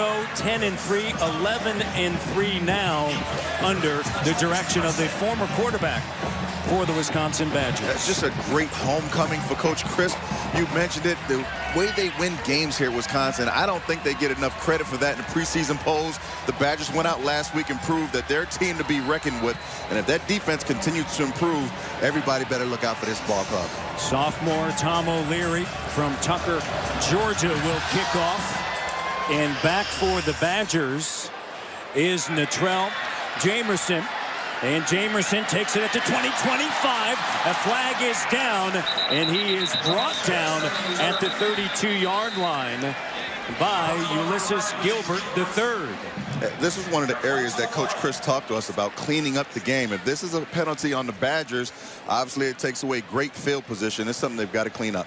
go, 10-3, 11-3 now under the direction of the former quarterback for the Wisconsin Badgers. That's just a great homecoming for Coach Crisp. You mentioned it, the way they win games here at Wisconsin. I don't think they get enough credit for that in the preseason polls. The Badgers went out last week and proved that they're a team to be reckoned with. And if that defense continues to improve, everybody better look out for this ball club. Sophomore Tom O'Leary from Tucker, Georgia will kick off. And back for the Badgers is Natrell Jamerson. And Jamerson takes it at the 20-25. A flag is down, and he is brought down at the 32-yard line by Ulysses Gilbert III. This is one of the areas that Coach Chris talked to us about, cleaning up the game. If this is a penalty on the Badgers, obviously it takes away great field position. It's something they've got to clean up.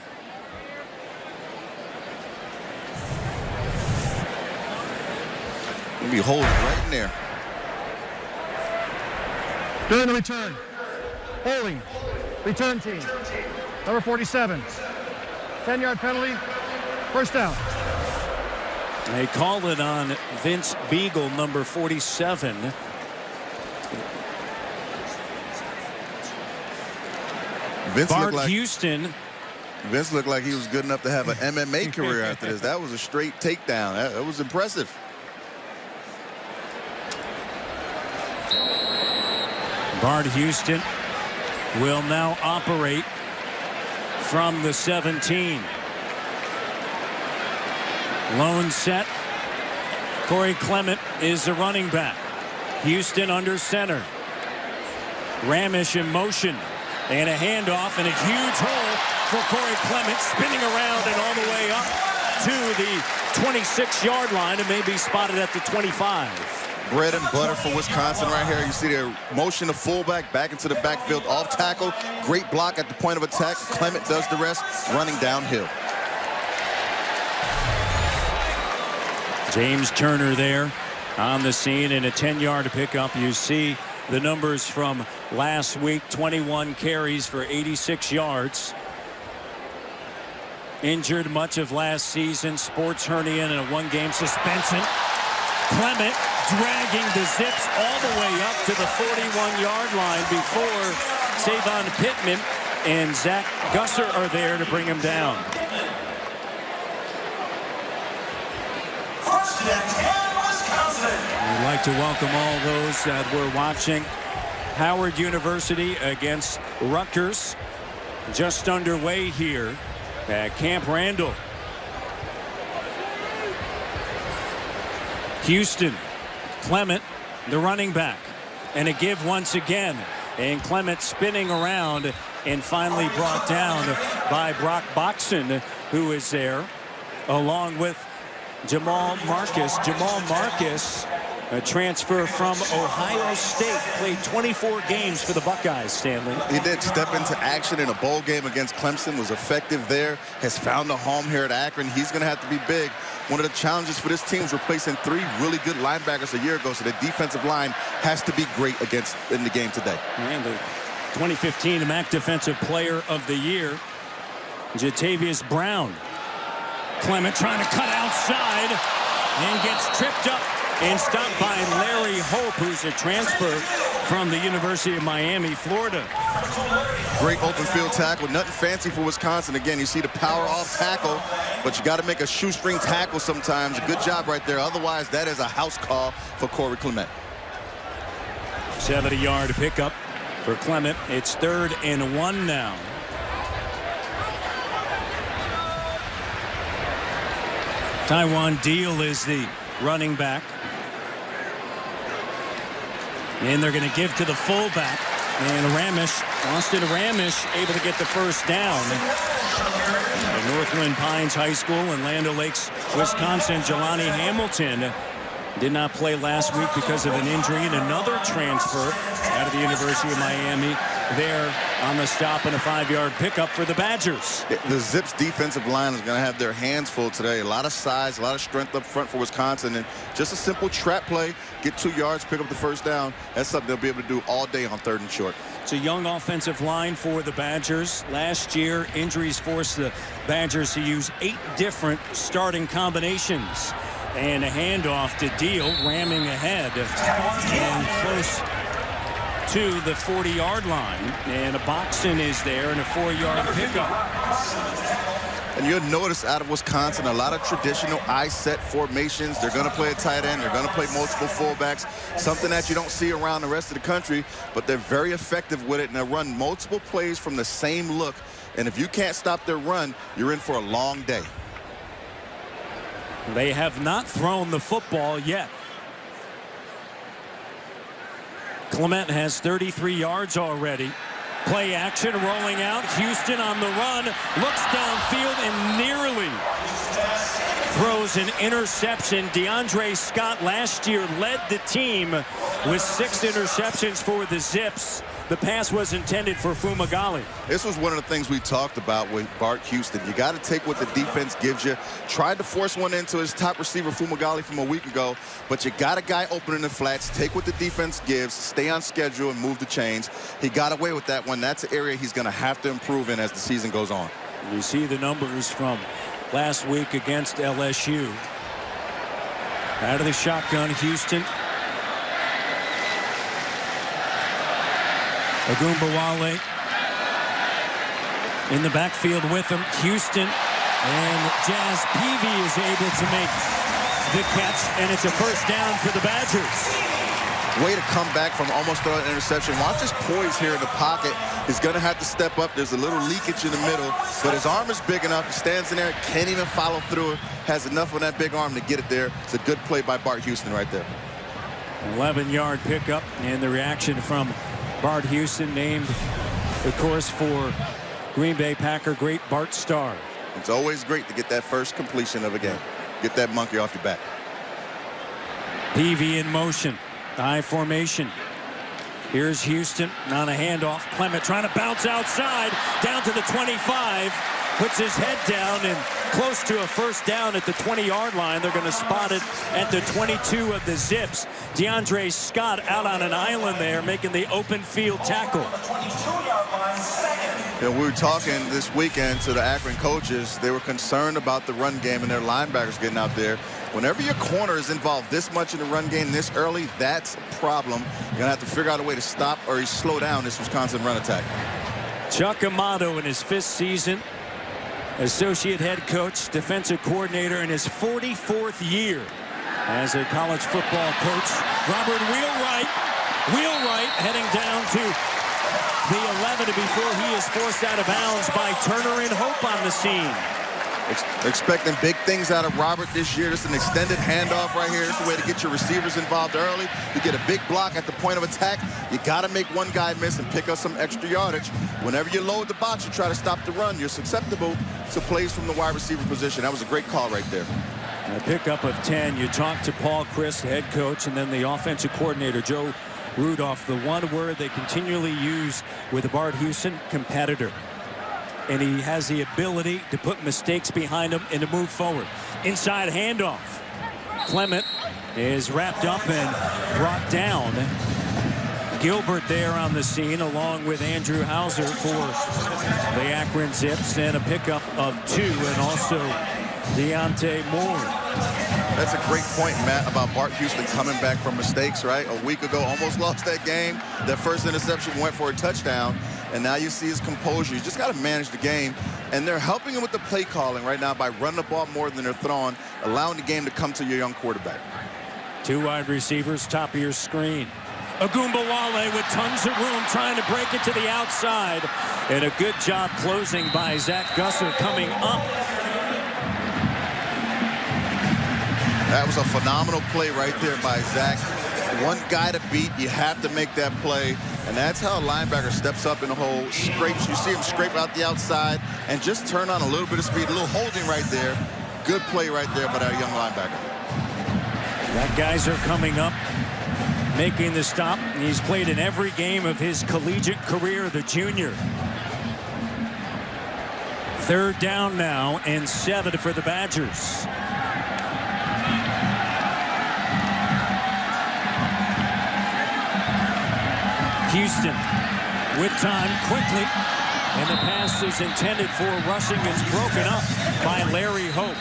He'll be holding right in there. During the return, holding, return team, number 47, 10-yard penalty, first down. They call it on Vince Beagle, number 47. Bart Houston. Vince looked like he was good enough to have an MMA career after this. That was a straight takedown. That was impressive. Bart Houston will now operate from the 17. Lone set. Corey Clement is the running back. Houston under center. Ramish in motion. And a handoff and a huge hole for Corey Clement, spinning around and all the way up to the 26-yard line and may be spotted at the 25. Bread and butter for Wisconsin right here. You see their motion of fullback back into the backfield, off tackle. Great block at the point of attack. Clement does the rest, running downhill. James Turner there on the scene in a 10-yard pickup. You see the numbers from last week, 21 carries for 86 yards. Injured much of last season, sports hernia and a one-game suspension. Clement dragging the Zips all the way up to the 41-yard line before Savon Pittman and Zach Gusser are there to bring him down. We'd like to welcome all those that were watching Howard University against Rutgers. Just underway here at Camp Randall. Houston, Clement, the running back, and a give once again. And Clement spinning around and finally brought down by Brock Boxon, who is there, along with Jamal Marcus. Jamal Marcus, a transfer from Ohio State, played 24 games for the Buckeyes, Stanley. He did step into action in a bowl game against Clemson, was effective there, has found a home here at Akron. He's going to have to be big. One of the challenges for this team is replacing 3 really good linebackers a year ago, so the defensive line has to be great in the game today. And the 2015 MAC Defensive Player of the Year, Jatavius Brown. Clement trying to cut outside and gets tripped up and stopped by Larry Hope, who's a transfer from the University of Miami, Florida. Great open field tackle. Nothing fancy for Wisconsin. Again, you see the power off tackle, but you got to make a shoestring tackle sometimes. Good job right there. Otherwise, that is a house call for Corey Clement. 70-yard pickup for Clement. It's 3rd and 1 now. Taiwan Deal is the running back. And they're going to give to the fullback. And Austin Ramish, able to get the first down. Northland Pines High School in Land O'Lakes, Wisconsin, Jelani Hamilton did not play last week because of an injury, and another transfer out of the University of Miami there on the stop and a 5-yard pickup for the Badgers. The Zips defensive line is going to have their hands full today. A lot of size, a lot of strength up front for Wisconsin, and just a simple trap play, get 2 yards, pick up the first down. That's something they'll be able to do all day on 3rd and short. It's a young offensive line for the Badgers. Last year, injuries forced the Badgers to use 8 different starting combinations. And a handoff to Deal, ramming ahead and close to the 40-yard line. And a Boxon is there and a 4-yard pickup. And you'll notice out of Wisconsin, a lot of traditional I-set formations. They're going to play a tight end. They're going to play multiple fullbacks, something that you don't see around the rest of the country, but they're very effective with it, and they run multiple plays from the same look. And if you can't stop their run, you're in for a long day. They have not thrown the football yet. Clement has 33 yards already. Play action, rolling out. Houston on the run, looks downfield and nearly throws an interception. DeAndre Scott last year led the team with 6 interceptions for the Zips. The pass was intended for Fumagalli. This was one of the things we talked about with Bart Houston. You got to take what the defense gives you. Tried to force one into his top receiver, Fumagalli, from a week ago, but you got a guy open in the flats. Take what the defense gives, stay on schedule, and move the chains. He got away with that one. That's an area he's going to have to improve in as the season goes on. You see the numbers from last week against LSU. Out of the shotgun, Houston. Agumbawale in the backfield with him. Houston, and Jazz Peavy is able to make the catch, and it's a first down for the Badgers. Way to come back from almost throwing an interception. Watch his poise here in the pocket. He's going to have to step up. There's a little leakage in the middle, but his arm is big enough. He stands in there, can't even follow through. Has enough on that big arm to get it there. It's a good play by Bart Houston right there. 11-yard pickup, and the reaction from Bart Houston, named, of course, for Green Bay Packer great Bart Starr. It's always great to get that first completion of a game. Get that monkey off your back. Peavy in motion. I formation. Here's Houston on a handoff. Clement trying to bounce outside, down to the 25. Puts his head down and close to a first down at the 20-yard line. They're going to spot it at the 22 of the Zips. DeAndre Scott out on an island there, making the open field tackle. We were talking this weekend to the Akron coaches. They were concerned about the run game and their linebackers getting out there. Whenever your corner is involved this much in the run game this early, that's a problem. You're going to have to figure out a way to stop or slow down this Wisconsin run attack. Chuck Amato in his 5th season. Associate head coach, defensive coordinator in his 44th year as a college football coach. Robert Wheelwright heading down to the 11 before he is forced out of bounds by Turner and Hope on the scene. Expecting big things out of Robert this year. This is an extended handoff right here. This is a way to get your receivers involved early. You get a big block at the point of attack. You got to make one guy miss and pick up some extra yardage. Whenever you load the box, you try to stop the run. You're susceptible to plays from the wide receiver position. That was a great call right there. A pickup of 10. You talk to Paul Chryst, head coach, and then the offensive coordinator, Joe Rudolph. The one word they continually use with Bart Houston: competitor. And he has the ability to put mistakes behind him and to move forward. Inside handoff. Clement is wrapped up and brought down. Gilbert there on the scene, along with Andrew Hauser for the Akron Zips, and a pickup of 2, and also Deontay Moore. That's a great point, Matt, about Bart Houston coming back from mistakes, right? A week ago, almost lost that game. That first interception went for a touchdown, and now you see his composure. You just got to manage the game, and they're helping him with the play calling right now by running the ball more than they're throwing, allowing the game to come to your young quarterback. 2 wide receivers, top of your screen. Agumbawale with tons of room, trying to break it to the outside, and a good job closing by Zach Gusser coming up. That was a phenomenal play right there by Zach. One guy to beat, you have to make that play. And that's how a linebacker steps up in the hole, scrapes. You see him scrape out the outside and just turn on a little bit of speed, a little holding right there. Good play right there by our young linebacker. That guys are coming up, making the stop. He's played in every game of his collegiate career, the junior. 3rd down now and 7 for the Badgers. Houston with time quickly, and the pass is intended for rushing. It's broken up by Larry Hope.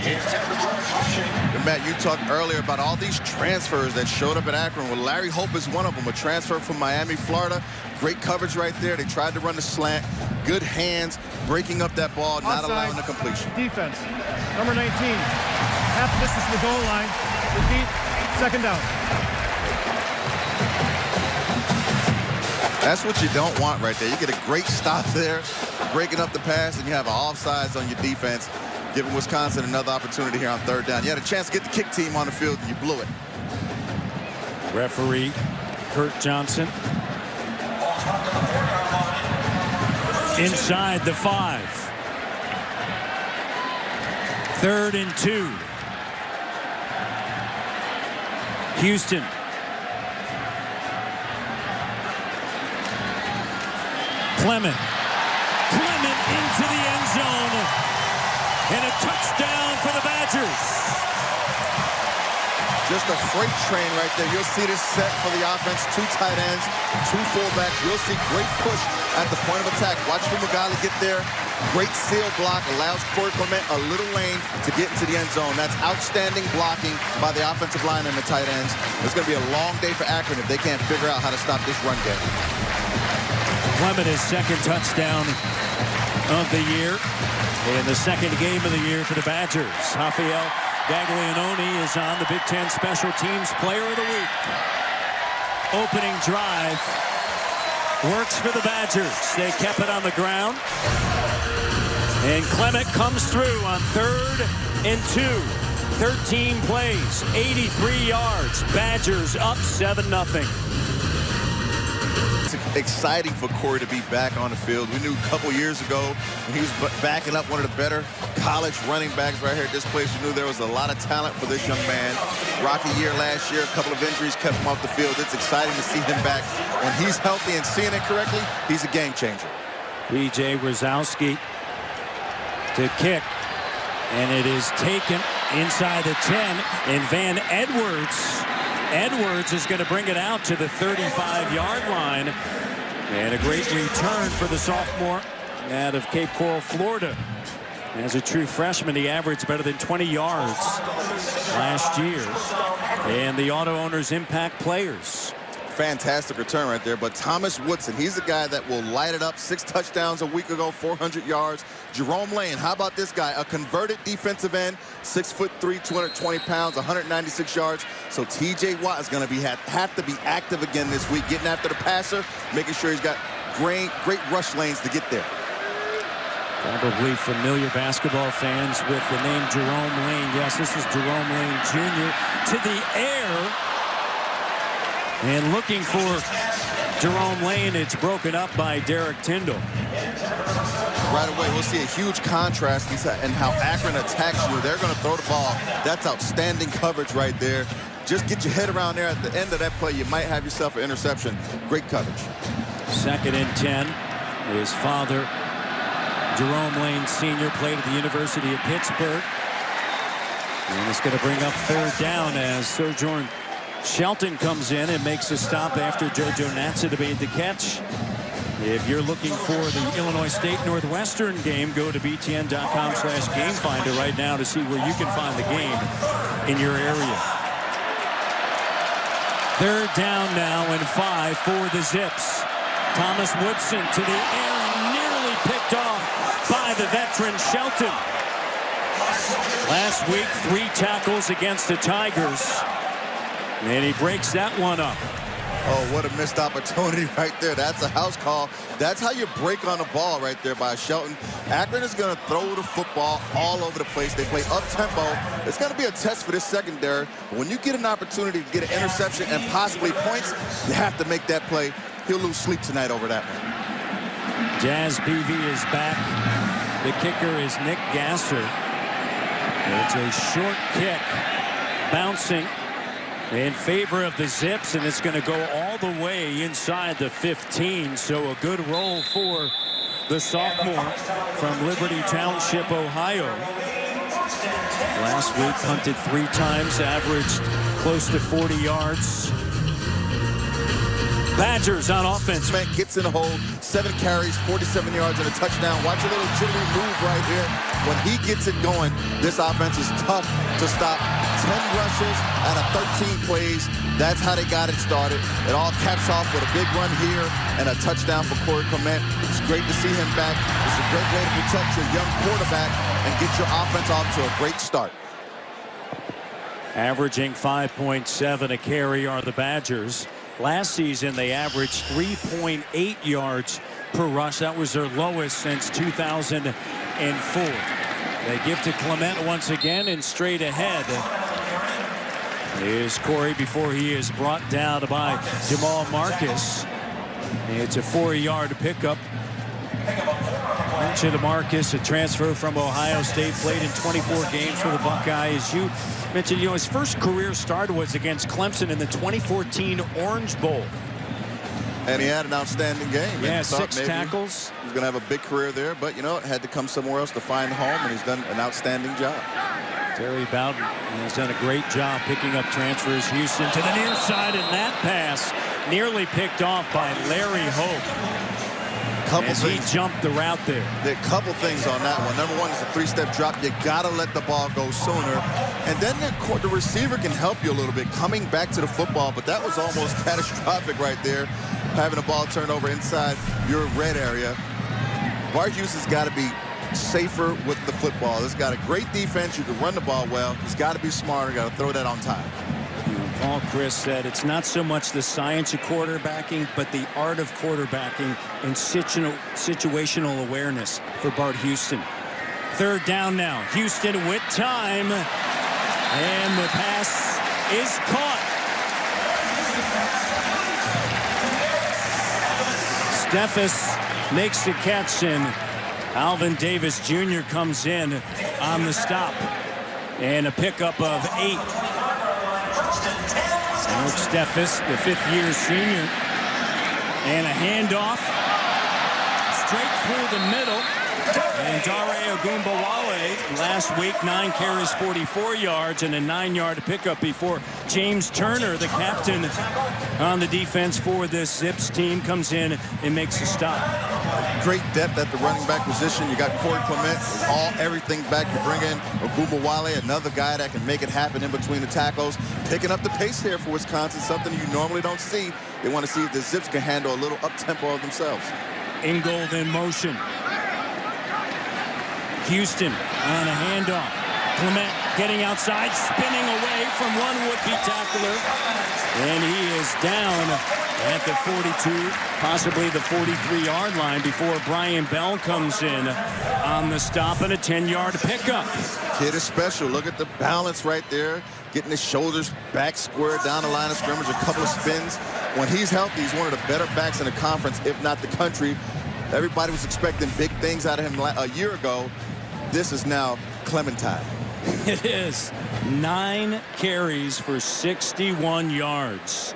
And Matt, you talked earlier about all these transfers that showed up at Akron. Well, Larry Hope is one of them, a transfer from Miami, Florida. Great coverage right there. They tried to run the slant. Good hands, breaking up that ball, not allowing the completion. Defense, number 19. Half distance to the goal line. Repeat, second down. That's what you don't want right there. You get a great stop there, breaking up the pass, and you have offsides on your defense, giving Wisconsin another opportunity here on third down. You had a chance to get the kick team on the field, and you blew it. Referee Kurt Johnson. Inside the 5. 3rd and 2. Houston. Clement into the end zone. And a touchdown for the Badgers. Just a freight train right there. You'll see this set for the offense. 2 tight ends, 2 fullbacks. You'll see great push at the point of attack. Watch Fumagalli get there. Great seal block. Allows Corey Clement a little lane to get into the end zone. That's outstanding blocking by the offensive line and the tight ends. It's going to be a long day for Akron if they can't figure out how to stop this run game. Clement, his 2nd touchdown of the year. And the 2nd game of the year for the Badgers. Rafael Gaglianone is on the Big Ten Special Teams Player of the Week. Opening drive works for the Badgers. They kept it on the ground. And Clement comes through on 3rd and 2. 13 plays, 83 yards. Badgers up 7-0. Exciting for Corey to be back on the field. We knew a couple years ago when he was backing up one of the better college running backs right here at this place. We knew there was a lot of talent for this young man. Rocky year last year, a couple of injuries kept him off the field. It's exciting to see him back. When he's healthy and seeing it correctly, he's a game changer. B.J. Wazowski to kick, and it is taken inside the 10, and Van Edwards is going to bring it out to the 35-yard line. And a great return for the sophomore out of Cape Coral, Florida. As a true freshman, he averaged better than 20 yards last year. And the auto owners impact players. Fantastic return right there. But Thomas Woodson, he's the guy that will light it up. 6 touchdowns a week ago, 400 yards. Jerome Lane, how about this guy? A converted defensive end, 6'3", 220 pounds, 196 yards. So T.J. Watt is going to have to be active again this week, getting after the passer, making sure he's got great rush lanes to get there. Probably familiar basketball fans with the name Jerome Lane. Yes, this is Jerome Lane Jr. to the air. And looking for Jerome Lane, it's broken up by Derek Tyndall. Right away, we'll see a huge contrast in how Akron attacks you. They're going to throw the ball. That's outstanding coverage right there. Just get your head around there. At the end of that play, you might have yourself an interception. Great coverage. 2nd and 10. His father, Jerome Lane Sr., played at the University of Pittsburgh. And it's going to bring up 3rd down as Sojourn Shelton comes in and makes a stop after JoJo Natsa made the catch. If you're looking for the Illinois State Northwestern game, go to btn.com/gamefinder right now to see where you can find the game in your area. 3rd down now and 5 for the Zips. Thomas Woodson to the air and nearly picked off by the veteran Shelton. Last week, 3 tackles against the Tigers. And he breaks that one up. Oh, what a missed opportunity right there. That's a house call. That's how you break on the ball right there by Shelton. Akron is going to throw the football all over the place. They play up-tempo. It's going to be a test for this secondary. When you get an opportunity to get an interception and possibly points, you have to make that play. He'll lose sleep tonight over that one. Jazz Beebe is back. The kicker is Nick Gasser. It's a short kick, bouncing in favor of the Zips, and it's going to go all the way inside the 15. So a good roll for the sophomore from Liberty Township, Ohio. Last week, punted 3 times, averaged close to 40 yards. Badgers on offense. Gets in the hole, 7 carries, 47 yards and a touchdown. Watch a little jittery move right here. When he gets it going, this offense is tough to stop. 10 rushes out of 13 plays. That's how they got it started. It all caps off with a big run here and a touchdown for Corey Clement. It's great to see him back. It's a great way to protect your young quarterback and get your offense off to a great start. Averaging 5.7 a carry are the Badgers. Last season, they averaged 3.8 yards per rush. That was their lowest since 2004. They give to Clement once again, and straight ahead is Corey before he is brought down by Jamal Marcus. It's a 4-yard pickup. To Marcus, a transfer from Ohio State, played in 24 games for the Buckeyes. You mentioned, his first career start was against Clemson in the 2014 Orange Bowl. And he had an outstanding game. Yeah, 6 tackles. He's going to have a big career there, but it had to come somewhere else to find home, and he's done an outstanding job. Terry Bowden has done a great job picking up transfers. Houston to the near side, and that pass nearly picked off by Larry Hope. As he jumped the route there. There are a couple things on that one. Number one is a 3-step drop. You got to let the ball go sooner. And then the receiver can help you a little bit coming back to the football, but that was almost catastrophic right there, having the ball turned over inside your red area. Bart Houston's got to be safer with the football. He's got a great defense. You can run the ball well. He's got to be smarter. Got to throw that on time. Paul Chris said it's not so much the science of quarterbacking, but the art of quarterbacking and situational awareness for Bart Houston. 3rd down now. Houston with time. And the pass is caught. Steffes makes the catch, and Alvin Davis Jr. comes in on the stop. And a pickup of 8. Alex Steffes, the 5th-year senior, and a handoff straight through the middle. And Dare Ogunbowale last week, 9 carries, 44 yards, and a 9-yard pickup before James Turner, the captain on the defense for this Zips team, comes in and makes a stop. Great depth at the running back position. You got Corey Clement, everything back. You bring in Ogunbowale, another guy that can make it happen in between the tackles. Picking up the pace here for Wisconsin, something you normally don't see. They want to see if the Zips can handle a little up-tempo of themselves. Ingold in motion. Houston on a handoff. Clement getting outside, spinning away from one would-be tackler. And he is down at the 42, possibly the 43-yard line before Brian Bell comes in on the stop and a 10-yard pickup. Kid is special. Look at the balance right there. Getting his shoulders back square down the line of scrimmage, a couple of spins. When he's healthy, he's one of the better backs in the conference, if not the country. Everybody was expecting big things out of him a year ago. This is now Clementine. It is 9 carries for 61 yards.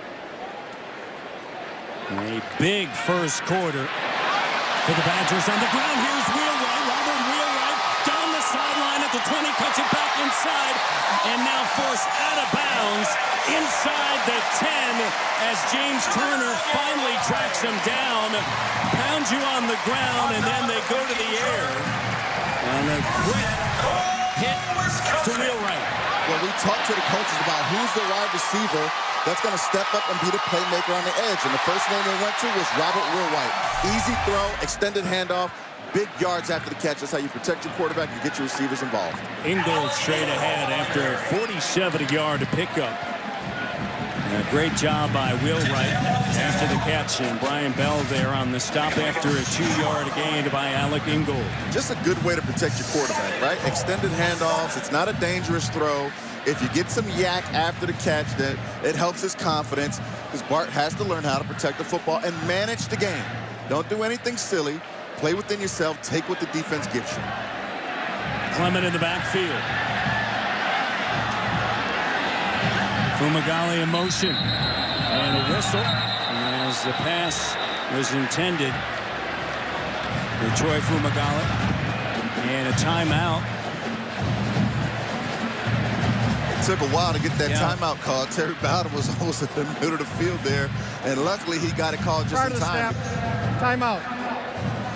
A big first quarter for the Badgers on the ground. Here's Wheelwright, Robert Wheelwright, down the sideline at the 20, cuts it back inside, and now forced out of bounds inside the 10 as James Turner finally tracks him down, pounds you on the ground, and then they go to the air. And a quick hit to Wheelwright. Well, we talked to the coaches about who's the wide receiver that's going to step up and be the playmaker on the edge. And the first name they went to was Robert Wheelwright. Easy throw, extended handoff, big yards after the catch. That's how you protect your quarterback and get your receivers involved. Ingold straight ahead after a 47-yard pickup. And a great job by Wheelwright after the catch, and Brian Bell there on the stop after a 2-yard gain by Alec Ingold. Just a good way to protect your quarterback, right? Extended handoffs. It's not a dangerous throw. If you get some yak after the catch, then it helps his confidence, because Bart has to learn how to protect the football and manage the game. Don't do anything silly. Play within yourself. Take what the defense gives you. Clement in the backfield. Fumagalli in motion. And a whistle as the pass was intended for Troy Fumagalli. And a timeout. It took a while to get that timeout called. Terry Bowden was almost in the middle of the field there, and luckily he got it called just in time. Timeout.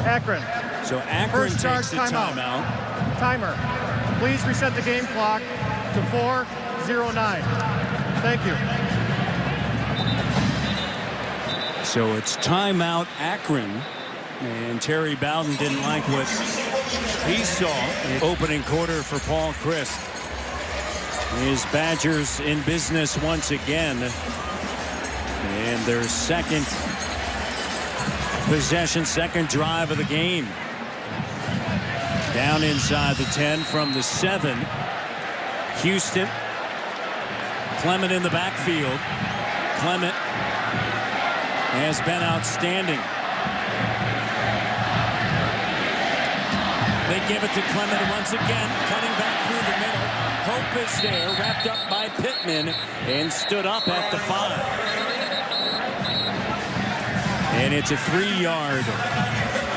Akron. So Akron takes the timeout. Timer. Please reset the game clock to 4:09. Thank you. So it's timeout Akron. And Terry Bowden didn't like what he saw in the opening quarter for Paul Christ. His Badgers in business once again. And their second possession, second drive of the game. Down inside the 10 from the 7. Houston. Clement in the backfield. Clement has been outstanding. They give it to Clement once again, cutting back through the middle. Hope is there, wrapped up by Pittman, and stood up at the 5. And it's a 3-yard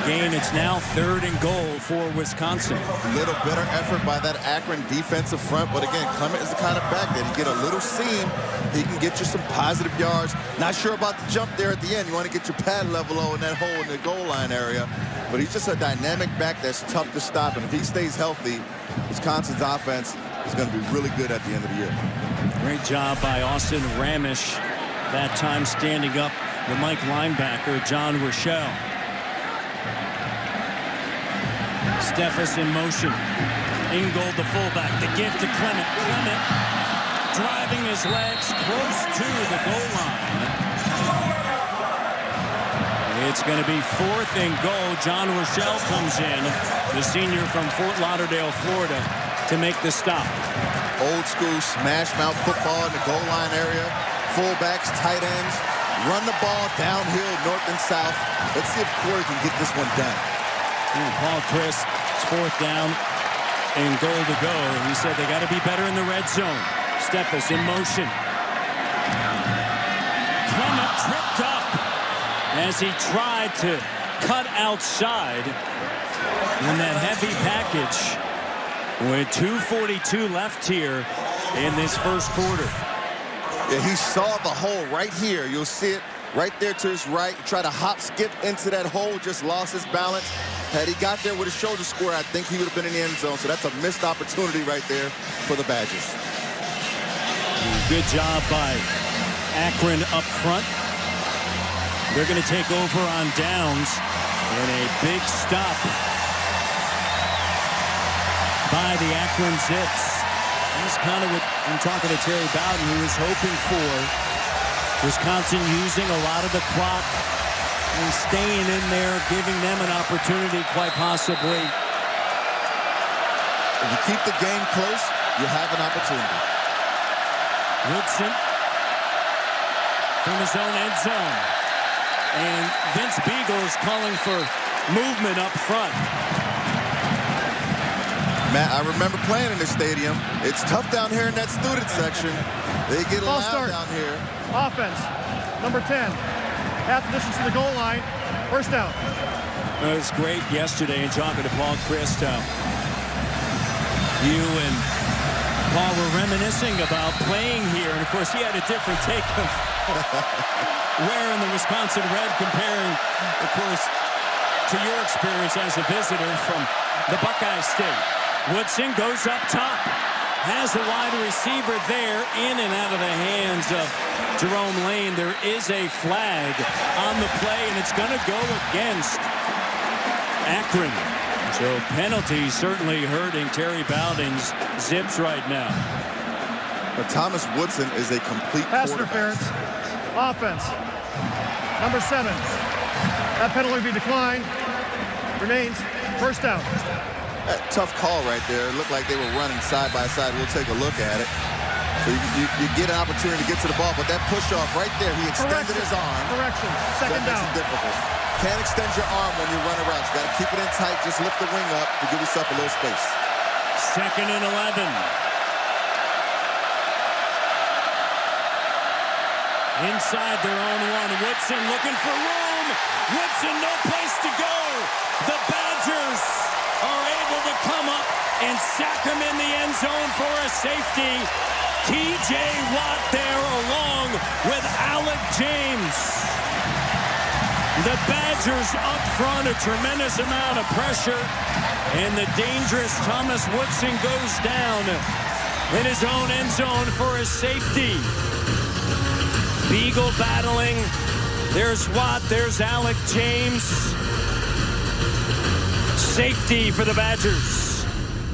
gain. It's now 3rd and goal for Wisconsin. Little better effort by that Akron defensive front, but again, Clement is the kind of back that you get a little seam, he can get you some positive yards. Not sure about the jump there at the end. You want to get your pad level low in that hole in the goal line area. But he's just a dynamic back that's tough to stop. And if he stays healthy, Wisconsin's offense is going to be really good at the end of the year. Great job by Austin Ramish. That time standing up the Mike linebacker, John Rochelle. Steffes in motion. Ingold, the fullback. The give to Clement. Clement driving his legs close to the goal line. It's going to be 4th and goal. John Rochelle comes in, the senior from Fort Lauderdale, Florida, to make the stop. Old school smash mouth football in the goal line area. Fullbacks, tight ends, run the ball downhill, north and south. Let's see if Corey can get this one done. Paul Christ, it's 4th down and goal to go. He said they got to be better in the red zone. Steffes in motion. Clement tripped up as he tried to cut outside in that heavy package with 2:42 left here in this first quarter. Yeah, he saw the hole right here. You'll see it right there to his right. Try to hop skip into that hole, just lost his balance. Had he got there with his shoulder square, I think he would have been in the end zone. So that's a missed opportunity right there for the Badgers. Good job by Akron up front. They're going to take over on downs, and a big stop by the Akron Zips. That's kind of what I'm talking to Terry Bowden, who was hoping for. Wisconsin using a lot of the clock and staying in there, giving them an opportunity, quite possibly. If you keep the game close, you have an opportunity. Woodson from his own end zone. And Vince Beagle is calling for movement up front. Matt, I remember playing in this stadium. It's tough down here in that student section. They get loud down here. Offense, number 10. Half the distance to the goal line. First down. It was great yesterday in talking to Paul Christ. You and Paul were reminiscing about playing here. And, of course, he had a different take of wearing the Wisconsin red, comparing, of course, to your experience as a visitor from the Buckeye State. Woodson goes up top. Has a wide receiver there, in and out of the hands of Jerome Lane. There is a flag on the play, and it's going to go against Akron. So penalty certainly hurting Terry Bowden's Zips right now. But Thomas Woodson is a complete pass interference. Offense, number 7. That penalty will be declined. Remains first down. That tough call right there. It looked like they were running side by side. We'll take a look at it. So you get an opportunity to get to the ball, but that push-off right there, he extended his arm. Correction. Second down. That makes it difficult. Can't extend your arm when you run around. You got to keep it in tight. Just lift the wing up to give yourself a little space. 2nd and 11. Inside their own 1. Woodson looking for room. Woodson, no place to go. The Badgers are able to come up and sack him in the end zone for a safety. T.J. Watt there along with Alec James. The Badgers up front, a tremendous amount of pressure. And the dangerous Thomas Woodson goes down in his own end zone for a safety. Beagle battling. There's Watt. There's Alec James. Safety for the Badgers.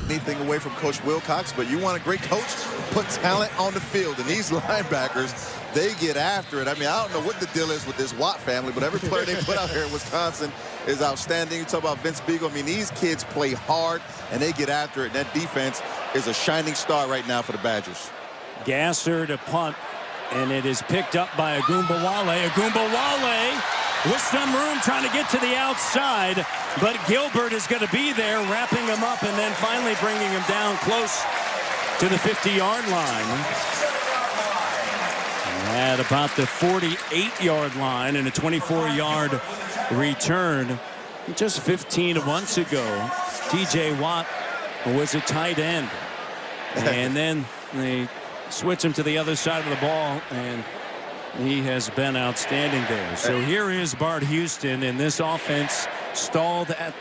Anything away from Coach Wilcox, but you want a great coach? Put talent on the field. And these linebackers, they get after it. I mean, I don't know what the deal is with this Watt family, but every player they put out here in Wisconsin is outstanding. You talk about Vince Beagle. I mean, these kids play hard, and they get after it. And that defense is a shining star right now for the Badgers. Gasser to punt, and it is picked up by Agumbawale. Agumbawale with some room trying to get to the outside, but Gilbert is going to be there, wrapping him up, and then finally bringing him down close to the 50-yard line. At about the 48-yard line and a 24-yard return. Just 15 months ago, T.J. Watt was a tight end. And then they switch him to the other side of the ball, and he has been outstanding there. So here is Bart Houston, and this offense stalled at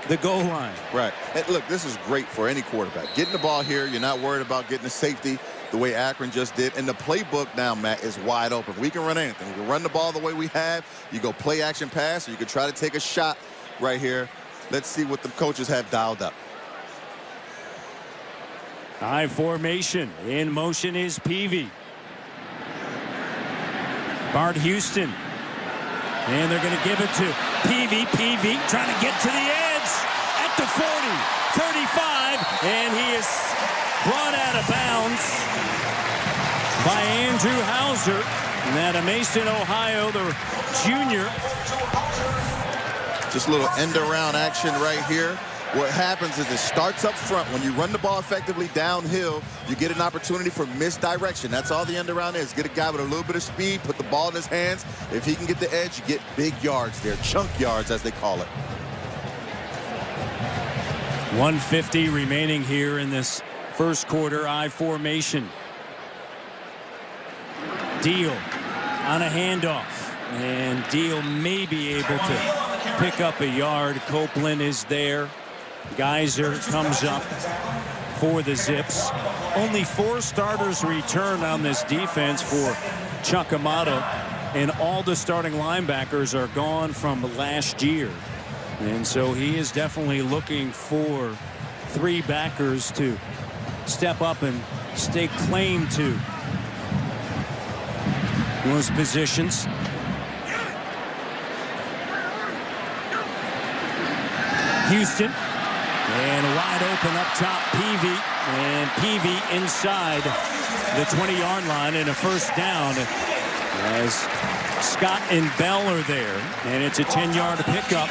the goal line. Right. And look, this is great for any quarterback. Getting the ball here, you're not worried about getting a safety the way Akron just did. And the playbook now, Matt, is wide open. We can run anything. We can run the ball the way we have. You go play action pass, or you can try to take a shot right here. Let's see what the coaches have dialed up. High formation. In motion is Peavy. Bart Houston. And they're going to give it to Peavy. Peavy trying to get to the edge at the 40, 35, and he is brought out of bounds by Andrew Hauser. And out of Mason, Ohio, the junior. Just a little end around action right here. What happens is it starts up front. When you run the ball effectively downhill, you get an opportunity for misdirection. That's all the end around is. Get a guy with a little bit of speed, put the ball in his hands. If he can get the edge, you get big yards there, chunk yards as they call it. 1:50 remaining here in this first quarter. I formation. Deal on a handoff, and Deal may be able to pick up a yard. Copeland is there. Geyser comes up for the Zips. Only 4 starters return on this defense for Chuck Amato, and all the starting linebackers are gone from last year. And so he is definitely looking for 3 backers to step up and stake claim to those positions. Houston, and wide open up top, Peavy, and Peavy inside the 20-yard line, and a first down as Scott and Bell are there, and it's a 10-yard pickup.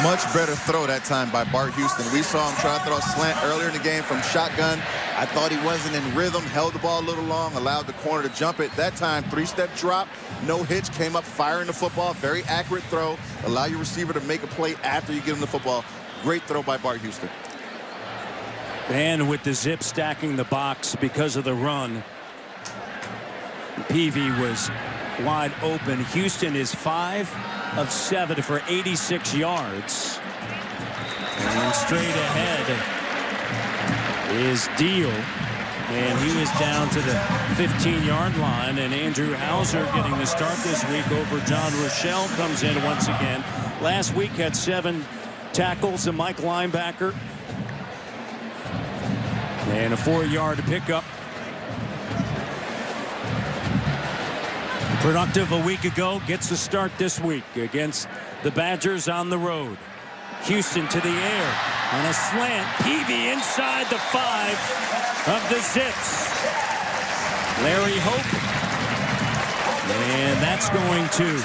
Much better throw that time by Bart Houston. We saw him try to throw a slant earlier in the game from shotgun. I thought he wasn't in rhythm, held the ball a little long, allowed the corner to jump it. That time, 3-step drop, no hitch, came up firing the football. Very accurate throw. Allow your receiver to make a play after you get him the football. Great throw by Bart Houston. And with the Zip stacking the box because of the run, Peavy was wide open. Houston is 5 of 7 for 86 yards. And straight ahead is Deal, and he is down to the 15-yard line, and Andrew Hauser getting the start this week over John Rochelle comes in once again. Last week had 7 tackles, a Mike linebacker, and a 4-yard pickup. Productive a week ago, gets a start this week against the Badgers on the road. Houston to the air on a slant. Peavy inside the 5 of the Zips. Larry Hope. And that's going to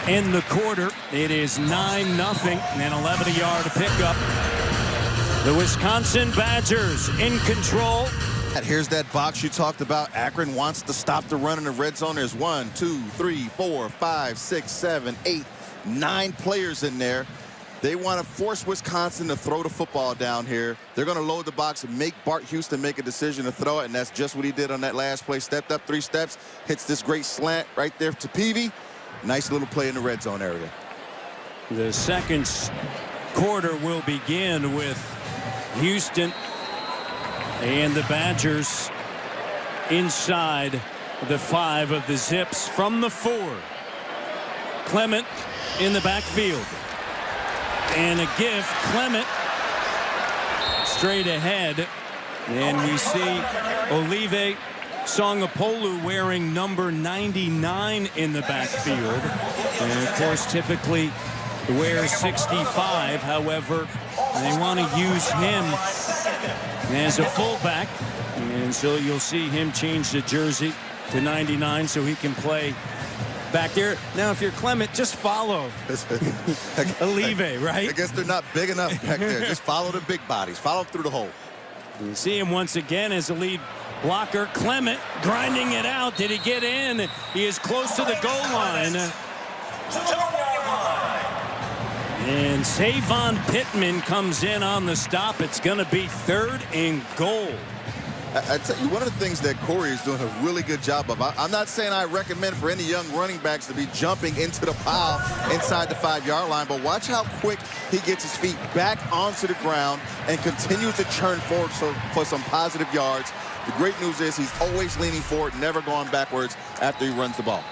end the quarter. It is 9-0 and 11-yard pickup. The Wisconsin Badgers in control. Here's that box you talked about. Akron wants to stop the run in the red zone. There's 1, 2, 3, 4, 5, 6, 7, 8, 9 players in there. They want to force Wisconsin to throw the football down here. They're going to load the box and make Bart Houston make a decision to throw it, and that's just what he did on that last play. Stepped up 3 steps, hits this great slant right there to Peavy. Nice little play in the red zone area. The second quarter will begin with Houston and the Badgers inside the 5 of the Zips from the 4. Clement in the backfield. And a give. Clement straight ahead. And we see Olive Songapolu wearing number 99 in the backfield. And, of course, typically wears 65. However, they want to use him as a fullback. And so you'll see him change the jersey to 99 so he can play back there. Now, if you're Clement, just follow Olive, right? I guess they're not big enough back there. Just follow the big bodies. Follow through the hole. You see him once again as the lead blocker. Clement grinding it out. Did he get in? He is close to the goal line. And Savon Pittman comes in on the stop. It's going to be 3rd and goal. I tell you, one of the things that Corey is doing a really good job of, I'm not saying I recommend for any young running backs to be jumping into the pile inside the 5-yard line, but watch how quick he gets his feet back onto the ground and continues to churn forward for some positive yards. The great news is he's always leaning forward, never going backwards after he runs the ball.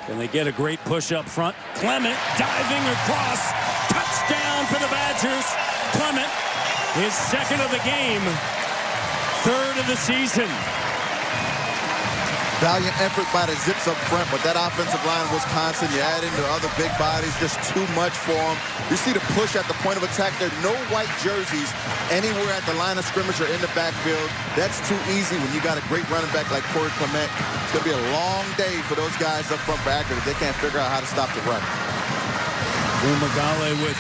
And they get a great push up front. Clement diving across. Touchdown for the Badgers. Clement, his 2nd of the game. 3rd of the season. Valiant effort by the Zips up front, but that offensive line of Wisconsin, you add into other big bodies, just too much for them. You see the push at the point of attack. There are no white jerseys anywhere at the line of scrimmage or in the backfield. That's too easy when you got a great running back like Corey Clement. It's going to be a long day for those guys up front for Akron if they can't figure out how to stop the run. Umagale with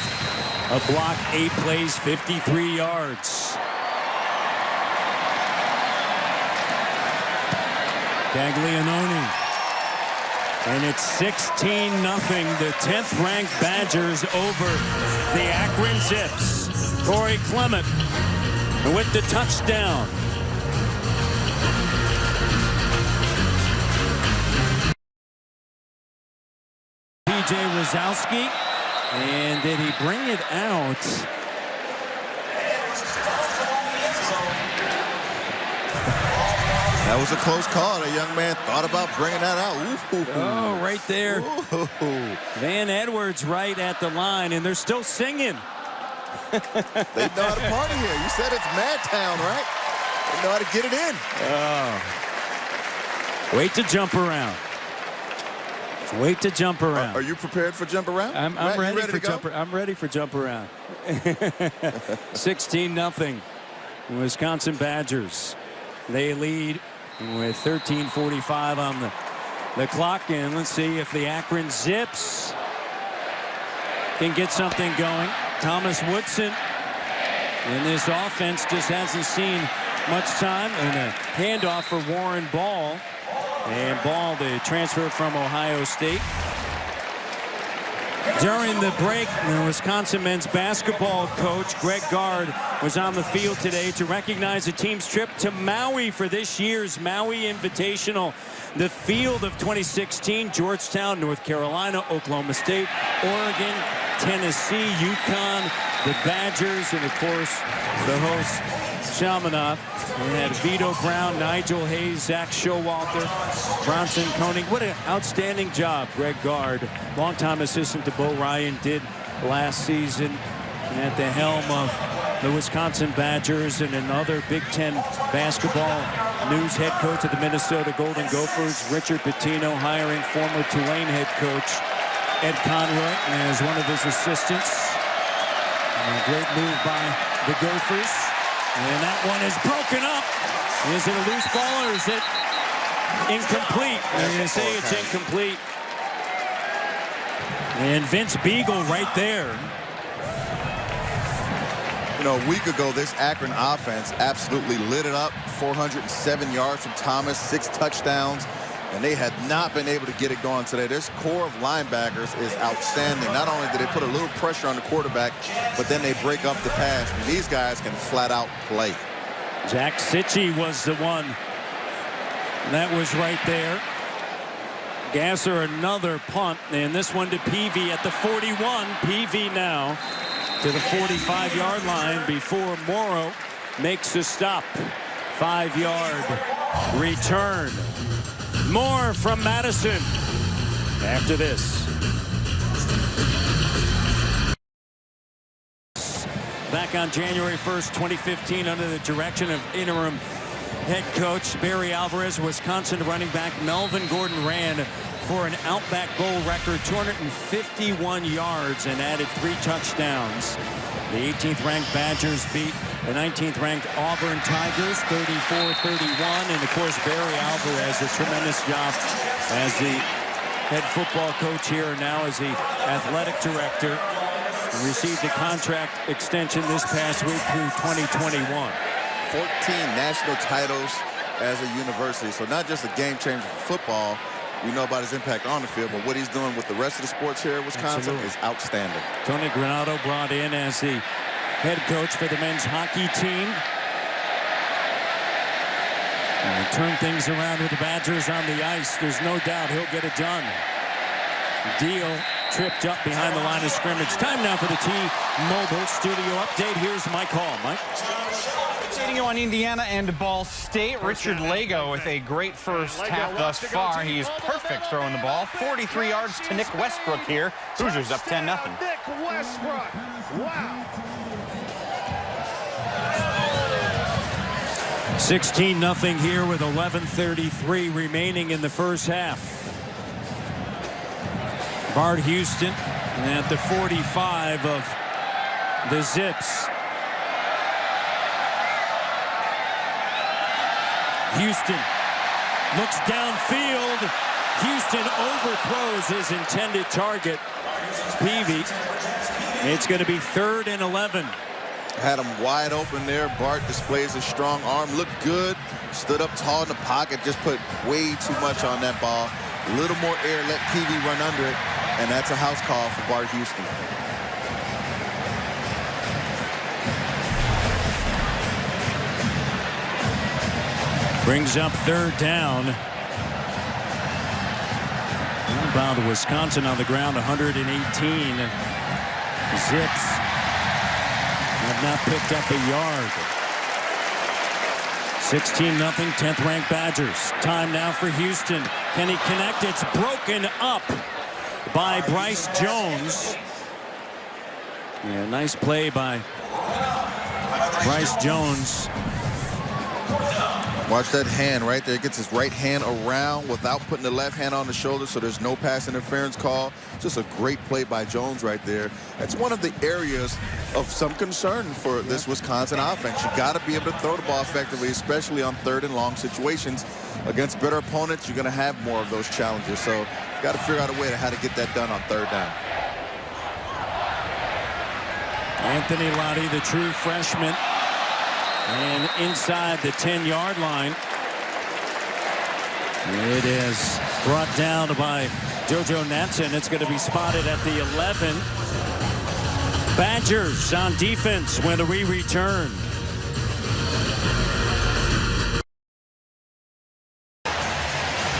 a block, 8 plays, 53 yards. Gaglianone. And it's 16-0. The 10th-ranked Badgers over the Akron Zips. Corey Clement with the touchdown. P.J. Rosowski. And did he bring it out? That was a close call. That young man thought about bringing that out. Ooh. Oh, right there. Ooh. Van Edwards right at the line, and they're still singing. They know how to party here. You said it's Madtown, right? They know how to get it in. Oh. Wait to jump around. Wait to jump around. Are you prepared for jump around? I'm ready for jump. I'm ready for jump around. 16-0. Wisconsin Badgers. They lead with 13:45 on the clock, and let's see if the Akron Zips can get something going. Thomas Woodson in this offense just hasn't seen much time, and a handoff for Warren Ball. And Ball, the transfer from Ohio State. During the break, the Wisconsin men's basketball coach Greg Gard was on the field today to recognize the team's trip to Maui for this year's Maui Invitational. The field of 2016, Georgetown, North Carolina, Oklahoma State, Oregon, Tennessee, UConn, the Badgers, and of course the host Chaminade. We had Vito Brown, Nigel Hayes, Zach Showalter, Bronson Koenig. What an outstanding job Greg Gard, longtime assistant to Bo Ryan, did last season at the helm of the Wisconsin Badgers, and another Big Ten basketball news head coach of the Minnesota Golden Gophers, Richard Pitino, hiring former Tulane head coach Ed Conroy as one of his assistants. And a great move by the Gophers. And that one is broken up. Is it a loose ball or is it incomplete? I'm going to say it's incomplete. And Vince Beagle right there. You know, a week ago, this Akron offense absolutely lit it up. 407 yards from Thomas, 6 touchdowns. and they had not been able to get it going today. This core of linebackers is outstanding. Not only do they put a little pressure on the quarterback, but then they break up the pass. And these guys can flat out play. Jack Sitchie was the one that was right there. Gasser another punt, and this one to Peavy at the 41. Peavy now to the 45-yard line before Morrow makes a stop. 5-yard return. More from Madison after this. Back on January 1st, 2015, under the direction of interim head coach Barry Alvarez, Wisconsin running back Melvin Gordon ran for an Outback Bowl record 251 yards and added 3 touchdowns. The 18th ranked Badgers beat the 19th ranked Auburn Tigers 34-31, and of course Barry Alvarez, a tremendous job as the head football coach here, and now as the athletic director. He received a contract extension this past week through 2021. 14 national titles as a university. So not just a game changer for football. We know about his impact on the field, but what he's doing with the rest of the sports here at Wisconsin is outstanding. Tony Granato brought in as the head coach for the men's hockey team. And turn things around with the Badgers on the ice. There's no doubt he'll get it done. Deal tripped up behind the line of scrimmage. Time now for the T-Mobile studio update. Here's Mike Hall. Mike? Updating you on Indiana and Ball State. Richard Lago with a great first half thus far. He's perfect throwing the ball. 43 yards to Nick Westbrook here. Hoosiers up 10-0. Nick Westbrook. Wow. 16-0 here with 11:33 remaining in the first half. Bart Houston at the 45 of the Zips. Houston looks downfield. Houston overthrows his intended target, Peavy. It's going to be 3rd and 11. Had him wide open there. Bart displays a strong arm. Looked good. Stood up tall in the pocket. Just put way too much on that ball. A little more air. Let Peavy run under it. And that's a house call for Bart Houston. Brings up 3rd down. Inbound to Wisconsin on the ground, 118. Zips have not picked up a yard. 16-0, 10th ranked Badgers. Time now for Houston. Can he connect? It's broken up by Bryce Jones. Yeah, nice play by Bryce Jones. Watch that hand right there. Gets his right hand around without putting the left hand on the shoulder, so there's no pass interference call. Just a great play by Jones right there. That's one of the areas of some concern for this Wisconsin offense. You got to be able to throw the ball effectively, especially on 3rd and long situations. Against better opponents, you're going to have more of those challenges. So you got to figure out a way to how to get that done on 3rd down. Anthony Lottie, the true freshman, and inside the 10-yard line. It is brought down by JoJo Natson. It's going to be spotted at the 11. Badgers on defense when we return.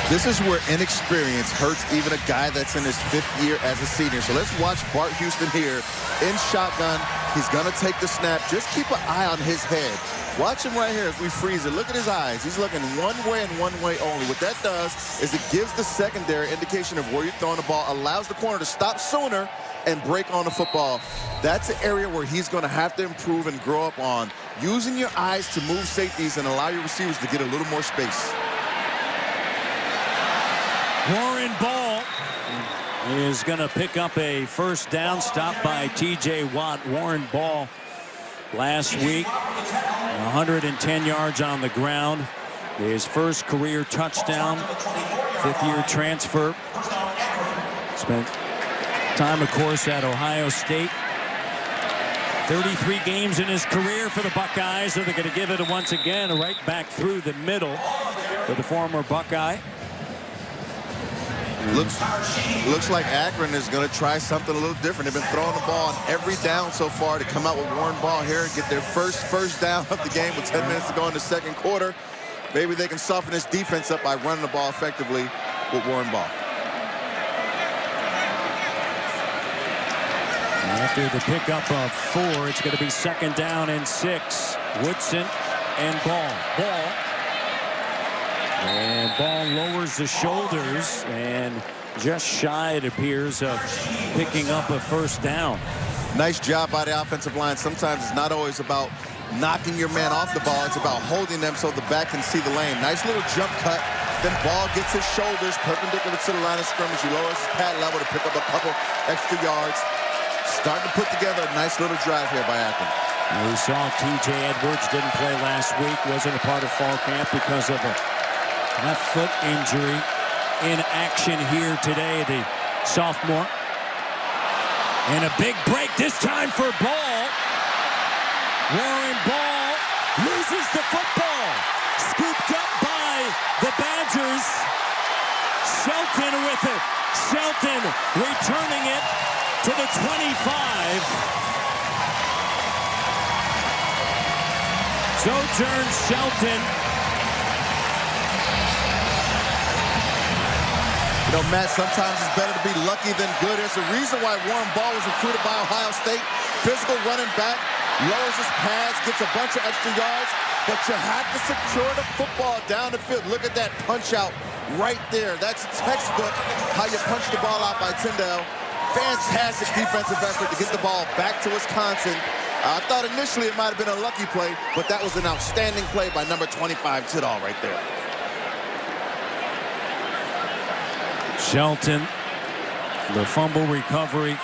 This is where inexperience hurts even a guy that's in his 5th year as a senior. So let's watch Bart Houston here in shotgun. He's going to take the snap. Just keep an eye on his head. Watch him right here as we freeze it. Look at his eyes. He's looking one way and one way only. What that does is it gives the secondary indication of where you're throwing the ball, allows the corner to stop sooner and break on the football. That's an area where he's going to have to improve and grow up on. Using your eyes to move safeties and allow your receivers to get a little more space. Warren Ball is going to pick up a first down, stop by T.J. Watt. Warren Ball last week, 110 yards on the ground. His first career touchdown, 5th-year transfer. Spent time, of course, at Ohio State. 33 games in his career for the Buckeyes, so they're going to give it once again right back through the middle for the former Buckeye. Looks like Akron is going to try something a little different. They've been throwing the ball on every down so far to come out with Warren Ball here and get their first down of the game with 10 minutes to go in the second quarter. Maybe they can soften this defense up by running the ball effectively with Warren Ball. After the pickup of 4, it's going to be 2nd down and 6. Woodson and Ball. And Ball lowers the shoulders and just shy, it appears, of picking up a 1st down. Nice job by the offensive line. Sometimes it's not always about knocking your man off the ball. It's about holding them so the back can see the lane. Nice little jump cut. Then Ball gets his shoulders perpendicular to the line of scrimmage. He lowers his pad level to pick up a couple extra yards. Starting to put together a nice little drive here by Akron. We saw T.J. Edwards didn't play last week. Wasn't a part of fall camp because of a left foot injury. In action here today, the sophomore. And a big break this time for Ball. Warren Ball loses the football. Scooped up by the Badgers. Shelton with it. Shelton returning it to the 25. Sojourn Shelton. You know, Matt, sometimes it's better to be lucky than good. There's a reason why Warren Ball was recruited by Ohio State. Physical running back, lowers his pads, gets a bunch of extra yards, but you have to secure the football down the field. Look at that punch out right there. That's textbook how you punch the ball out by Tyndale. Fantastic defensive effort to get the ball back to Wisconsin. I thought initially it might have been a lucky play, but that was an outstanding play by number 25, Tidall, right there. Shelton, the fumble recovery,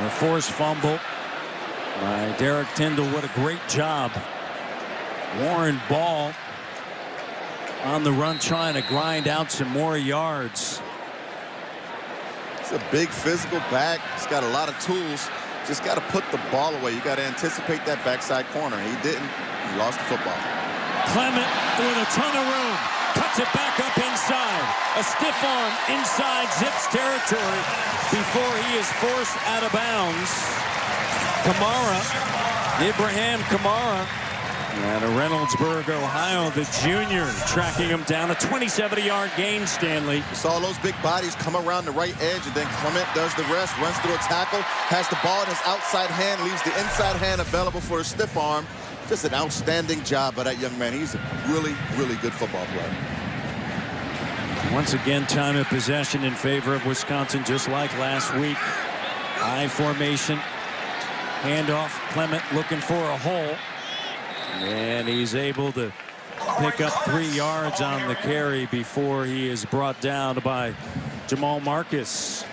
the forced fumble by Derek Tyndall. What a great job. Warren Ball on the run trying to grind out some more yards. He's a big physical back. He's got a lot of tools. Just got to put the ball away. You got to anticipate that backside corner. He didn't. He lost the football. Clement with a ton of room. Cuts it back up inside. A stiff arm inside Zips territory before he is forced out of bounds. Kamara, Ibrahim Kamara, out of Reynoldsburg, Ohio, the junior, tracking him down. A 27-yard gain, Stanley. You saw those big bodies come around the right edge, and then Clement does the rest, runs through a tackle, has the ball in his outside hand, leaves the inside hand available for a stiff arm. Just an outstanding job by that young man. He's a really, really good football player. Once again, time of possession in favor of Wisconsin, just like last week. I formation. Handoff. Clement looking for a hole. And he's able to pick up 3 yards on the carry before he is brought down by Jamal Marcus.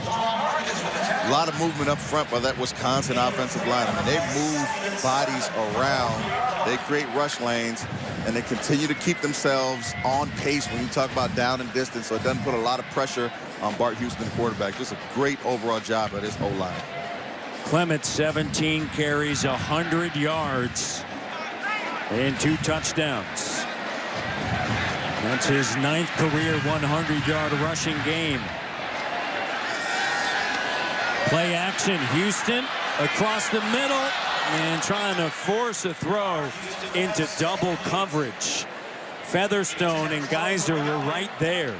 A lot of movement up front by that Wisconsin offensive line. I mean, they move bodies around. They create rush lanes, and they continue to keep themselves on pace when you talk about down and distance, so it doesn't put a lot of pressure on Bart Houston, the quarterback. Just a great overall job by this O-line. Clement, 17 carries, 100 yards, and 2 touchdowns. That's his 9th career 100-yard rushing game. Play action. Houston across the middle and trying to force a throw into double coverage. Featherstone and Geiser were right there.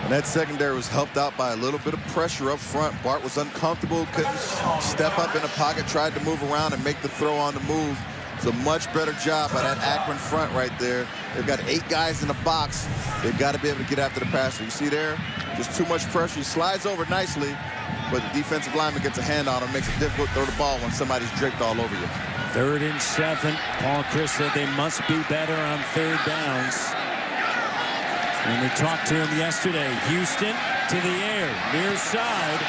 And that secondary was helped out by a little bit of pressure up front. Bart was uncomfortable, couldn't step up in the pocket, tried to move around and make the throw on the move. It's a much better job by that Akron front right there. They've got 8 guys in the box. They've got to be able to get after the passer. You see there? Just too much pressure. He slides over nicely, but the defensive lineman gets a hand on him, makes it difficult to throw the ball when somebody's draped all over you. 3rd and 7. Paul Chris said they must be better on 3rd downs. And we talked to him yesterday. Houston to the air, near side.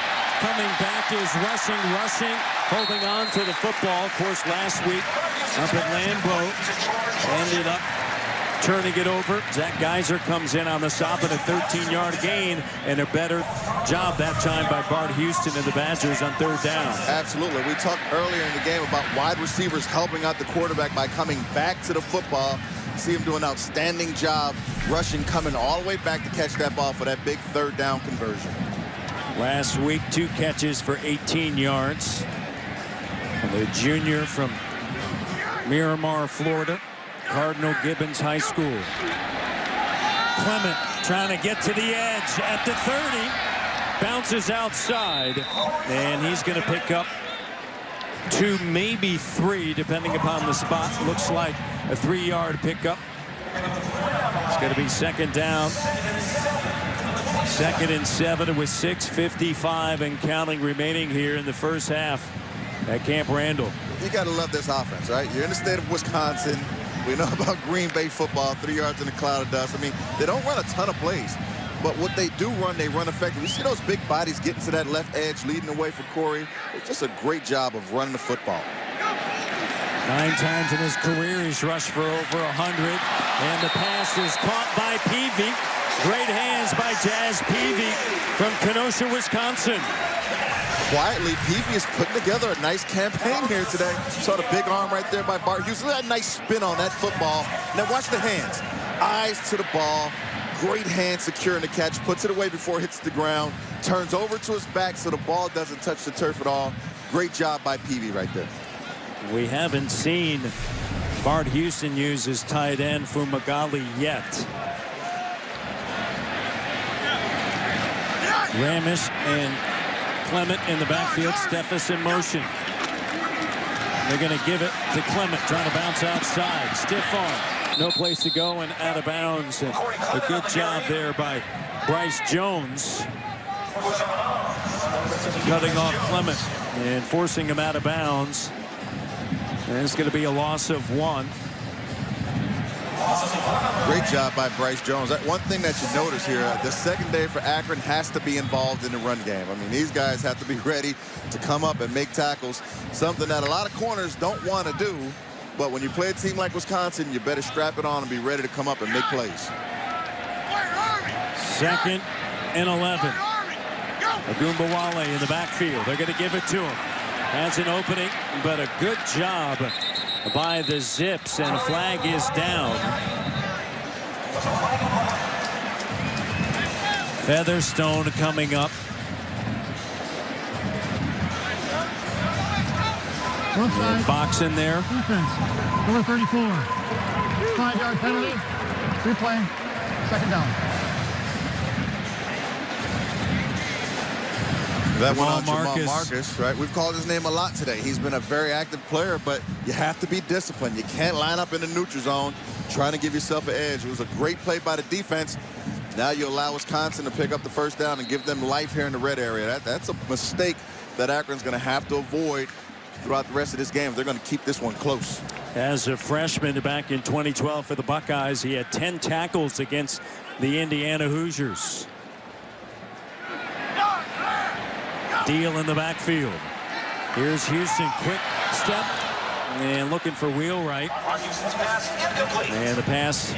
Coming back is rushing, holding on to the football. Of course, last week up at Lambeau, ended up turning it over. Zach Geiser comes in on the stop and a 13-yard gain, and a better job that time by Bart Houston and the Badgers on 3rd down. Absolutely. We talked earlier in the game about wide receivers helping out the quarterback by coming back to the football. see him do an outstanding job rushing, coming all the way back to catch that ball for that big third down conversion. Last week, 2 catches for 18 yards. And the junior from Miramar, Florida, Cardinal Gibbons High School. Clement trying to get to the edge at the 30. Bounces outside, and he's going to pick up 2, maybe 3, depending upon the spot. Looks like a 3-yard pickup. It's going to be second down. 2nd and 7 with 6:55 and counting remaining here in the first half at Camp Randall. You got to love this offense, right? You're in the state of Wisconsin. We know about Green Bay football, 3 yards in a cloud of dust. I mean, they don't run a ton of plays. But what they do run, they run effectively. You see those big bodies getting to that left edge, leading the way for Corey. It's just a great job of running the football. 9 times in his career, he's rushed for over 100. And the pass is caught by Peavy. Great hands by Jazz Peavy from Kenosha, Wisconsin. Quietly, Peavy is putting together a nice campaign here today. Saw the big arm right there by Bart Houston. That nice spin on that football. Now watch the hands. Eyes to the ball. Great hand securing the catch, puts it away before it hits the ground, turns over to his back so the ball doesn't touch the turf at all. Great job by Peavy right there. We haven't seen Bart Houston use his tight end Fumagalli yet. Ramish and Clement in the backfield. Steffes in motion. They're going to give it to Clement, trying to bounce outside. Stiff arm. No place to go and out of bounds. And a good job there by Bryce Jones. Cutting off Clement and forcing him out of bounds. And it's going to be a loss of 1. Great job by Bryce Jones. One thing that you notice here, the secondary for Akron has to be involved in the run game. I mean, these guys have to be ready to come up and make tackles, something that a lot of corners don't want to do. But when you play a team like Wisconsin, you better strap it on and be ready to come up and make plays. 2nd and 11. Agumbawale in the backfield. They're going to give it to him. Has an opening, but a good job by the Zips, and a flag is down. Featherstone coming up. Box in there. Defense, number 34. 5-yard penalty. Replay. 2nd down. That one on Jamal Jamal Marcus, right? We've called his name a lot today. He's been a very active player, but you have to be disciplined. You can't line up in the neutral zone trying to give yourself an edge. It was a great play by the defense. Now you allow Wisconsin to pick up the first down and give them life here in the red area. That's a mistake that Akron's going to have to avoid throughout the rest of this game if they're going to keep this one close. As a freshman back in 2012 for the Buckeyes, he had 10 tackles against the Indiana Hoosiers. Deal in the backfield. Here's Houston, quick step and looking for Wheelwright. And the pass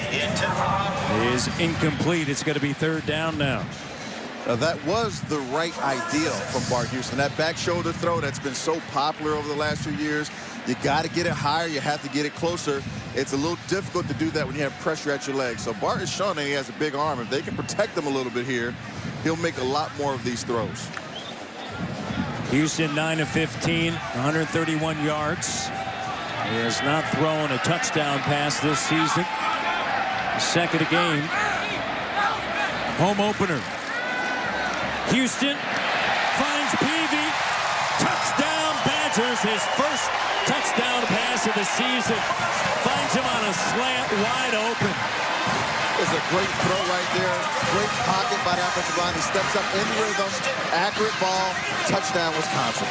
is incomplete. It's going to be 3rd down now. That was the right idea from Bart Houston. That back shoulder throw that's been so popular over the last few years. You got to get it higher. You have to get it closer. It's a little difficult to do that when you have pressure at your legs. So Bart is showing that he has a big arm. If they can protect him a little bit here, he'll make a lot more of these throws. Houston 9 of 15, 131 yards. He has not thrown a touchdown pass this season. Second a game. Home opener. Houston finds Peavy. Touchdown Badgers. His first touchdown pass of the season. Finds him on a slant wide open. It's a great throw right there. Great pocket by the offensive line. He steps up in rhythm. Accurate ball. Touchdown, Wisconsin.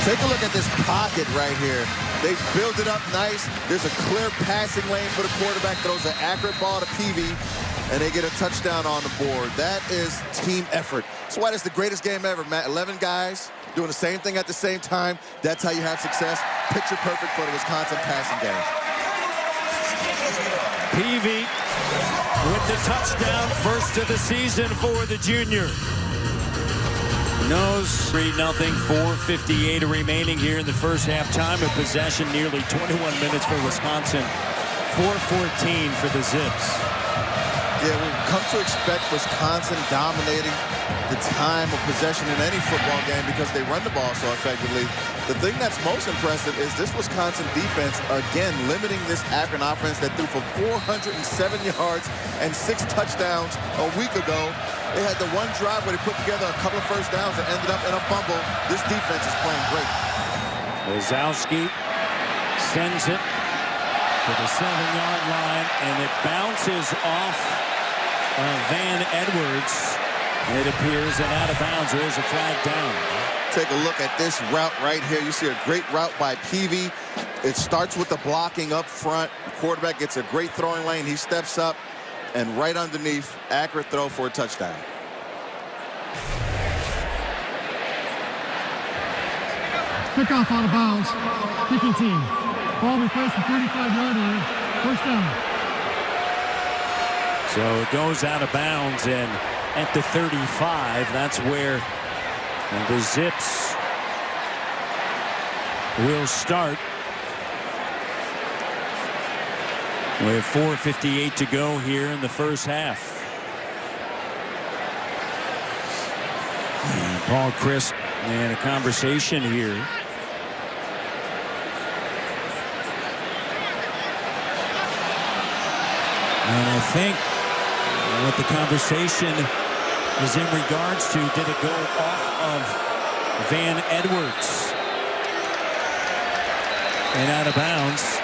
Take a look at this pocket right here. They build it up nice. There's a clear passing lane for the quarterback. Throws an accurate ball to Peavy, and they get a touchdown on the board. That is team effort. That's why it's the greatest game ever, Matt. 11 guys doing the same thing at the same time. That's how you have success. Picture perfect for the Wisconsin passing game. Peavy with the touchdown, first of the season for the junior. Knows 3-0, 4:58 remaining here in the first half. Time of possession nearly 21 minutes for Wisconsin. 4:14 for the Zips. Yeah, we've come to expect Wisconsin dominating the time of possession in any football game because they run the ball so effectively. The thing that's most impressive is this Wisconsin defense, again, limiting this Akron offense that threw for 407 yards and 6 touchdowns a week ago. They had the one drive where they put together a couple of first downs and ended up in a fumble. This defense is playing great. Wazowski sends it to the 7-yard line, and it bounces off Van Edwards. It appears and out of bounds. There is a flag down. Take a look at this route right here. You see a great route by Peavy. It starts with the blocking up front. The quarterback gets a great throwing lane. He steps up, and right underneath, accurate throw for a touchdown. Kickoff out of bounds. Kicking team. Ball be placed at 35-yard line. First down. So it goes out of bounds, and at the 35, that's where the Zips will start. We have 4:58 to go here in the first half. And Paul Chryst and a conversation here. And I think what the conversation is in regards to, did it go off of Van Edwards and out of bounds?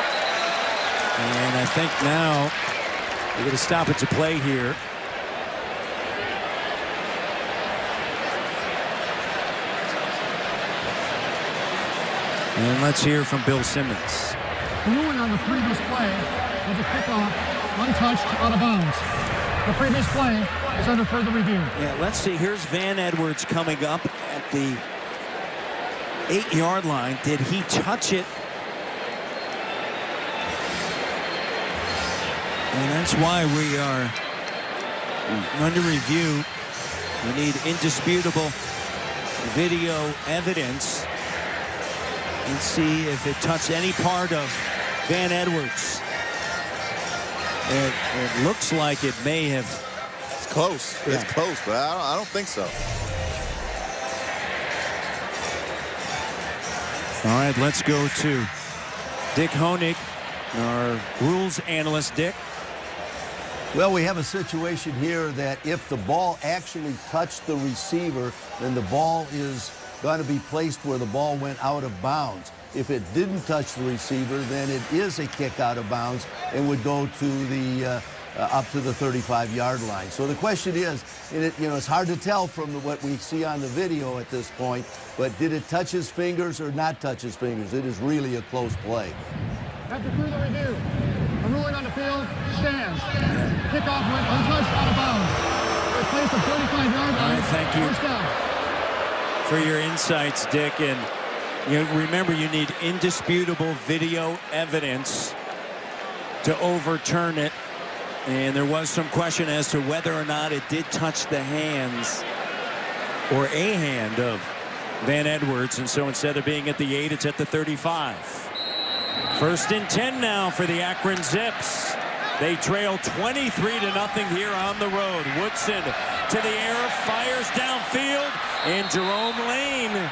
And I think now we're going to stop it to play here. And let's hear from Bill Simmons. The ruling on the previous play was a kickoff, untouched, out of bounds. The previous play is under further review. Yeah, let's see. Here's Van Edwards coming up at the 8-yard line. Did he touch it? And that's why we are under review. We need indisputable video evidence and see if it touched any part of Van Edwards. It looks like it may have. It's close. Yeah. It's close, but I don't think so. All right, let's go to Dick Honig, our rules analyst. Dick. Well, we have a situation here that if the ball actually touched the receiver, then the ball is going to be placed where the ball went out of bounds. If it didn't touch the receiver, then it is a kick out of bounds and would go to the up to the 35-yard line. So the question is, it's hard to tell from what we see on the video at this point, but did it touch his fingers or not touch his fingers? It is really a close play. After further review, the ruling on the field stands. Kickoff went untouched, out of bounds. It placed a 35-yard line. All right, thank you first down. For your insights, Dick. And remember, you need indisputable video evidence to overturn it. And there was some question as to whether or not it did touch the hands or a hand of Van Edwards. And so instead of being at the 8, it's at the 35. 1st and 10 now for the Akron Zips. They trail 23-0 here on the road. Woodson to the air, fires downfield, and Jerome Lane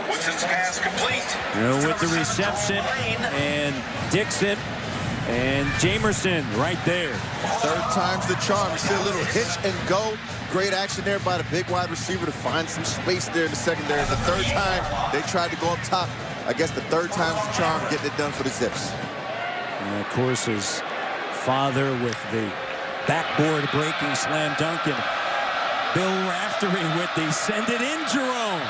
Woodson's pass complete. with the reception, and Dixon and Jamerson right there. Third time's the charm. You see a little hitch and go. Great action there by the big wide receiver to find some space there in the secondary. The third time they tried to go up top. I guess the third time's the charm, getting it done for the Zips. And of course, his father with the backboard breaking slam dunk, and Bill Raftery with the send it in, Jerome.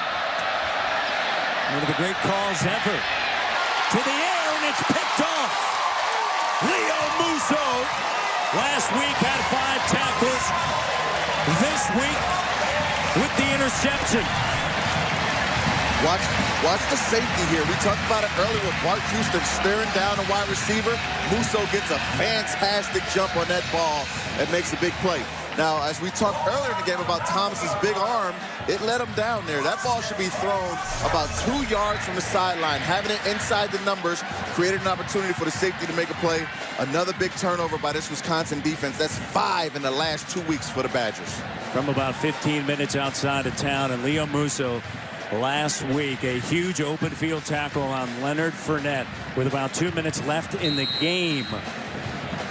One of the great calls ever. To the air, and it's picked off. Leo Musso last week had 5 tackles. This week with the interception. Watch the safety here. We talked about it earlier with Bart Houston staring down a wide receiver. Musso gets a fantastic jump on that ball and makes a big play. Now, as we talked earlier in the game about Thomas's big arm, it let him down there. That ball should be thrown about 2 yards from the sideline. Having it inside the numbers created an opportunity for the safety to make a play. Another big turnover by this Wisconsin defense. That's 5 in the last 2 weeks for the Badgers. From about 15 minutes outside of town, and Leo Musso last week, a huge open field tackle on Leonard Fournette with about 2 minutes left in the game.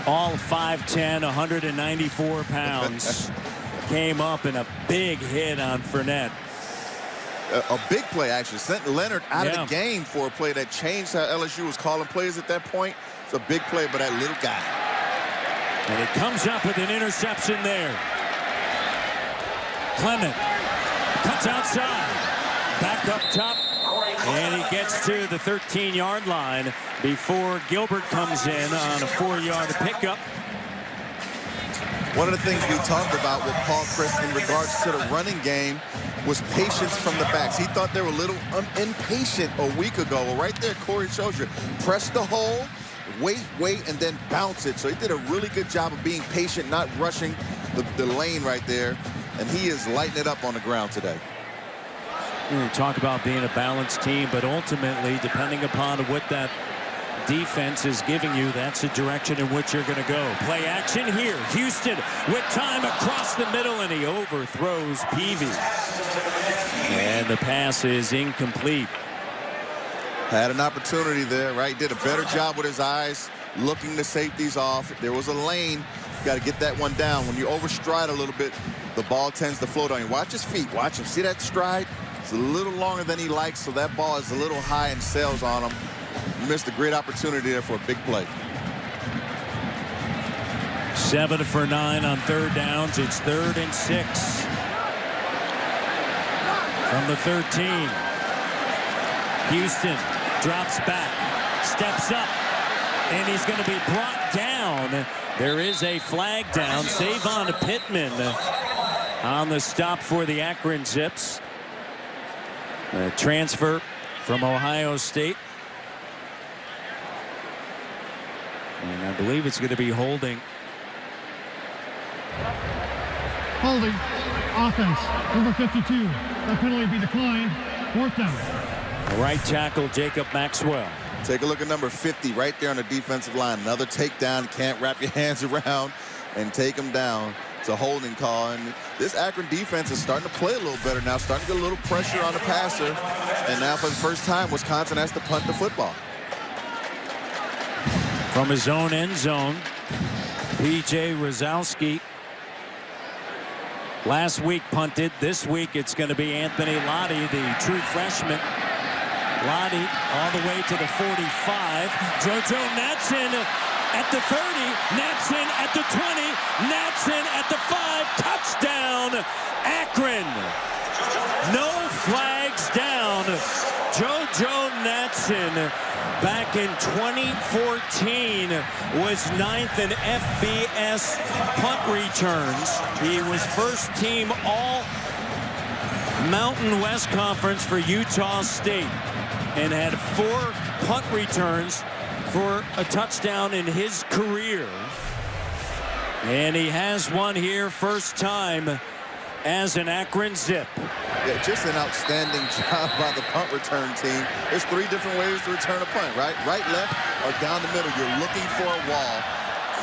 All 5'10", 194 pounds. Came up in a big hit on Fournette. A big play, actually. Sent Leonard out of the game for a play that changed how LSU was calling plays at that point. It's a big play by that little guy. And it comes up with an interception there. Clement cuts outside. Back up top. And he gets to the 13-yard line before Gilbert comes in on a 4-yard pickup. One of the things we talked about with Paul Chryst in regards to the running game was patience from the backs. He thought they were a little impatient a week ago. Well, right there, Corey shows you. Press the hole, wait, and then bounce it. So he did a really good job of being patient, not rushing the lane right there. And he is lighting it up on the ground today. We talk about being a balanced team, but ultimately, depending upon what that defense is giving you, that's the direction in which you're going to go. Play action here. Houston with time across the middle, and he overthrows Peavy. And the pass is incomplete. Had an opportunity there, right? Did a better job with his eyes, looking the safeties off. There was a lane. You got to get that one down. When you overstride a little bit, the ball tends to float on you. Watch his feet. Watch him. See that stride? It's a little longer than he likes, so that ball is a little high and sails on him. You missed a great opportunity there for a big play. 7 for 9 on third downs. It's 3rd and 6. From the 13. Houston drops back, steps up, and he's going to be brought down. There is a flag down. Savon Pittman on the stop for the Akron Zips. A transfer from Ohio State. And I believe it's going to be holding. Holding. Offense. Number 52. That penalty will be declined. 4th down. Right tackle Jacob Maxwell. Take a look at number 50 right there on the defensive line. Another takedown. Can't wrap your hands around and take him down. It's a holding call, and this Akron defense is starting to play a little better now, starting to get a little pressure on the passer, and now for the first time Wisconsin has to punt the football. From his own end zone, P.J. Rozowski last week punted. This week it's going to be Anthony Lottie, the true freshman. Lottie all the way to the 45. JoJo Natson at the 30, Natson at the 20, Natson at the 5, touchdown, Akron. No flags down. JoJo Natson back in 2014 was 9th in FBS punt returns. He was first team all Mountain West Conference for Utah State and had 4 punt returns for a touchdown in his career. And he has one here, first time as an Akron Zip. Yeah, just an outstanding job by the punt return team. There's 3 different ways to return a punt, right? Right, left, or down the middle. You're looking for a wall.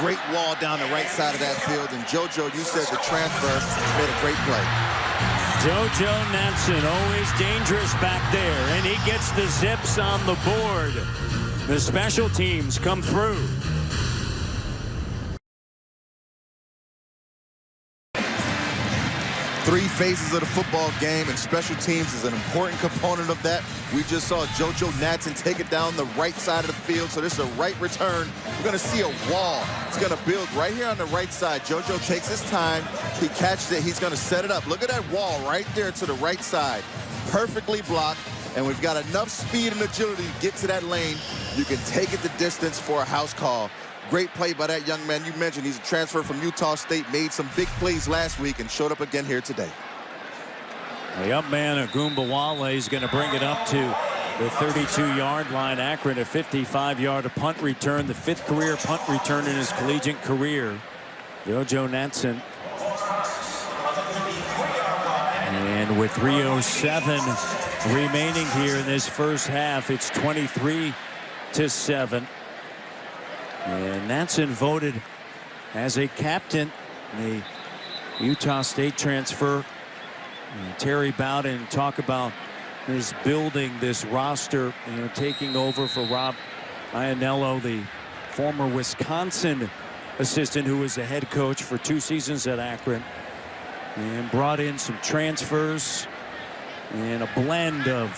Great wall down the right side of that field. And JoJo, you said the transfer made a great play. JoJo Natson, always dangerous back there, and he gets the Zips on the board. The special teams come through. Three phases of the football game, and special teams is an important component of that. We just saw JoJo Natson take it down the right side of the field, so this is a right return. We're going to see a wall. It's going to build right here on the right side. JoJo takes his time. He catches it. He's going to set it up. Look at that wall right there to the right side. Perfectly blocked, and we've got enough speed and agility to get to that lane. You can take it the distance for a house call. Great play by that young man. You mentioned he's a transfer from Utah State, made some big plays last week and showed up again here today. The up man, Agumbawale, is going to bring it up to the 32-yard line. Akron, a 55-yard punt return, the 5th career punt return in his collegiate career. JoJo Natson And with 3:07 remaining here in this first half, it's 23-7. And Natson voted as a captain, the Utah State transfer. And Terry Bowden talk about his building this roster, taking over for Rob Ianello, the former Wisconsin assistant who was the head coach for 2 seasons at Akron, and brought in some transfers and a blend of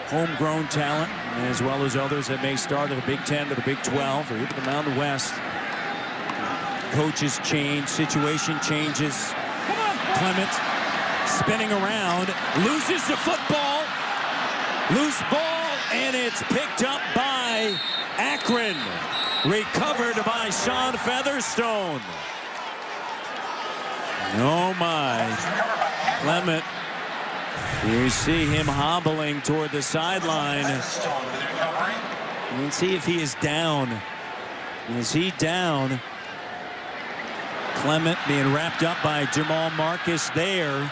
homegrown talent as well as others that may start at the Big 10 to the Big 12 or even the Mountain West. Coaches change, situation changes. Clement spinning around, loses the football, loose ball, and it's picked up by Akron, recovered by Sean Featherstone. Oh my, Clement, you see him hobbling toward the sideline. Let's see if he is down. Is he down? Clement being wrapped up by Jamal Marcus there.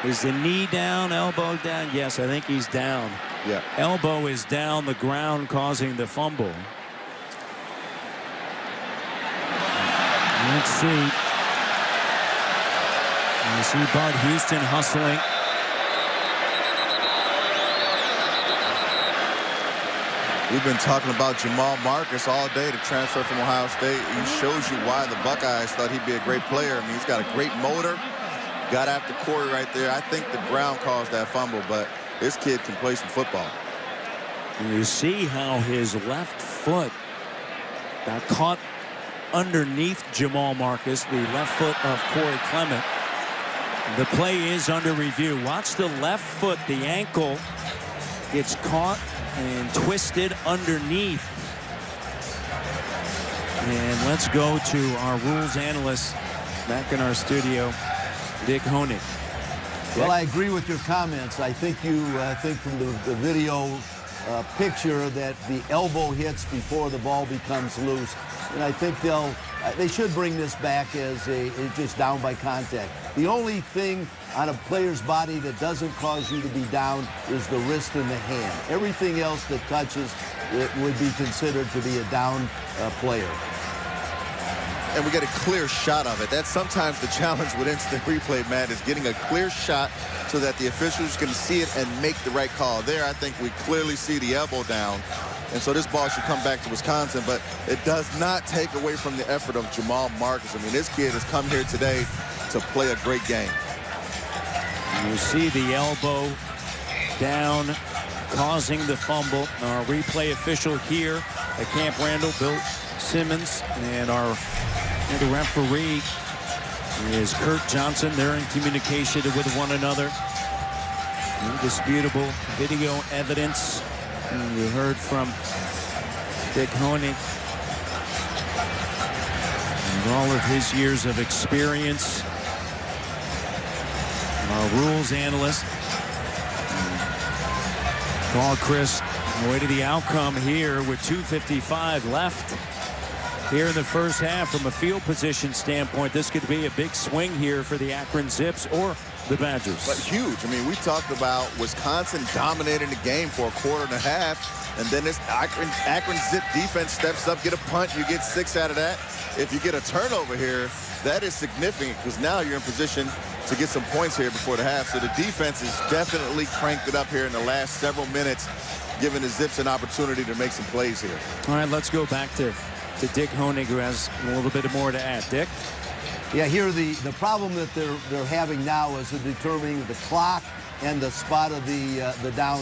Is the knee down, elbow down? Yes, I think he's down. Yeah. Elbow is down the ground, causing the fumble. Let's see. You see Bart Houston hustling. We've been talking about Jamal Marcus all day, the transfer from Ohio State. He shows you why the Buckeyes thought he'd be a great player. I mean, he's got a great motor. Got after Corey right there. I think the ground caused that fumble, but this kid can play some football. And you see how his left foot got caught underneath Jamal Marcus, the left foot of Corey Clement. The play is under review. Watch the left foot, the ankle gets caught and twisted underneath. And let's go to our rules analyst back in our studio, Dick Honig. Well, I agree with your comments. I think you think from the video picture that the elbow hits before the ball becomes loose. And I think they should bring this back as just down by contact. The only thing on a player's body that doesn't cause you to be down is the wrist and the hand. Everything else that touches it would be considered to be a down player. And we get a clear shot of it. That's sometimes the challenge with instant replay, Matt, is getting a clear shot so that the officials can see it and make the right call. There, I think we clearly see the elbow down. And so this ball should come back to Wisconsin, but it does not take away from the effort of Jamal Marcus. I mean, this kid has come here today to play a great game. You see the elbow down, causing the fumble. Our replay official here at Camp Randall, Bill Simmons, and the referee is Kurt Johnson. They're in communication with one another. Indisputable video evidence. And you heard from Dick Honig and all of his years of experience. Our rules analyst, Paul Chris, awaiting the outcome here with 2:55 left here in the first half. From a field position standpoint, this could be a big swing here for the Akron Zips or the Badgers. But huge. I mean, we talked about Wisconsin dominating the game for a quarter and a half, and then this Akron Zip defense steps up, get a punt, you get 6 out of that. If you get a turnover here, that is significant because now you're in position to get some points here before the half. So the defense has definitely cranked it up here in the last several minutes, giving the Zips an opportunity to make some plays here. All right, let's go back to Dick Honig, who has a little bit more to add. Dick? Yeah, here the problem that they're having now is determining the clock and the spot of the down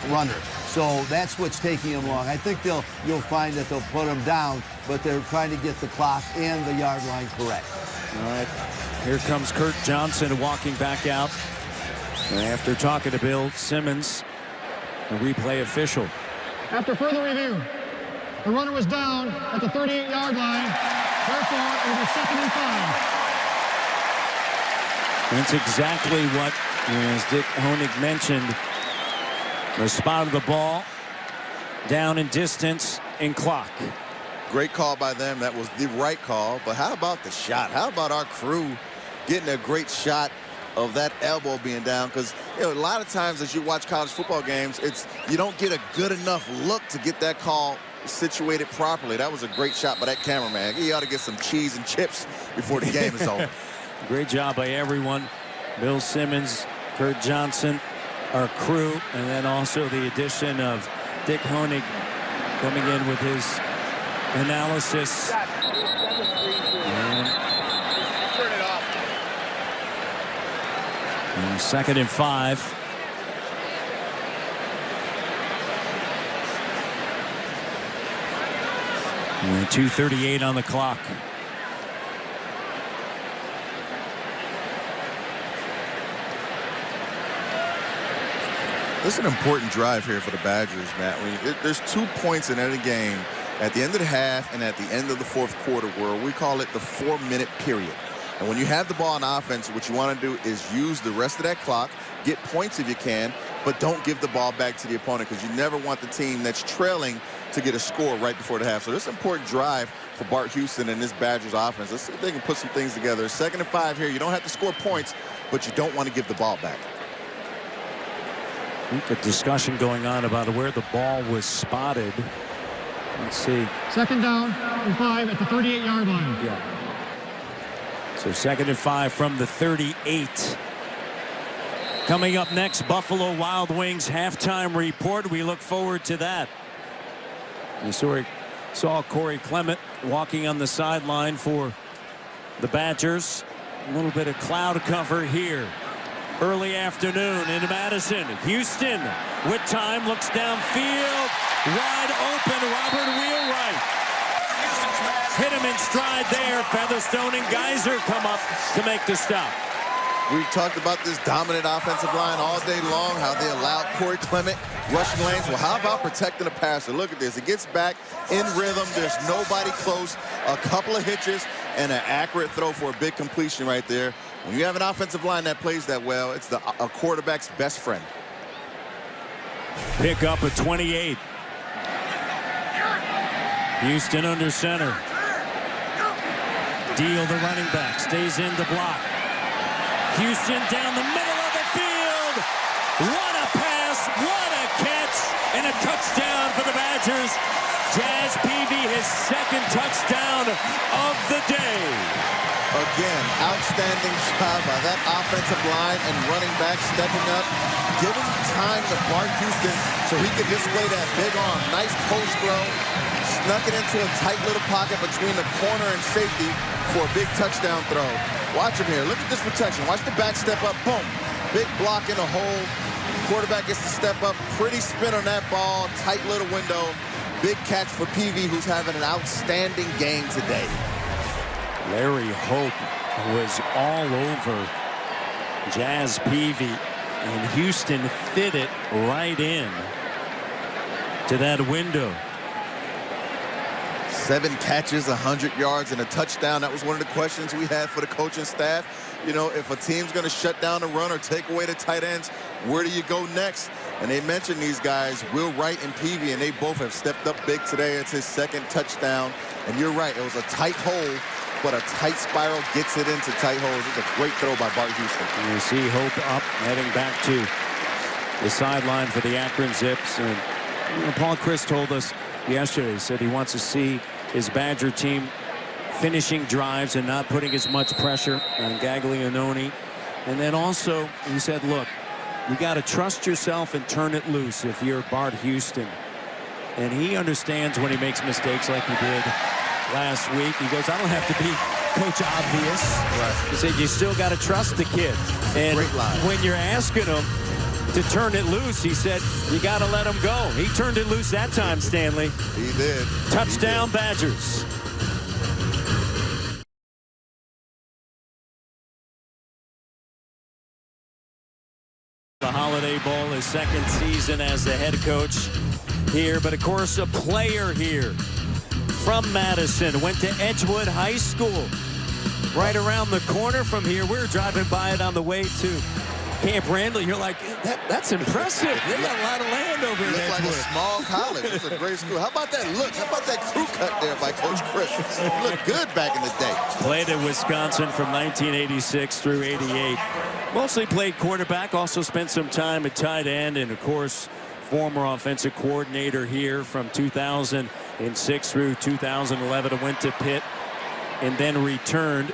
runner. So that's what's taking them long. I think you'll find that they'll put them down, but they're trying to get the clock and the yard line correct. All right, here comes Kurt Johnson walking back out after talking to Bill Simmons, the replay official. After further review, the runner was down at the 38-yard line. Therefore, it will be 2nd and 5. That's exactly what, as Dick Honig mentioned, the spot of the ball, down in distance, and clock. Great call by them. That was the right call. But how about the shot? How about our crew getting a great shot of that elbow being down, because a lot of times as you watch college football games, you don't get a good enough look to get that call situated properly. That was a great shot by that cameraman. He ought to get some cheese and chips before the game is over. Great job by everyone. Bill Simmons, Kurt Johnson, our crew, and then also the addition of Dick Honig coming in with his analysis. And 2nd and 5. And 2:38 on the clock. This is an important drive here for the Badgers, Matt. There's 2 points in any game at the end of the half and at the end of the 4th quarter, where we call it the 4-minute period. And when you have the ball on offense, what you want to do is use the rest of that clock, get points if you can, but don't give the ball back to the opponent, because you never want the team that's trailing to get a score right before the half. So this is an important drive for Bart Houston and this Badgers offense. Let's see if they can put some things together. 2nd and 5 here. You don't have to score points, but you don't want to give the ball back. I think a discussion going on about where the ball was spotted. Let's see. 2nd down and 5 at the 38-yard line. Yeah. So 2nd and 5 from the 38. Coming up next, Buffalo Wild Wings halftime report. We look forward to that. You saw Corey Clement walking on the sideline for the Badgers. A little bit of cloud cover here. Early afternoon in Madison. Houston with time, looks downfield. Wide open, Robert Wheelwright. Hit him in stride there. Featherstone and Geyser come up to make the stop. We've talked about this dominant offensive line all day long, how they allowed Corey Clement rushing lanes. Well, how about protecting the passer? Look at this. It gets back in rhythm. There's nobody close. A couple of hitches and an accurate throw for a big completion right there. When you have an offensive line that plays that well, it's a quarterback's best friend. Pick up at 28. Houston under center. Deal the running back. Stays in the block. Houston down the middle of the field. What a pass. What a catch. And a touchdown for the Badgers. Jazz Peavy, his 2nd touchdown of the day. Again, outstanding job by that offensive line and running back stepping up, giving time to Bart Houston so he could display that big arm. Nice post throw, snuck it into a tight little pocket between the corner and safety for a big touchdown throw. Watch him here. Look at this protection. Watch the back step up. Boom. Big block in the hole. Quarterback gets to step up. Pretty spin on that ball. Tight little window. Big catch for Peavy, who's having an outstanding game today. Larry Hope was all over Jazz Peavy, and Houston fit it right in to that window. 7 catches, 100 yards, and a touchdown. That was one of the questions we had for the coaching staff. You know, if a team's going to shut down the run or take away the tight ends, where do you go next? And they mentioned these guys, Will Wright and Peavy, and they both have stepped up big today. It's his 2nd touchdown. And you're right, it was a tight hole, but a tight spiral gets it into tight holes. It's a great throw by Bart Houston. And you see Hope up, heading back to the sideline for the Akron Zips. And Paul Chris told us yesterday, he said he wants to see his Badger team finishing drives and not putting as much pressure on Gaglianone. And then also, he said, look, you got to trust yourself and turn it loose if you're Bart Houston. And he understands when he makes mistakes like he did last week. He goes, I don't have to be Coach Obvious. Right. He said, you still got to trust the kid. And when you're asking him to turn it loose, he said, you got to let him go. He turned it loose that time, Stanley. He did. Touchdown, Badgers. The Holiday Bowl, his 2nd season as the head coach here, but of course a player here from Madison, went to Edgewood High School right around the corner from here. We were driving by it on the way to Camp Randall. You're like, that's impressive. They got a lot of land over in Edgewood. Looks like a small college. It's a great school. How about that look? How about that crew cut there by Coach Chris? He looked good back in the day. Played at Wisconsin from 1986 through 88. Mostly played quarterback, also spent some time at tight end, and of course former offensive coordinator here from 2006 through 2011. Went to Pitt and then returned.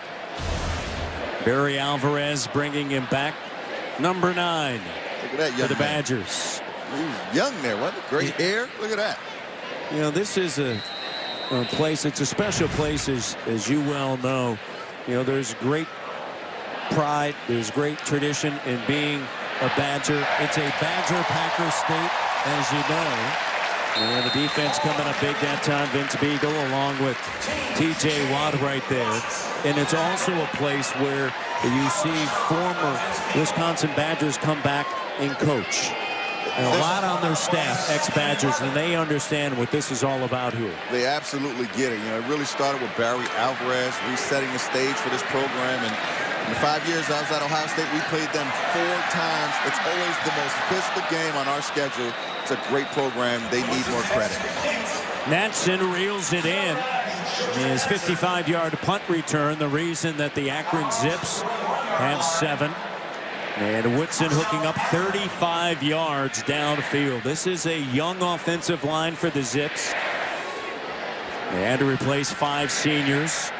Barry Alvarez bringing him back. Number 9 Look at that young for the man. Badgers. He was young there, wasn't it? Great hair. Look at that. You know, this is a place, it's a special place, as you well know. You know, there's great pride, there's great tradition in being a Badger. It's a Badger-Packer state, as you know. And the defense coming up big that time, Vince Beagle along with T.J. Watt right there. And it's also a place where you see former Wisconsin Badgers come back and coach. And a lot on their staff, ex-Badgers, and they understand what this is all about here. They absolutely get it. You know, it really started with Barry Alvarez resetting the stage for this program. And in the 5 years I was at Ohio State, we played them 4 times. It's always the most physical game on our schedule. It's a great program. They need more credit. Natson reels it in. His 55-yard punt return, the reason that the Akron Zips have 7. And Woodson hooking up 35 yards downfield. This is a young offensive line for the Zips. They had to replace 5 seniors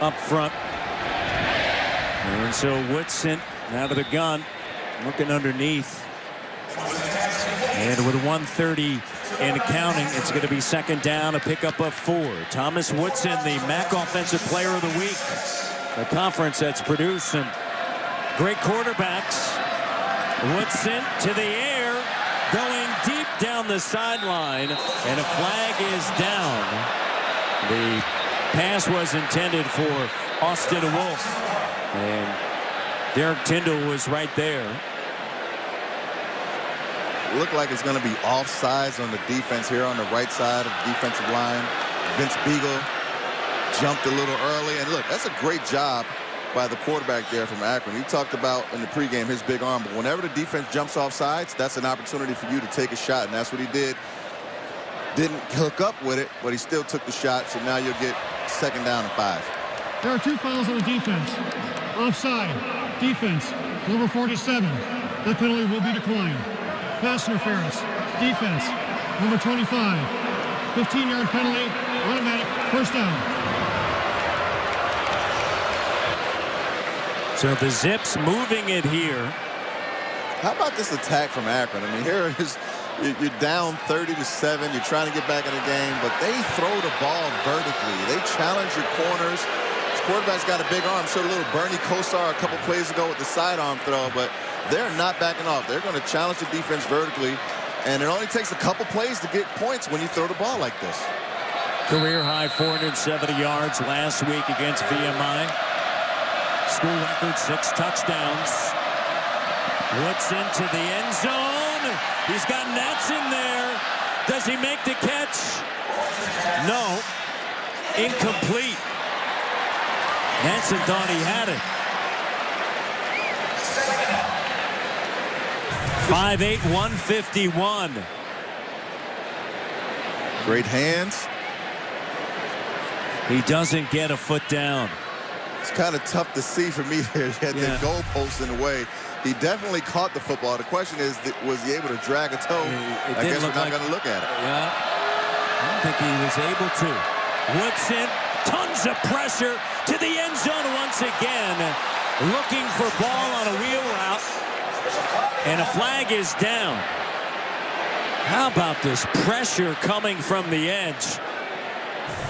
up front. And so Woodson out of the gun, looking underneath. And with 1:30 and counting, it's going to be second down, a pickup of 4. Thomas Woodson, the MAC Offensive Player of the Week. A conference that's produced some great quarterbacks. Woodson to the air, going deep down the sideline, and a flag is down. The pass was intended for Austin Wolf, and Derek Tyndall was right there. It looked like it's going to be offsides on the defense here on the right side of the defensive line. Vince Beagle jumped a little early, and look, that's a great job by the quarterback there from Akron. He talked about in the pregame his big arm, but whenever the defense jumps off sides, that's an opportunity for you to take a shot, and that's what he did. Didn't hook up with it, but he still took the shot, so now you'll get second down and 5. There are 2 fouls on the defense. Offside. Defense. Number 47. That penalty will be declined. Pass interference. Defense. Number 25. 15-yard penalty. Automatic. First down. So the Zips moving it here. How about this attack from Akron? I mean, here it is. You're down 30-7. You're trying to get back in the game, but they throw the ball vertically. They challenge your corners. This quarterback's got a big arm. Showed a little Bernie Kosar a couple plays ago with the sidearm throw, but they're not backing off. They're going to challenge the defense vertically, and it only takes a couple plays to get points when you throw the ball like this. Career high 470 yards last week against VMI. School record 6 touchdowns. Woodson to the end zone. He's got Nats in there. Does he make the catch? No. Incomplete. Nansen thought he had it. 5'8", 151. Great hands. He doesn't get a foot down. It's kind of tough to see for me there. He had the goalpost in the way. He definitely caught the football. The question is, was he able to drag a toe? I guess we're not going to look at it. Yeah, I don't think he was able to. Woodson, tons of pressure to the end zone once again. Looking for ball on a wheel route. And a flag is down. How about this pressure coming from the edge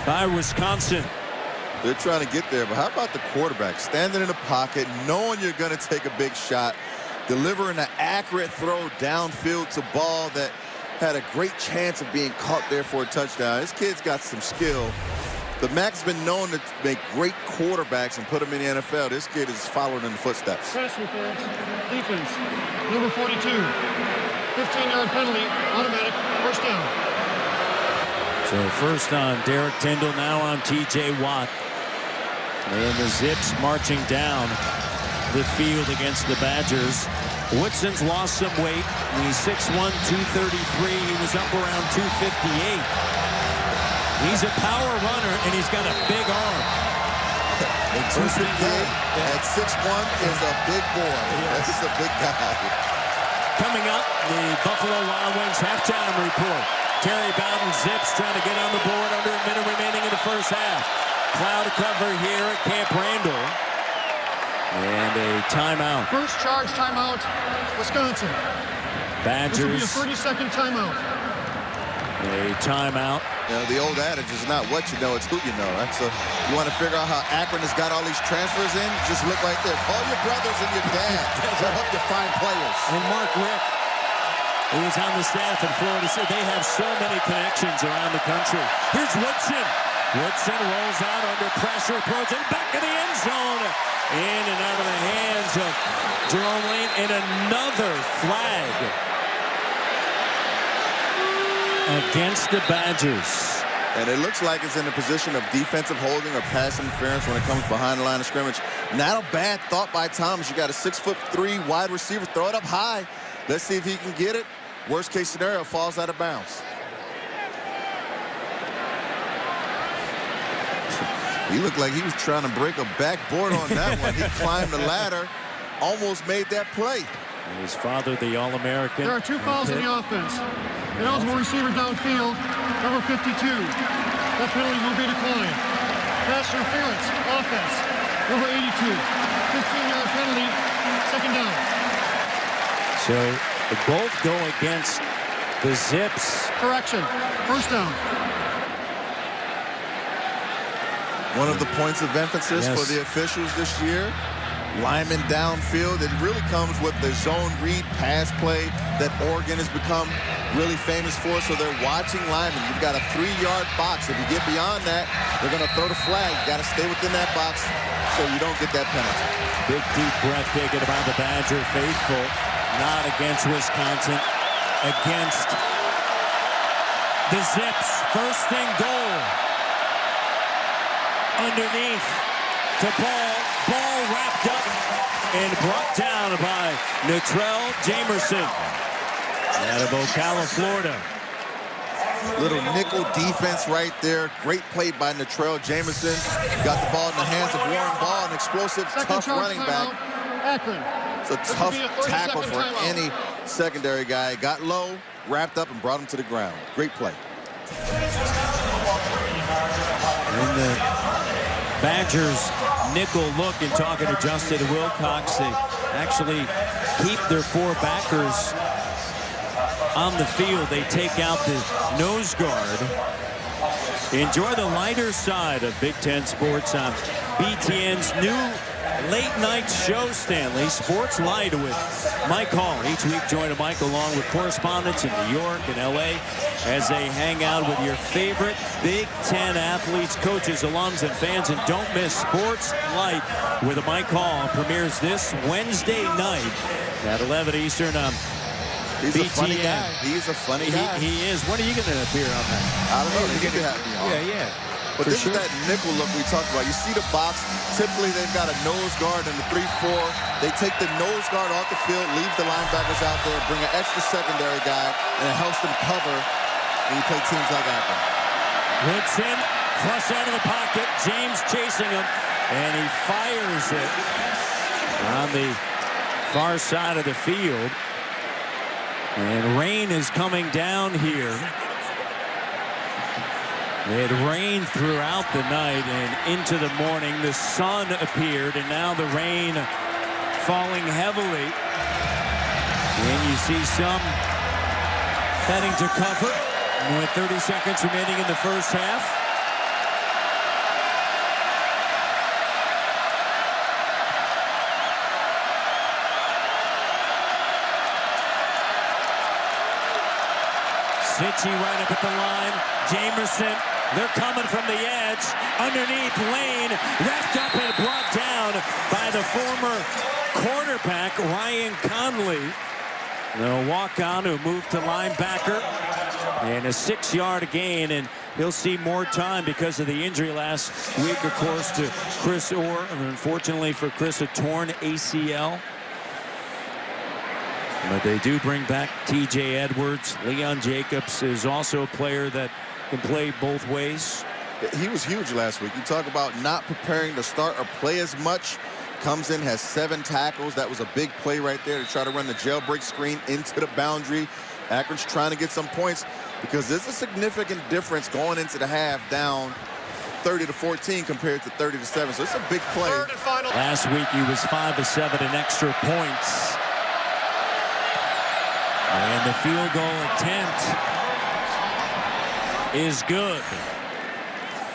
by Wisconsin? They're trying to get there, but how about the quarterback standing in the pocket, knowing you're going to take a big shot, delivering an accurate throw downfield to ball that had a great chance of being caught there for a touchdown. This kid's got some skill. The MAC's been known to make great quarterbacks and put them in the NFL. This kid is following in the footsteps. Pass interference. Defense. Number 42. 15-yard penalty. Automatic. First down. So first on Derek Tyndall, now on T.J. Watt. And the Zips marching down the field against the Badgers. Woodson's lost some weight. He's 6'1", 233. He was up around 258. He's a power runner, and he's got a big arm. And 258 at 6'1" is a big boy. This is a big guy. Coming up, the Buffalo Wild Wings halftime report. Terry Bowden Zips trying to get on the board under a minute remaining in the first half. Cloud cover here at Camp Randall. And a timeout. First charge timeout, Wisconsin. Badgers. This will be a 30-second timeout. A timeout. You know, the old adage is not what you know, it's who you know. Right? So you want to figure out how Akron has got all these transfers in? Just look right there. Call your brothers and your dad to help you find players. And Mark Rick, who is on the staff in Florida, said they have so many connections around the country. Here's Woodson. Woodson rolls out under pressure, throws it back in the end zone. In and out of the hands of Jerome Lane, and another flag against the Badgers. And it looks like it's in a position of defensive holding or pass interference when it comes behind the line of scrimmage. Not a bad thought by Thomas. You got a 6'3" wide receiver. Throw it up high. Let's see if he can get it. Worst case scenario, falls out of bounds. He looked like he was trying to break a backboard on that one. He climbed the ladder, almost made that play. And his father, the All-American. There are 2 fouls in the offense. An eligible receiver downfield, number 52. That penalty will be declined. Pass interference, offense, number 82. 15-yard penalty, second down. So they both go against the Zips. Correction, first down. One of the points of emphasis for the officials this year, linemen downfield. It really comes with the zone read pass play that Oregon has become really famous for. So they're watching linemen. You've got a 3-yard box. If you get beyond that, they're going to throw the flag. You got to stay within that box so you don't get that penalty. Big, deep breath taken by the Badger faithful. Not against Wisconsin. Against the Zips. First and goal. Underneath to Ball. Ball wrapped up and brought down by Natrell Jamerson out of Ocala, Florida. Little nickel defense right there. Great play by Natrell Jamerson. Got the ball in the hands of Warren Ball, an explosive, tough running back. Akron. It's a tough tackle for any secondary guy. Got low, wrapped up, and brought him to the ground. Great play. In the Badgers nickel look, and talking to Justin Wilcox, they actually keep their 4 backers on the field. They take out the nose guard. Enjoy the lighter side of Big Ten Sports on BTN's new late night show, Stanley. Sports Light with Mike Hall. Each week join Mike along with correspondents in New York and LA as they hang out with your favorite Big Ten athletes, coaches, alums, and fans. And don't miss Sports Light with Mike Hall. Premieres this Wednesday night at 11 Eastern. He's BTN. a funny guy. He's a funny guy. He is. When are you going to appear on that? I don't know. They get to have me on. Yeah. But this is that nickel look we talked about. You see the box. Typically, they've got a nose guard in the 3-4. They take the nose guard off the field, leave the linebackers out there, bring an extra secondary guy, and it helps them cover when you play teams like Akron. Woodson, flush out of the pocket. James chasing him, and he fires it on the far side of the field. And rain is coming down here. It rained throughout the night and into the morning. The sun appeared, and now the rain falling heavily. And you see some heading to cover with 30 seconds remaining in the first half. Sitchy right up at the line. Jamerson, they're coming from the edge. Underneath Lane, wrapped up and brought down by the former quarterback, Ryan Conley. The walk-on who moved to linebacker. And a 6-yard gain, and he'll see more time because of the injury last week, of course, to Chris Orr. And unfortunately for Chris, a torn ACL. But they do bring back TJ Edwards. Leon Jacobs is also a player that can play both ways. He was huge last week. You talk about not preparing to start or play as much. Comes in, has 7 tackles. That was a big play right there to try to run the jailbreak screen into the boundary. Akron's trying to get some points because there's a significant difference going into the half, down 30-14 compared to 30-7. So it's a big play. Last week he was 5 of 7 in extra points. And the field goal attempt is good.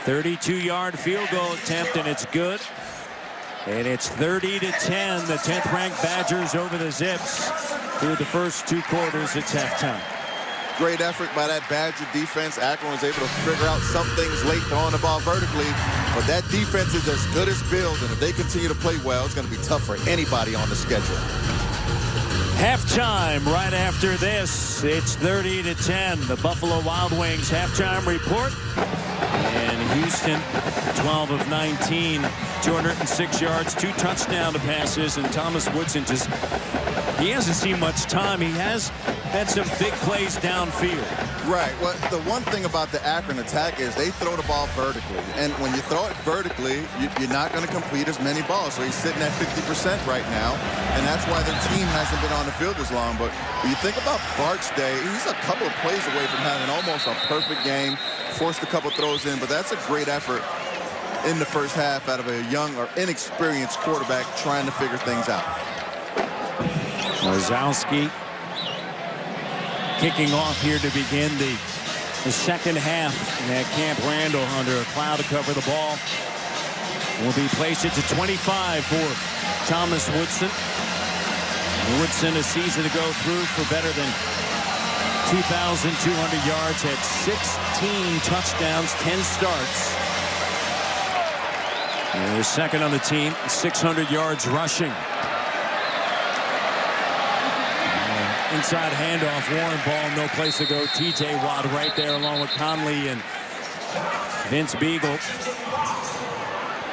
32-yard field goal attempt, and it's good. And it's 30-10. The 10th ranked Badgers over the Zips through the first 2 quarters. It's halftime. Great effort by that Badger defense. Akron was able to figure out some things late, throwing the ball vertically. But that defense is as good as Bills, and if they continue to play well, it's going to be tough for anybody on the schedule. Halftime right after this. It's 30-10. The Buffalo Wild Wings halftime report. And Houston, 12 of 19, 206 yards, 2 touchdown passes, and Thomas Woodson he hasn't seen much time. He has had some big plays downfield. Right. Well, the one thing about the Akron attack is they throw the ball vertically. And when you throw it vertically, you're not going to complete as many balls. So he's sitting at 50% right now. And that's why their team hasn't been on the field as long. But when you think about Bart's day, he's a couple of plays away from having almost a perfect game. Forced a couple throws in, but that's a great effort in the first half out of a young or inexperienced quarterback trying to figure things out. Wazowski kicking off here to begin the second half at Camp Randall under a cloud to cover the ball. Will be placed at 25 for Thomas Woodson. Woodson a season to go through for better than 2,200 yards, had 16 touchdowns, 10 starts. And he's second on the team, 600 yards rushing. Inside handoff, Warren Ball, no place to go. T.J. Watt right there along with Conley and Vince Beagle.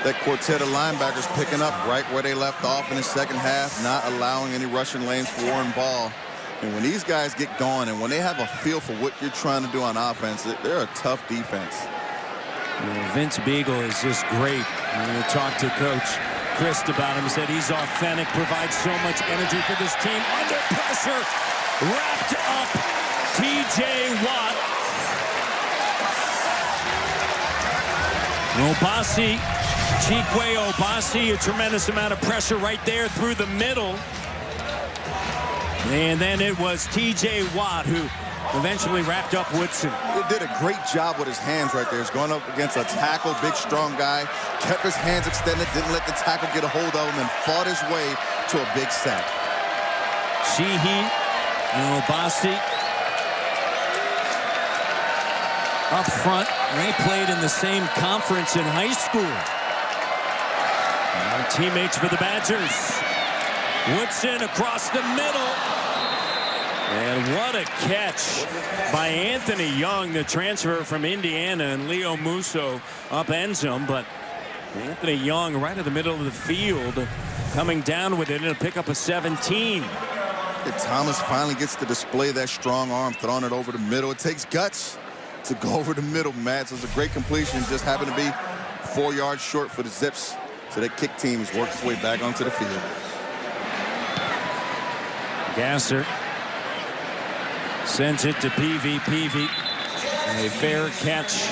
That quartet of linebackers picking up right where they left off in the second half, not allowing any rushing lanes for Warren Ball. And when these guys get going and when they have a feel for what you're trying to do on offense, they're a tough defense. Vince Beagle is just great. When you talk to Coach Christ about him, he said he's authentic, provides so much energy for this team. Under pressure, wrapped up T.J. Watt. Obasi, Chikwe Obasi, a tremendous amount of pressure right there through the middle. And then it was T.J. Watt who eventually wrapped up Woodson. He did a great job with his hands right there. He's going up against a tackle, big, strong guy. Kept his hands extended, didn't let the tackle get a hold of him, and fought his way to a big sack. Sheehy and Obasi up front. They played in the same conference in high school. Now teammates for the Badgers. Woodson across the middle. And what a catch by Anthony Young, the transfer from Indiana, and Leo Musso up ends him. But Anthony Young right in the middle of the field coming down with it and pick up a 17. And Thomas finally gets to display that strong arm, throwing it over the middle. It takes guts to go over the middle, Matt. So it's a great completion. Just happened to be 4 yards short for the Zips. So that kick team has worked its way back onto the field. Gasser sends it to Peavy. Peavy, a fair catch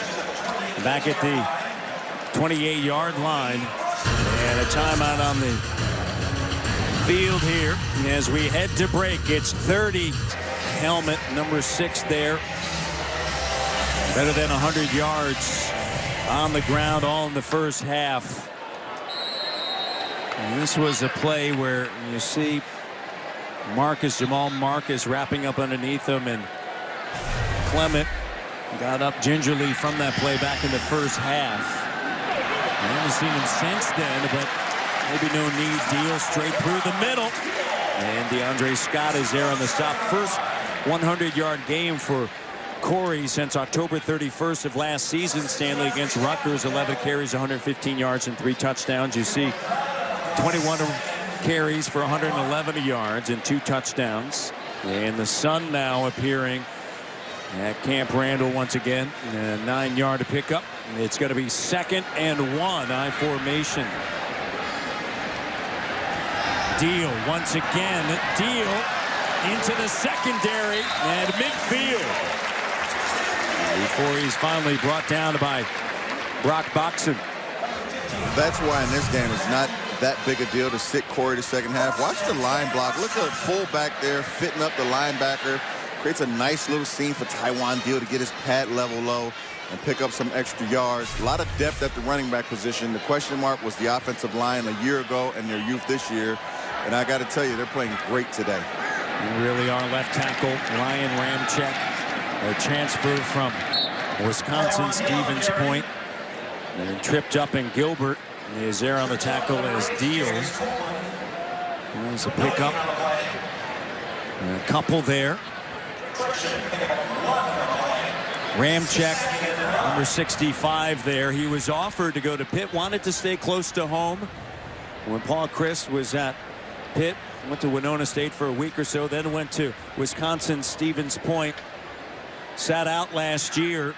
back at the 28-yard line. And a timeout on the field here as we head to break. It's 30. Helmet, number 6 there. Better than 100 yards on the ground all in the first half. And this was a play where you see Jamal Marcus wrapping up underneath him, and Clement got up gingerly from that play back in the first half. I haven't seen him since then, but maybe no need deal straight through the middle. And DeAndre Scott is there on the stop. First 100-yard game for Corey since October 31st of last season. Stanley against Rutgers, 11 carries, 115 yards, and 3 touchdowns. You see 21 carries for 111 yards and 2 touchdowns. And the Sun now appearing at Camp Randall once again. A 9-yard pickup. It's going to be 2nd and 1, I formation. Deal once again. Deal into the secondary and midfield. Before he's finally brought down by Brock Boxen. That's why in this game it's not that big a deal to sit Corey the second half. Watch the line block. Look at full back there fitting up the linebacker. Creates a nice little scene for Tywan Deal to get his pad level low and pick up some extra yards. A lot of depth at the running back position. The question mark was the offensive line a year ago and their youth this year. And I got to tell you, they're playing great today. You really are. Left tackle Ryan Ramczyk, a transfer from Wisconsin Stevens Point, and tripped up, and Gilbert is there on the tackle as Deal. There's a pickup, and a couple there. Ramczyk, number 65 there. He was offered to go to Pitt, wanted to stay close to home. When Paul Chryst was at Pitt, went to Winona State for a week or so, then went to Wisconsin Stevens Point. Sat out last year.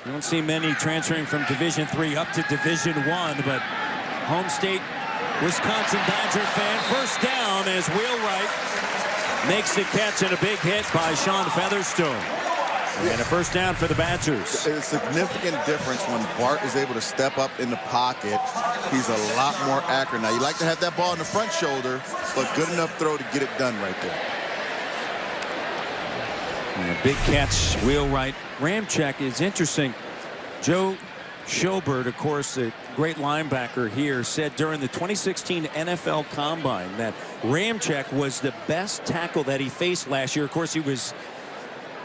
You don't see many transferring from Division III up to Division I, but home state Wisconsin Badger fan. First down as Wheelwright makes the catch, and a big hit by Sean Featherstone. And a first down for the Badgers. It's a significant difference when Bart is able to step up in the pocket. He's a lot more accurate. Now, you like to have that ball in the front shoulder, but good enough throw to get it done right there. And a big catch, Wheelwright. Ramczyk is interesting. Joe Schobert, of course, a great linebacker here, said during the 2016 NFL Combine that Ramczyk was the best tackle that he faced last year. Of course, he was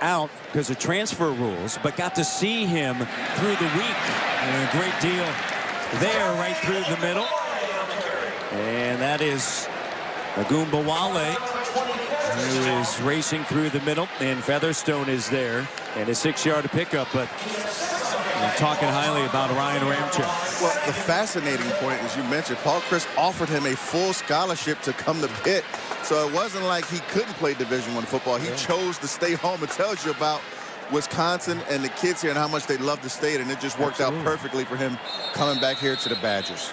out because of transfer rules, but got to see him through the week. And a great deal there right through the middle. And that is Agumbawale, who is racing through the middle, and Featherstone is there, and a 6-yard pickup. But I'm talking highly about Ryan Ramczyk. Well, the fascinating point, as you mentioned, Paul Chryst offered him a full scholarship to come to Pitt. So it wasn't like he couldn't play Division I football. He chose to stay home. It tells you about Wisconsin and the kids here and how much they love the state, and it just worked out perfectly for him coming back here to the Badgers.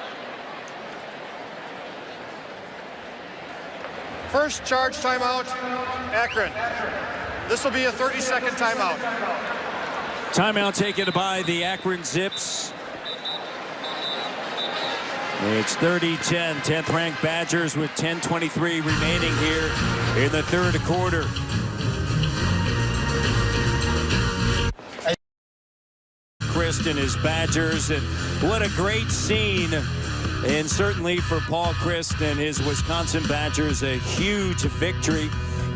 First charge timeout, Akron. This will be a 30-second timeout. Timeout taken by the Akron Zips. It's 30-10, 10th ranked Badgers with 10:23 remaining here in the third quarter. Chryst and his Badgers, and what a great scene. And certainly for Paul Chryst and his Wisconsin Badgers, a huge victory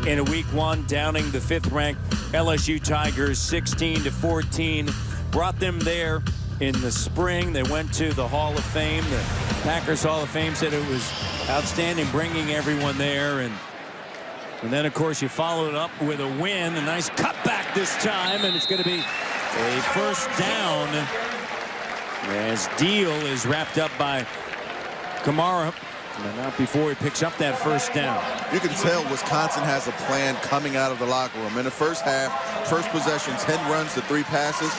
in a week one, downing the 5th ranked LSU Tigers 16-14. Brought them there in the spring. They went to the Hall of Fame. The Packers Hall of Fame said it was outstanding bringing everyone there. And then, of course, you followed up with a win. A nice cutback this time, and it's going to be a first down as Deal is wrapped up by Kamara. And not before he picks up that first down. You can tell Wisconsin has a plan coming out of the locker room. In the first half, first possession, 10 runs to 3 passes.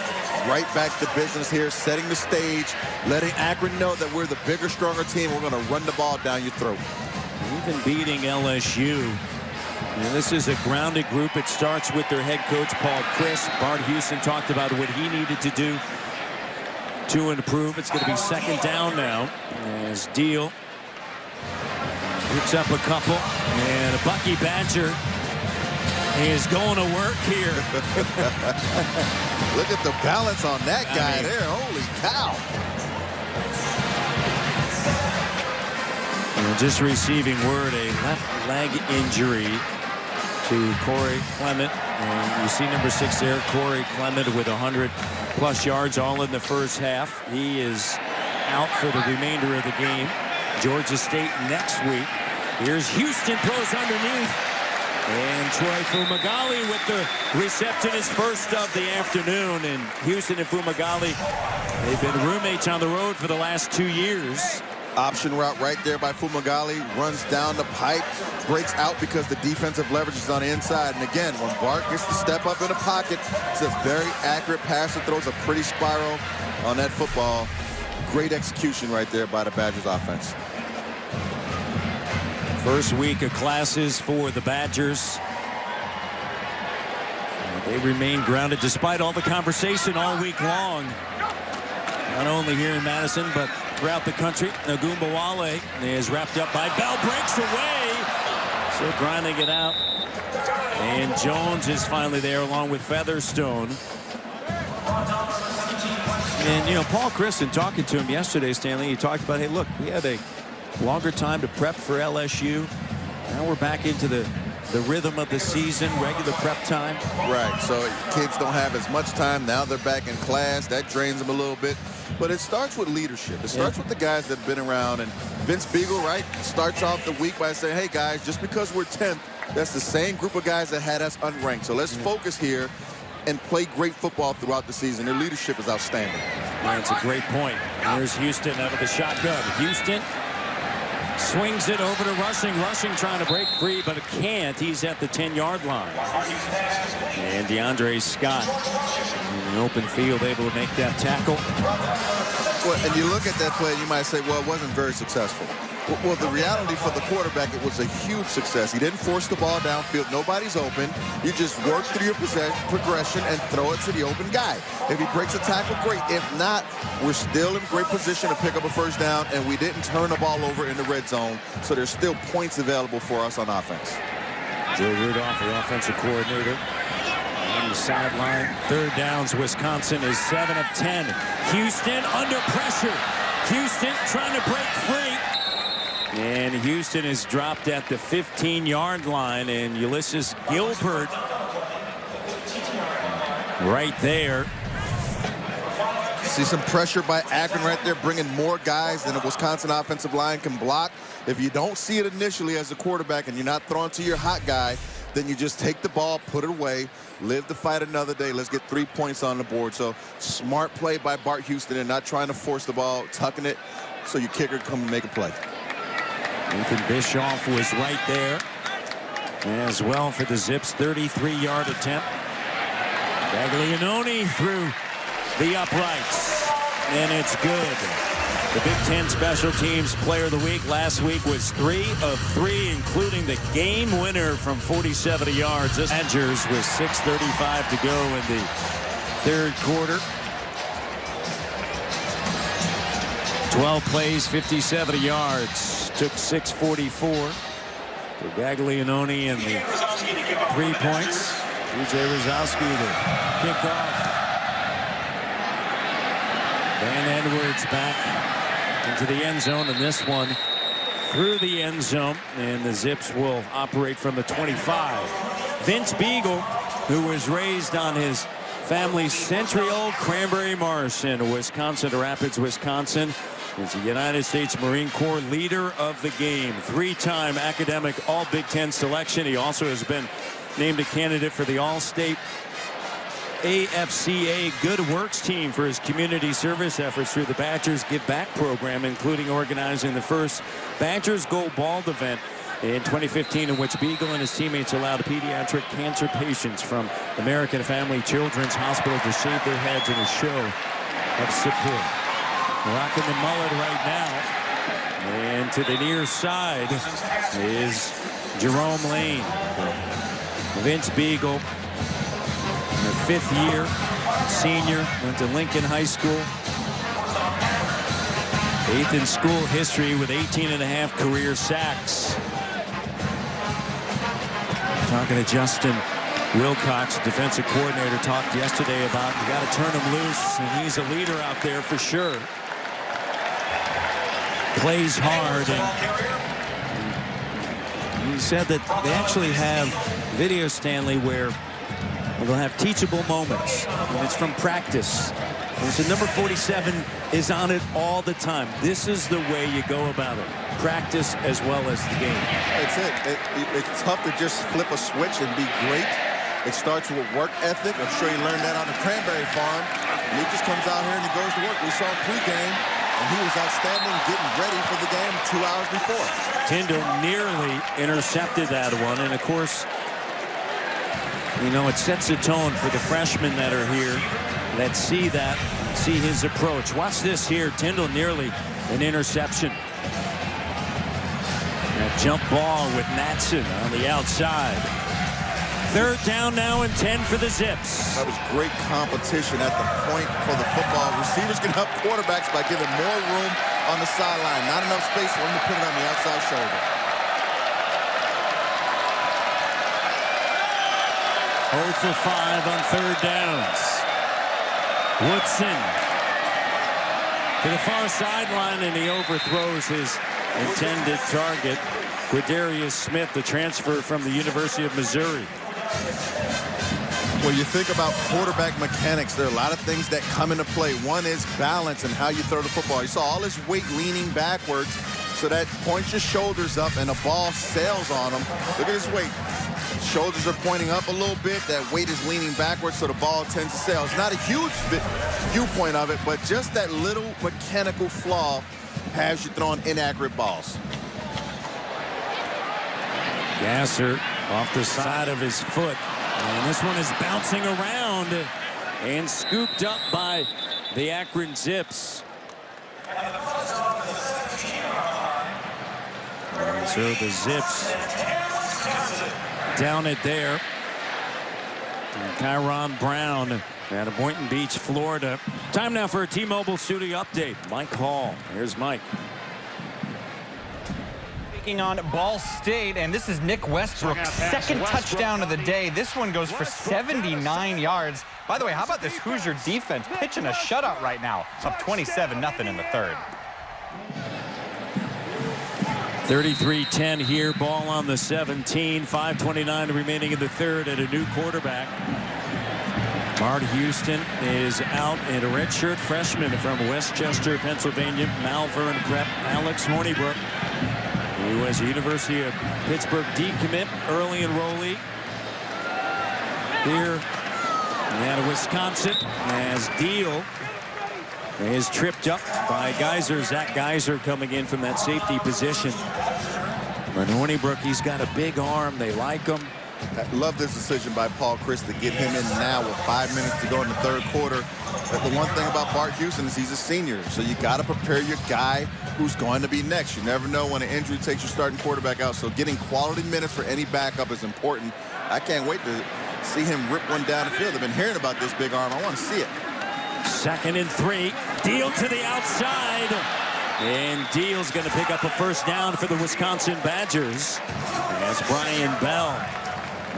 Right back to business here, setting the stage, letting Akron know that we're the bigger, stronger team. We're going to run the ball down your throat. Even beating LSU. And this is a grounded group. It starts with their head coach, Paul Chryst. Bart Houston talked about what he needed to do to improve. It's going to be second down now as Deal picks up a couple, and a Bucky Badger is going to work here. Look at the balance on that guy there. Holy cow. And just receiving word, a left leg injury to Corey Clement. And you see number 6 there, Corey Clement, with 100+ yards all in the first half. He is out for the remainder of the game. Georgia State next week. Here's Houston, throws underneath. And Troy Fumagalli with the reception, his first of the afternoon. And Houston and Fumagalli, they've been roommates on the road for the last 2 years. Option route right there by Fumagalli. Runs down the pipe. Breaks out because the defensive leverage is on the inside. And again, when Bart gets to step up in the pocket, it's a very accurate pass that throws a pretty spiral on that football. Great execution right there by the Badgers offense. First week of classes for the Badgers. They remain grounded despite all the conversation all week long. Not only here in Madison, but throughout the country. Nagumbawale is wrapped up by Bell, breaks away. Still grinding it out. And Jones is finally there along with Featherstone. And, you know, Paul Christen, talking to him yesterday, Stanley, he talked about, hey, look, we had a longer time to prep for LSU. Now we're back into the rhythm of the season, regular prep time. Right, so kids don't have as much time. Now they're back in class. That drains them a little bit. But it starts with leadership. It starts with the guys that have been around. And Vince Beagle, right, starts off the week by saying, hey, guys, just because we're 10th, that's the same group of guys that had us unranked. So let's focus here and play great football throughout the season. Their leadership is outstanding. That's a great point. Here's Houston out of the shotgun. Houston swings it over to Rushing. Rushing trying to break free, but it can't. He's at the 10-yard line. And DeAndre Scott in the open field able to make that tackle. Well, and you look at that play and you might say, well, it wasn't very successful. Well, the reality for the quarterback, it was a huge success. He didn't force the ball downfield. Nobody's open. You just work through your progression and throw it to the open guy. If he breaks a tackle, great. If not, we're still in great position to pick up a first down, and we didn't turn the ball over in the red zone, so there's still points available for us on offense. Joe Rudolph, the offensive coordinator, on the sideline. Third downs, Wisconsin is 7 of 10. Houston under pressure. Houston trying to break free. And Houston is dropped at the 15-yard line, and Ulysses Gilbert right there. See some pressure by Akron right there, bringing more guys than the Wisconsin offensive line can block. If you don't see it initially as a quarterback and you're not throwing to your hot guy, then you just take the ball, put it away, live to fight another day. Let's get 3 points on the board. So smart play by Bart Houston and not trying to force the ball, tucking it so your kicker can come and make a play. Ethan Bischoff was right there as well for the Zips. 33-yard attempt. Gaglianone through the uprights, and it's good. The Big Ten Special Teams Player of the Week last week was 3 of 3, including the game winner from 47 yards. This Badgers with 6:35 to go in the third quarter. 12 plays, 57 yards. Took 6:44 for Gaglianone and the 3 points. DJ Rosowski to kick off. Van Edwards back into the end zone, and this one through the end zone, and the Zips will operate from the 25. Vince Beagle, who was raised on his family's century-old cranberry marsh in Wisconsin, Rapids, Wisconsin, is the United States Marine Corps leader of the game. 3-time academic All-Big Ten selection. He also has been named a candidate for the All-State AFCA Good Works team for his community service efforts through the Badgers Give Back program, including organizing the first Badgers Go Bald event in 2015, in which Beagle and his teammates allowed pediatric cancer patients from American Family Children's Hospital to shave their heads in a show of support. Rocking the mullet right now. And to the near side is Jerome Lane. Vince Beagle, in the 5th year, senior, went to Lincoln High School. 8th in school history with 18.5 career sacks. Talking to Justin Wilcox, defensive coordinator, talked yesterday about you got to turn him loose, and he's a leader out there for sure. Plays hard, and he said that they actually have video, Stanley, where they'll have teachable moments, and it's from practice. And so number 47 is on it all the time. This is the way you go about it. Practice as well as the game. That's it. It's tough to just flip a switch and be great. It starts with work ethic. I'm sure you learned that on the Cranberry Farm. And he just comes out here and he goes to work. We saw him pregame. and he was outstanding getting ready for the game 2 hours before. Tyndall nearly intercepted that one, and of course, you know, it sets a tone for the freshmen that are here that see his approach. Watch this here. Tyndall nearly an interception. A jump ball with Natson on the outside. Third down now and 10 for the Zips. That was great competition at the point for the football. Receivers can help quarterbacks by giving more room on the sideline. Not enough space for him to put it on the outside shoulder. 0 for 5 on third downs. Woodson to the far sideline, and he overthrows his intended target. Quidarius Smith, the transfer from the University of Missouri. When you think about quarterback mechanics, there are a lot of things that come into play. One is balance and how you throw the football. You saw all his weight leaning backwards, so that points your shoulders up and the ball sails on him. Look at his weight. Shoulders are pointing up a little bit. That weight is leaning backwards, so the ball tends to sail. It's not a huge viewpoint of it, but just that little mechanical flaw has you throwing inaccurate balls. Gasser off the side of his foot. And this one is bouncing around and scooped up by the Akron Zips. And so the Zips down it there. And Kyron Brown out of Boynton Beach, Florida. Time now for a T-Mobile studio update. Mike Hall. Here's Mike. Taking on Ball State, and this is Nick Westbrook's second touchdown of the day. This one goes for 79 yards. By the way, how about this Hoosier defense pitching a shutout right now? Up 27-0 in the third. 33-10 here, ball on the 17, 5:29 remaining in the third, at a new quarterback. Bart Houston is out, and a redshirt freshman from Westchester, Pennsylvania, Malvern Prep, Alex Hornibrook, who was a University of Pittsburgh decommit, early enrollee here out of Wisconsin, as Deal is tripped up by Geiser. Zach Geiser coming in from that safety position. But Hornibrook, he's got a big arm. They like him. I love this decision by Paul Chryst to get him in now with 5 minutes to go in the third quarter. But the one thing about Bart Houston is he's a senior, so you got to prepare your guy who's going to be next. You never know when an injury takes your starting quarterback out, so getting quality minutes for any backup is important. I can't wait to see him rip one down the field. I've been hearing about this big arm. I want to see it. 2nd and 3. Deal to the outside. And Deal's going to pick up a first down for the Wisconsin Badgers. As Brian Bell,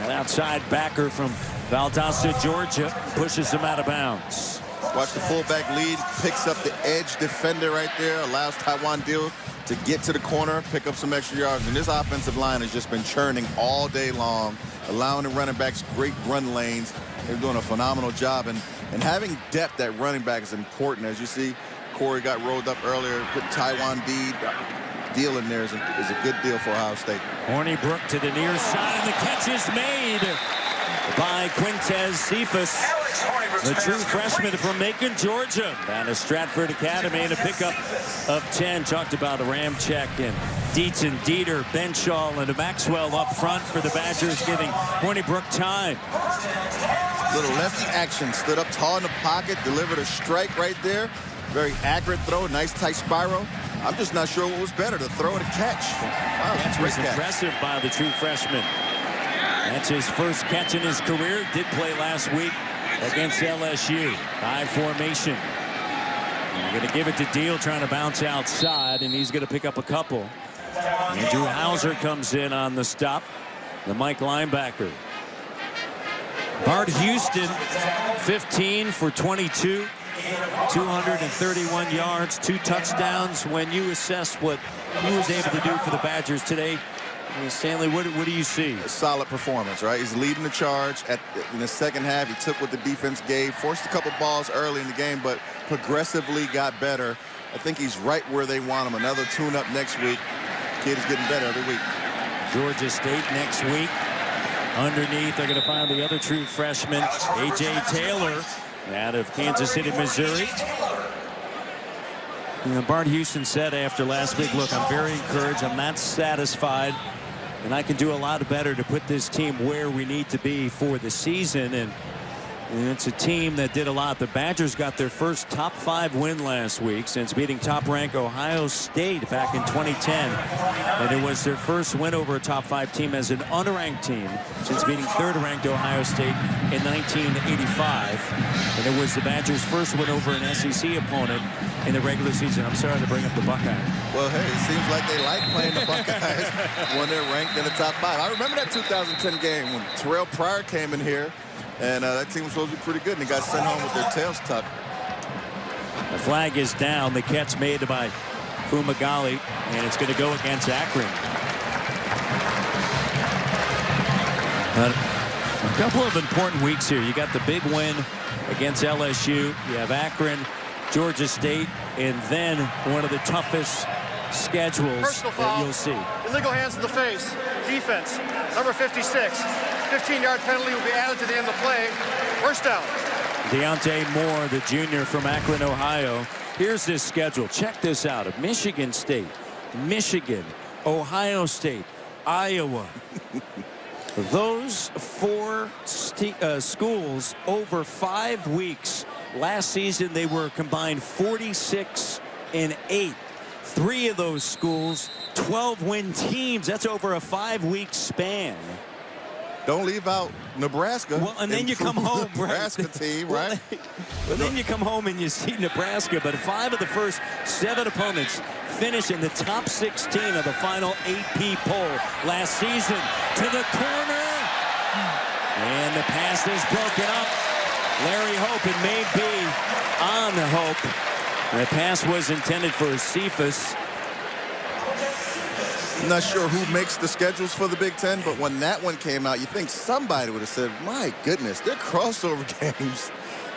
an outside backer from Valdosta, Georgia, pushes him out of bounds. Watch the fullback lead, picks up the edge defender right there, allows Tywan Deal to get to the corner, pick up some extra yards. And this offensive line has just been churning all day long, allowing the running backs great run lanes. They're doing a phenomenal job. And having depth at running back is important. As you see, Corey got rolled up earlier. Put Tywan Deal in there is a good deal for Ohio State. Hornibrook to the near side, and the catch is made by Quintez Cephas, the true freshman from Macon, Georgia, out of Stratford Academy, and a pickup of 10. Talked about a ram check, and Dietz and Dieter, Benshaw, and Maxwell up front for the Badgers, giving Hornibrook time. Little lefty action, stood up tall in the pocket, delivered a strike right there. Very accurate throw, nice tight spiral. I'm just not sure what was better, to throw or to catch. Wow, That was impressive by the true freshman. That's his first catch in his career. Did play last week against LSU. High formation. Going to give it to Deal, trying to bounce outside, and he's going to pick up a couple. Andrew Hauser comes in on the stop, the Mike linebacker. Bart Houston, 15 for 22. 231 yards, 2 touchdowns. When you assess what he was able to do for the Badgers today, Stanley, what do you see? A solid performance, right? He's leading the charge. In the second half, he took what the defense gave, forced a couple balls early in the game, but progressively got better. I think he's right where they want him. Another tune-up next week. Kid is getting better every week. Georgia State next week. Underneath, they're going to find the other true freshman, A.J. Taylor, out of Kansas City, Missouri. You know, Bart Houston said after last week, look, I'm very encouraged. I'm not satisfied. And I can do a lot better to put this team where we need to be for the season. And it's a team that did a lot. The Badgers got their first top 5 win last week since beating top-ranked Ohio State back in 2010. And it was their first win over a top 5 team as an unranked team since beating third-ranked Ohio State in 1985. And it was the Badgers' first win over an SEC opponent in the regular season. I'm sorry to bring up the Buckeyes. Well, hey, it seems like they like playing the Buckeyes when they're ranked in the top 5. I remember that 2010 game when Terrell Pryor came in here, and that team was supposed to be pretty good, and they got sent home with their tails tucked. The flag is down. The catch made by Fumagalli, and it's going to go against Akron. But a couple of important weeks here. You got the big win against LSU. You have Akron, Georgia State, and then one of the toughest schedules that you'll see. Illegal hands in the face. Defense. Number 56. 15-yard penalty will be added to the end of the play. First down. Deontay Moore, the junior from Akron, Ohio. Here's his schedule. Check this out. Of Michigan State, Michigan, Ohio State, Iowa. Those 4 schools over 5 weeks. Last season, they were combined 46-8. 3 of those schools, 12-win teams. That's over a 5-week span. Don't leave out Nebraska. Well, and then you come home, Nebraska right? team, right? Well, then you come home and you see Nebraska, but 5 of the first 7 opponents finish in the top 16 of the final AP poll last season. To the corner, and the pass is broken up. Larry Hope, it may be on Hope. The pass was intended for Cephas. I'm not sure who makes the schedules for the Big Ten, but when that one came out, you think somebody would have said, my goodness, their crossover games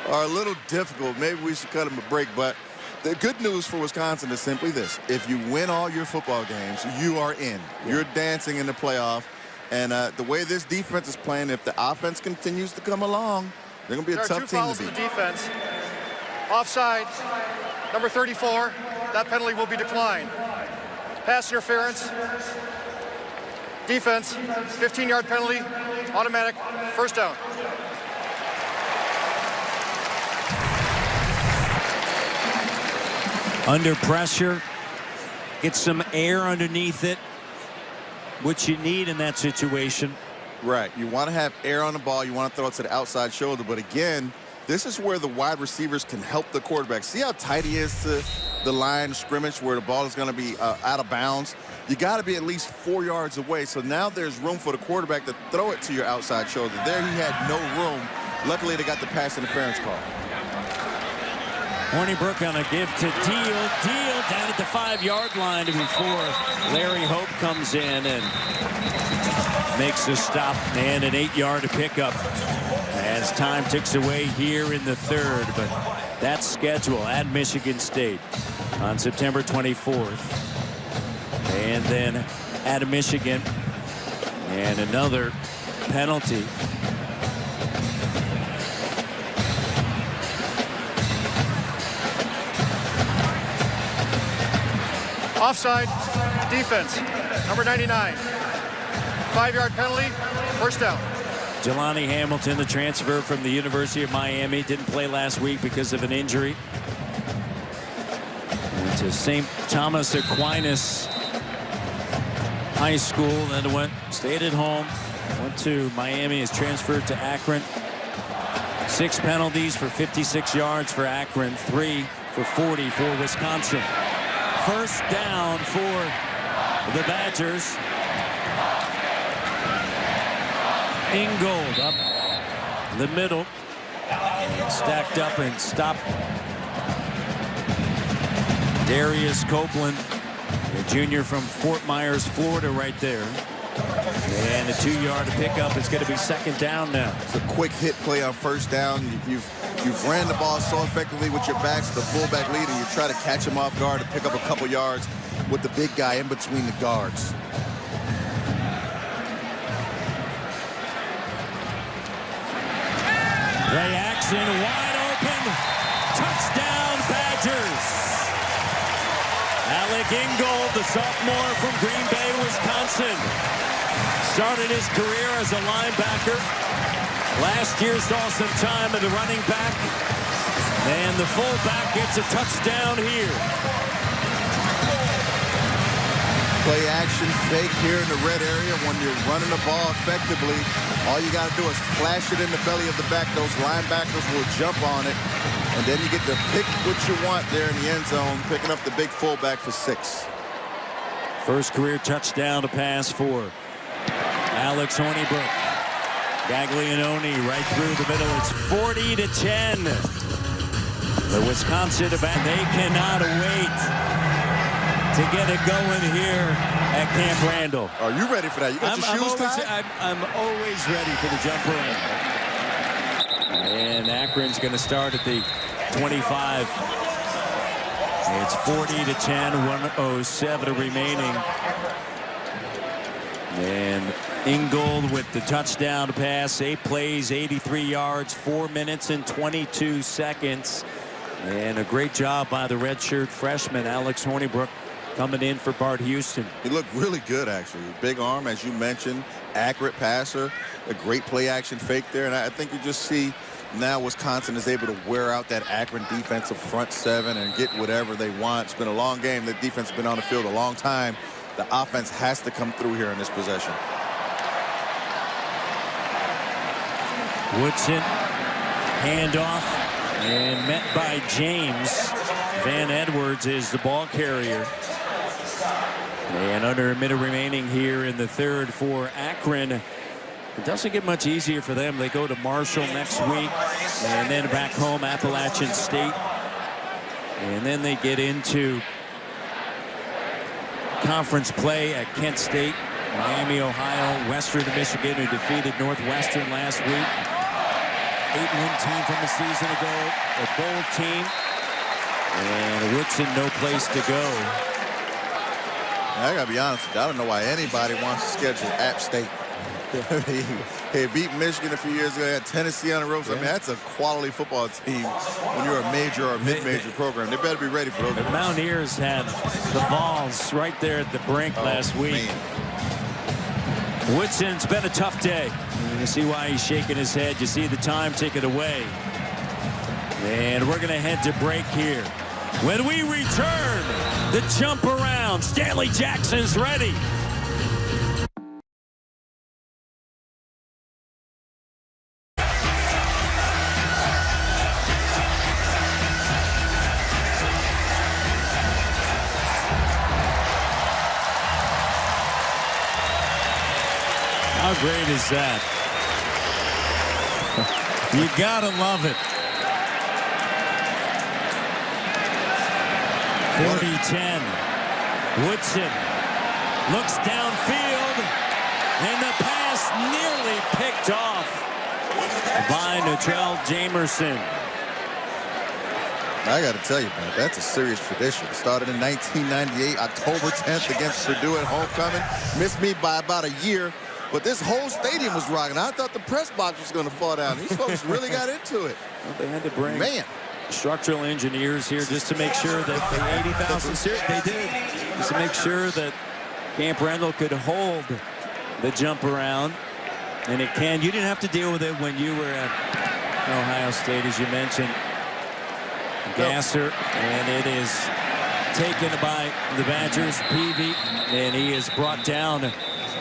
are a little difficult. Maybe we should cut them a break. But the good news for Wisconsin is simply this. If you win all your football games, you are in. You're dancing in the playoff. And the way this defense is playing, if the offense continues to come along, they're going to be a tough team to beat. Defense. Offside. Number 34. That penalty will be declined. Pass interference. Defense. 15-yard penalty. Automatic. First down. Under pressure. Get some air underneath it, which you need in that situation. Right. You want to have air on the ball. You want to throw it to the outside shoulder. But again, this is where the wide receivers can help the quarterback. See how tight he is to the line of scrimmage where the ball is going to be out of bounds? You got to be at least 4 yards away. So now there's room for the quarterback to throw it to your outside shoulder. There he had no room. Luckily, they got the pass interference call. Hornibrook on a give to Deal. Deal down at the 5-yard line before Larry Hope comes in and makes a stop, and an 8-yard pickup as time ticks away here in the third. But that schedule at Michigan State on September 24th. And then at Michigan, and another penalty. Offside. Defense. Number 99. 5-yard penalty. First down. Jelani Hamilton, the transfer from the University of Miami, didn't play last week because of an injury. Went to St. Thomas Aquinas High School, then stayed at home, went to Miami, is transferred to Akron. 6 penalties for 56 yards for Akron, 3 for 40 for Wisconsin. First down for the Badgers. Ingold up the middle, stacked up and stopped. Darius Copeland, the junior from Fort Myers, Florida, right there. And a 2-yard pickup. It's going to be second down now. It's a quick hit play on first down. You've ran the ball so effectively with your backs, the fullback lead, and you try to catch him off guard and pick up a couple yards with the big guy in between the guards. Play action, wide open. Touchdown, Badgers. Alec Ingold, the sophomore from Green Bay, Wisconsin. Started his career as a linebacker. Last year saw some time at the running back. And the fullback gets a touchdown here. Play action fake here in the red area. When you're running the ball effectively, all you got to do is flash it in the belly of the back. Those linebackers will jump on it. And then you get to pick what you want there in the end zone, picking up the big fullback for 6. First career touchdown to pass for Alex Hornibrook. Gaglianone right through the middle. It's 40-10. The Wisconsin event, they cannot wait to get it going here at Camp Randall. Are you ready for that? You got your shoes tied? I'm always ready for the jump around. And Akron's going to start at the 25. It's 40-10, 1:07 remaining. And Ingold with the touchdown pass, 8 plays, 83 yards, 4 minutes and 22 seconds. And a great job by the redshirt freshman, Alex Hornibrook, coming in for Bart Houston. He looked really good, actually. Big arm, as you mentioned, accurate passer, a great play action fake there. And I think you just see now Wisconsin is able to wear out that Akron defensive front 7 and get whatever they want. It's been a long game. The defense has been on the field a long time. The offense has to come through here in this possession. Woodson, handoff, and met by James. Van Edwards is the ball carrier. And under a minute remaining here in the third for Akron. It doesn't get much easier for them. They go to Marshall next week, and then back home, Appalachian State. And then they get into conference play at Kent State, Miami, Ohio, Western Michigan, who defeated Northwestern last week. 8-win team from a season ago, a bowl team. And Woodson, no place to go. I gotta be honest with you, I don't know why anybody wants to schedule App State. He beat Michigan a few years ago. He had Tennessee on the ropes. I mean, that's a quality football team when you're a major or mid-major program. They better be ready for those. The Mountaineers had the balls right there at the brink last week. Man. Woodson's been a tough day. You see why he's shaking his head. You see the time ticking away. And we're going to head to break here. When we return, the jump around. Stanley Jackson's ready. How great is that? You gotta love it. 40-10. Woodson looks downfield, and the pass nearly picked off by Natrell Jamerson. I got to tell you, man, that's a serious tradition. It started in 1998, October 10th against Purdue at homecoming. Missed me by about a year, but this whole stadium was rocking. I thought the press box was going to fall down. These folks really got into it. Well, they had to bring structural engineers here just to make sure that the 80,000 series, they did, just to make sure that Camp Randall could hold the jump around. And it can. You didn't have to deal with it when you were at Ohio State, as you mentioned. Gasser, and it is taken by the Badgers. Peavy, and he is brought down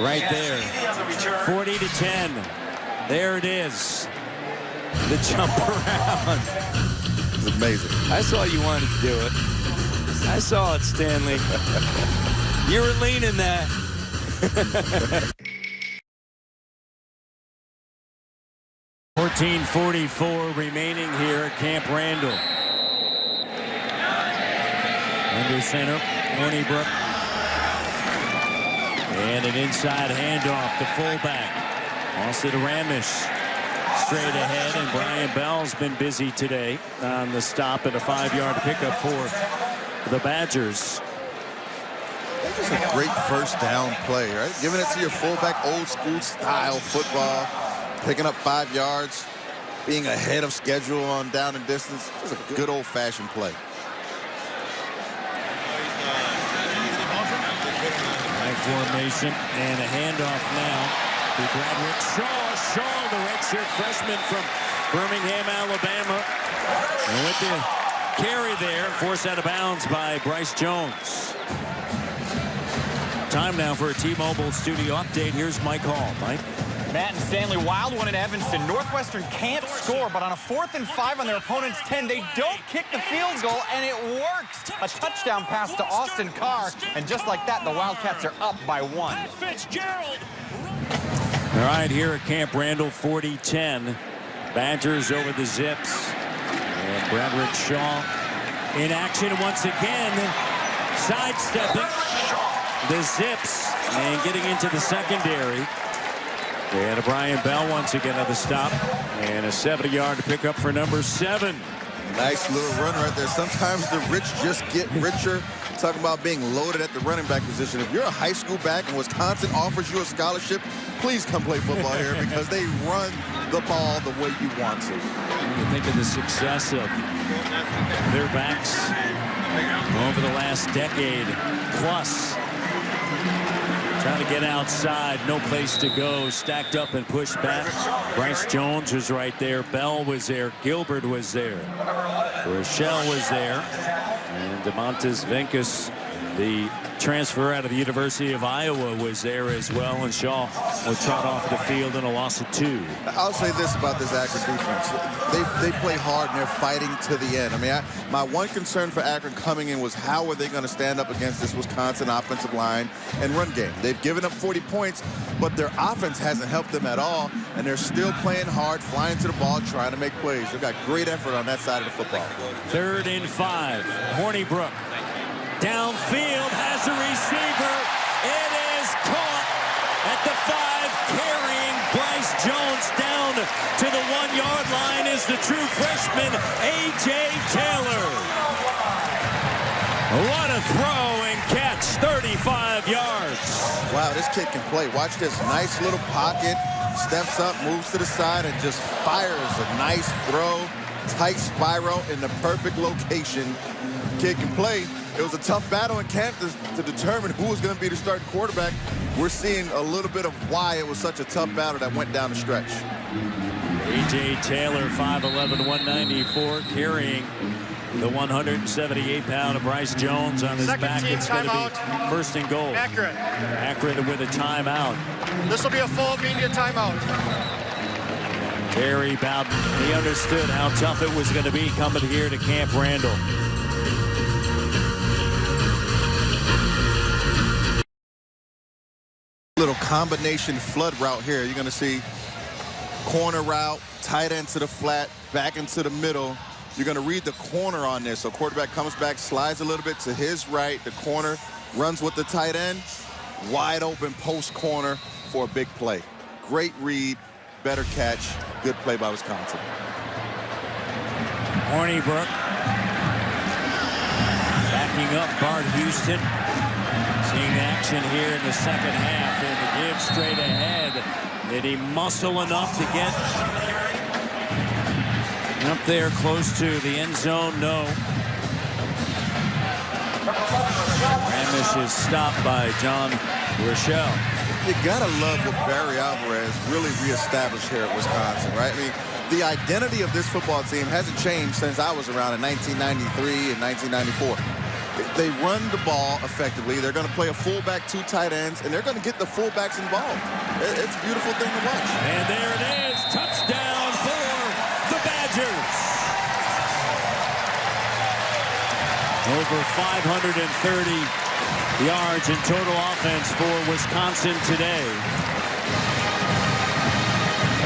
right there. 40-10. There it is. The jump around. It's amazing. I saw you wanted to do it. I saw it, Stanley. You were leaning that. 14:44 remaining here at Camp Randall. Under center, Hornibrook. And an inside handoff to fullback. Also to Ramish. Straight ahead, and Brian Bell's been busy today on the stop at a 5-yard pickup for the Badgers. That's just a great first down play, right? Giving it to your fullback, old school style football. Picking up 5 yards, being ahead of schedule on down and distance. Just a good old-fashioned play. formation, and a handoff now to Bradwick Shaw. Shaw, the redshirt freshman from Birmingham, Alabama. And with the carry there, forced out of bounds by Bryce Jones. Time now for a T-Mobile studio update. Here's Mike Hall. Mike? Matt and Stanley, Wild one in Evanston. Northwestern can't score, but on a 4th and 5 on their opponent's 10, they don't kick the field goal, and it works. A touchdown pass to Austin Carr, and just like that, the Wildcats are up by 1. All right, here at Camp Randall, 40-10. Badgers over the Zips. And Bradwick Shaw in action once again. Sidestepping the Zips and getting into the secondary. And Brian Bell once again at the stop. And a 70-yard pickup for number 7. Nice little run right there. Sometimes the rich just get richer. Talking about being loaded at the running back position. If you're a high school back and Wisconsin offers you a scholarship, please come play football here because they run the ball the way you want to. When you think of the success of their backs over the last decade plus. Trying to get outside, no place to go, stacked up and pushed back. Bryce Jones was right there. Bell was there. Gilbert was there. Rochelle was there. And DeMontis Venkus, the transfer out of the University of Iowa, was there as well. And Shaw was trot off the field in a loss of 2. I'll say this about this Akron defense. They play hard and they're fighting to the end. I mean, my one concern for Akron coming in was how are they going to stand up against this Wisconsin offensive line and run game. They've given up 40 points, but their offense hasn't helped them at all, and they're still playing hard, flying to the ball, trying to make plays. They've got great effort on that side of the football. 3rd and 5. Hornibrook downfield, has a receiver. It is caught at the 5, carrying Bryce Jones down to the 1-yard line is the true freshman, A.J. Taylor. What a throw and catch, 35 yards. Wow, this kid can play. Watch this nice little pocket, steps up, moves to the side, and just fires a nice throw. Tight spiral in the perfect location. Kid can play. It was a tough battle in camp to determine who was going to be the starting quarterback. We're seeing a little bit of why it was such a tough battle that went down the stretch. A.J. Taylor, 5'11", 194, carrying the 178-pound Bryce Jones on his back. It's going to be 1st and goal. Akron. Akron with a timeout. This will be a full media timeout. Barry Bowden, he understood how tough it was going to be coming here to Camp Randall. Little combination flood route here. You're going to see corner route, tight end to the flat, back into the middle. You're going to read the corner on this. So quarterback comes back, slides a little bit to his right. The corner runs with the tight end. Wide open post corner for a big play. Great read, better catch, good play by Wisconsin. Hornibrook backing up Bart Houston. Seeing action here in the second half, and the give straight ahead. Did he muscle enough to get up there close to the end zone? No. Ramish is stopped by John Rochelle. You gotta love what Barry Alvarez really reestablished here at Wisconsin, right? I mean, the identity of this football team hasn't changed since I was around in 1993 and 1994. They run the ball effectively. They're going to play a fullback, 2 tight ends, and they're going to get the fullbacks involved. It's a beautiful thing to watch. And there it is. Touchdown for the Badgers. Over 530 yards in total offense for Wisconsin today.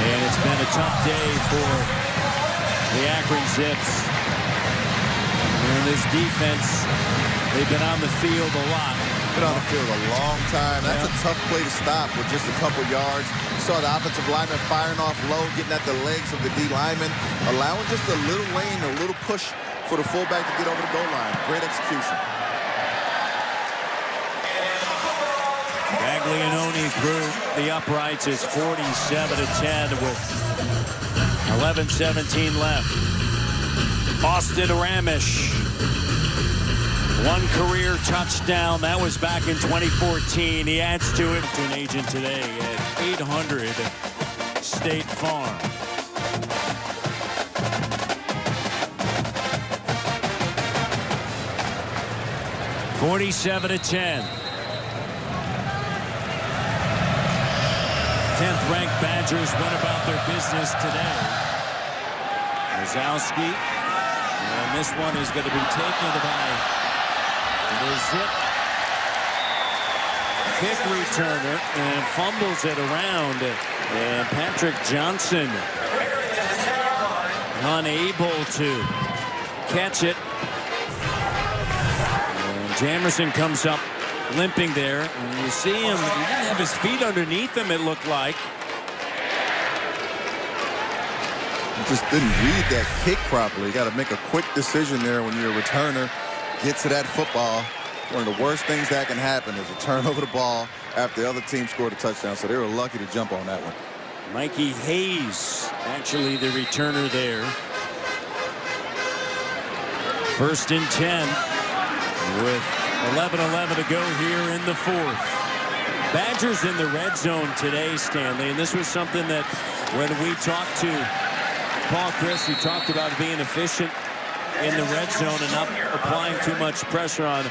And it's been a tough day for the Akron Zips. And this defense, they've been on the field a lot. Been on the field a long time. That's a tough play to stop with just a couple yards. You saw the offensive lineman firing off low, getting at the legs of the D lineman, allowing just a little lane, a little push for the fullback to get over the goal line. Great execution. Gaglianone through the uprights is 47-10 with 11:17 left. Austin Ramish One career touchdown. That was back in 2014. He adds to it to an agent today at 800 State Farm. (47-10). 10th-ranked Badgers went about their business today. Wazowski, and this one is going to be taken by the Zip kick returner and fumbles it around. And Patrick Johnson unable to catch it. And Jamerson comes up limping there. And you see him, he didn't have his feet underneath him, it looked like. He just didn't read that kick properly. You got to make a quick decision there when you're a returner. Get to that football. One of the worst things that can happen is to turn over the ball after the other team scored a touchdown. So they were lucky to jump on that one. Mikey Hayes, actually the returner there. 1st and 10 with 11:11 to go here in the 4th. Badgers in the red zone today, Stanley, and this was something that when we talked to Paul Chris, he talked about being efficient in the red zone and not applying too much pressure on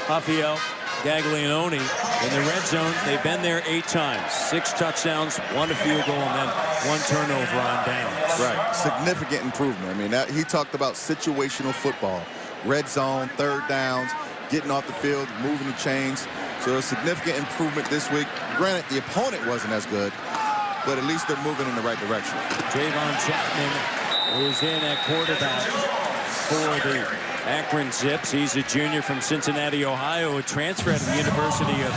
Rafael Gaglianone. In the red zone, they've been there 8 times. 6 touchdowns, 1 field goal, and then 1 turnover on downs. Right. Significant improvement. I mean, he talked about situational football. Red zone, 3rd downs, getting off the field, moving the chains. So a significant improvement this week. Granted, the opponent wasn't as good, but at least they're moving in the right direction. Javon Chapman is in at quarterback for the Akron Zips. He's a junior from Cincinnati, Ohio, a transfer to the University of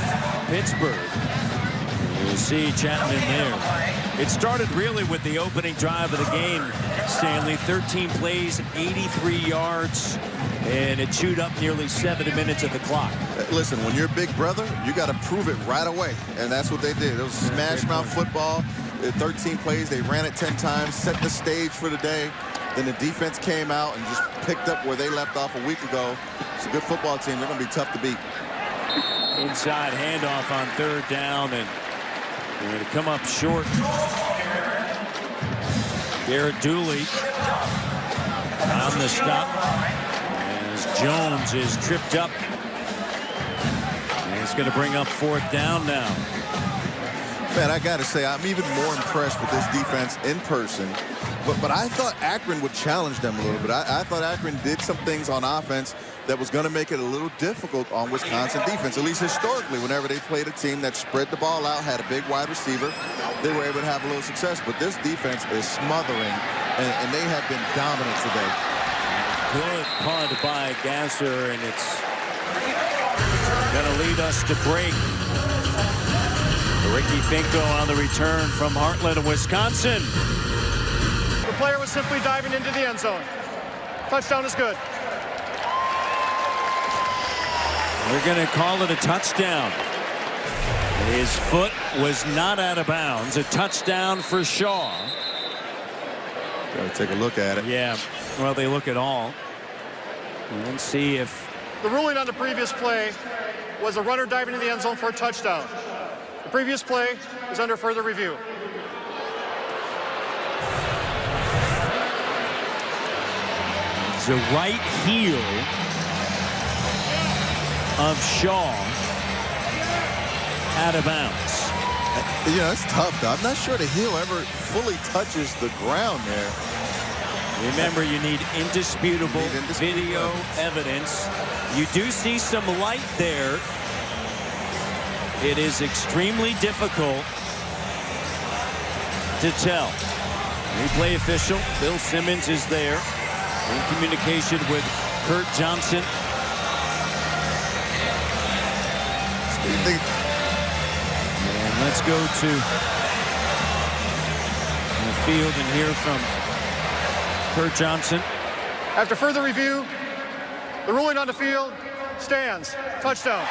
Pittsburgh. You see Chapman there. It started really with the opening drive of the game, Stanley. 13 plays, 83 yards, and it chewed up nearly 70 minutes of the clock. Listen, when you're big brother, you got to prove it right away, and that's what they did. It was smash mouth football. 13 plays, they ran it 10 times, set the stage for the day. Then the defense came out and just picked up where they left off a week ago. It's a good football team. They're going to be tough to beat. Inside handoff on 3rd down, and they're going to come up short. Garrett Dooley on the stop as Jones is tripped up. And it's going to bring up 4th down now. Man, I got to say, I'm even more impressed with this defense in person. But I thought Akron would challenge them a little bit. I thought Akron did some things on offense that was going to make it a little difficult on Wisconsin defense, at least historically. Whenever they played a team that spread the ball out, had a big wide receiver, they were able to have a little success. But this defense is smothering, and they have been dominant today. Good punt by Gasser, and it's going to lead us to break. Ricky Finko on the return from Heartland, Wisconsin. The player was simply diving into the end zone. Touchdown is good. We're going to call it a touchdown. His foot was not out of bounds. A touchdown for Shaw. Got to take a look at it. Yeah, well, they look at all. Let's see if... The ruling on the previous play was a runner diving in the end zone for a touchdown. The previous play is under further review. The right heel of Shaw out of bounds. Yeah, it's tough, though. I'm not sure the heel ever fully touches the ground there. Remember, you need indisputable video evidence. You do see some light there. It is extremely difficult to tell. Replay official Bill Simmons is there in communication with Kurt Johnson. And let's go to the field and hear from Kurt Johnson. After further review, the ruling on the field stands. Touchdown.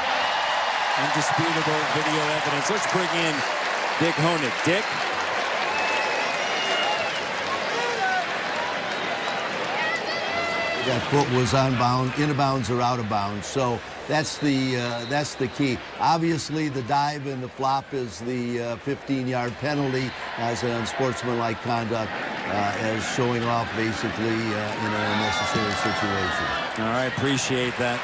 Indisputable video evidence. Let's bring in Dick Honig. Dick? That foot was on bound, in bounds or out of bounds. So that's the key. Obviously, the dive and the flop is the 15-yard penalty as an unsportsmanlike conduct, as showing off basically in an unnecessary situation. All right, appreciate that.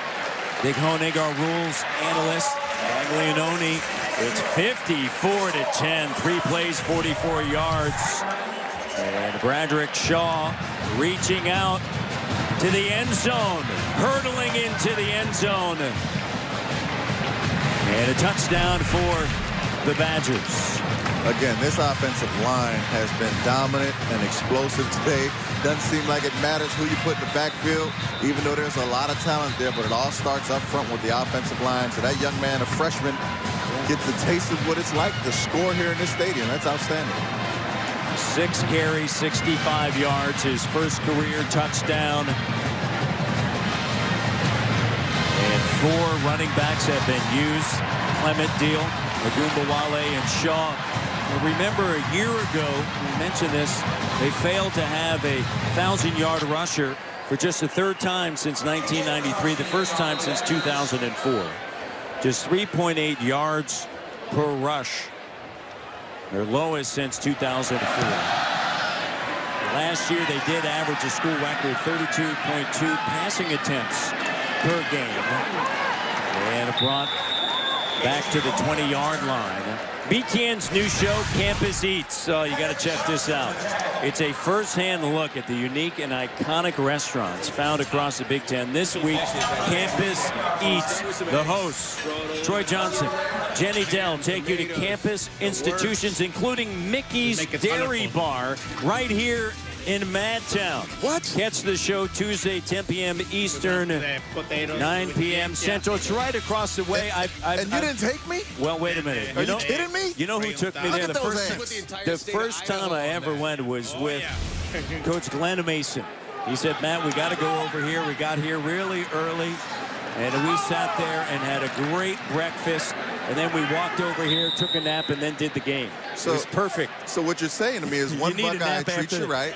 Big Honig, our rules analyst. Aglianone, it's 54-10. 3 plays, 44 yards. And Bradrick Shaw reaching out to the end zone, hurtling into the end zone. And a touchdown for the Badgers. Again, this offensive line has been dominant and explosive today. Doesn't seem like it matters who you put in the backfield, even though there's a lot of talent there, but it all starts up front with the offensive line. So that young man, a freshman, gets a taste of what it's like to score here in this stadium. That's outstanding. 6 carries, 65 yards, his first career touchdown. And 4 running backs have been used. Clement, Deal, Agumbawale, and Shaw. Remember a year ago, we mentioned this, they failed to have a 1,000-yard rusher for just the 3rd time since 1993, the first time since 2004. Just 3.8 yards per rush. Their lowest since 2004. Last year, they did average a school record 32.2 passing attempts per game. And brought back to the 20-yard line. BTN's new show, Campus Eats. Oh, you got to check this out. It's a first-hand look at the unique and iconic restaurants found across the Big Ten. This week, Campus Eats. The hosts, Troy Johnson, Jenny Dell, take you to campus institutions, including Mickey's Dairy Bar, right here in Madtown. What? Catch the show Tuesday, 10 p.m. Eastern, 9 p.m. Central. It's right across the way. And you didn't take me? Well, wait a minute. Are you kidding me? You know who took me there? The first time I ever went was with Coach Glenn Mason. He said, Matt, we got to go over here. We got here really early, and we sat there and had a great breakfast. And then we walked over here, took a nap, and then did the game. So it was perfect. So what you're saying to me is one Buckeye treats you right,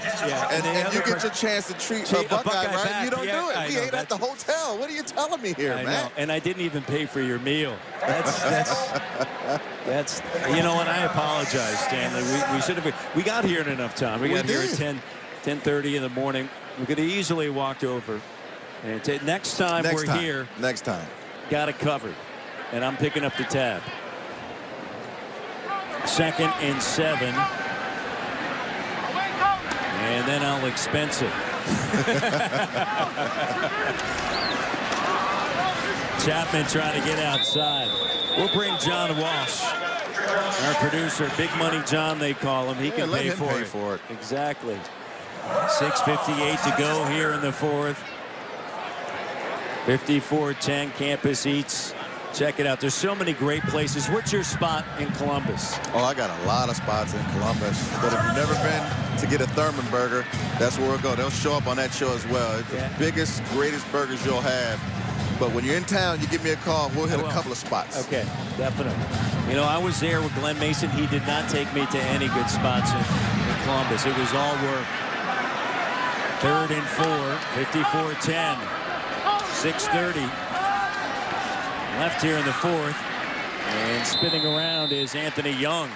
and you get your chance to treat a Buckeye right, and you don't do it. We ate at the hotel. What are you telling me here, man? And I didn't even pay for your meal. That's you know, and I apologize, Stanley. We should have. We got here in enough time. We got here at 10:30 in the morning. We could have easily walked over. And next time we're here. Next time. Got it covered. And I'm picking up the tab. 2nd and 7. And then I'll expense it. Chapman trying to get outside. We'll bring John Walsh, our producer. Big Money John, they call him. He can pay for it. Exactly. 6:58 to go here in the 4th. 54-10, Campus Eats. Check it out. There's so many great places. What's your spot in Columbus? Oh, I got a lot of spots in Columbus. But if you've never been to get a Thurman burger, that's where we'll go. They'll show up on that show as well. It's the biggest, greatest burgers you'll have. But when you're in town, you give me a call. We'll hit a couple of spots. Okay, definitely. You know, I was there with Glenn Mason. He did not take me to any good spots in Columbus. It was all work. 3rd and 4, 54-10. 6:30 left here in the 4th, and spinning around is Anthony Young.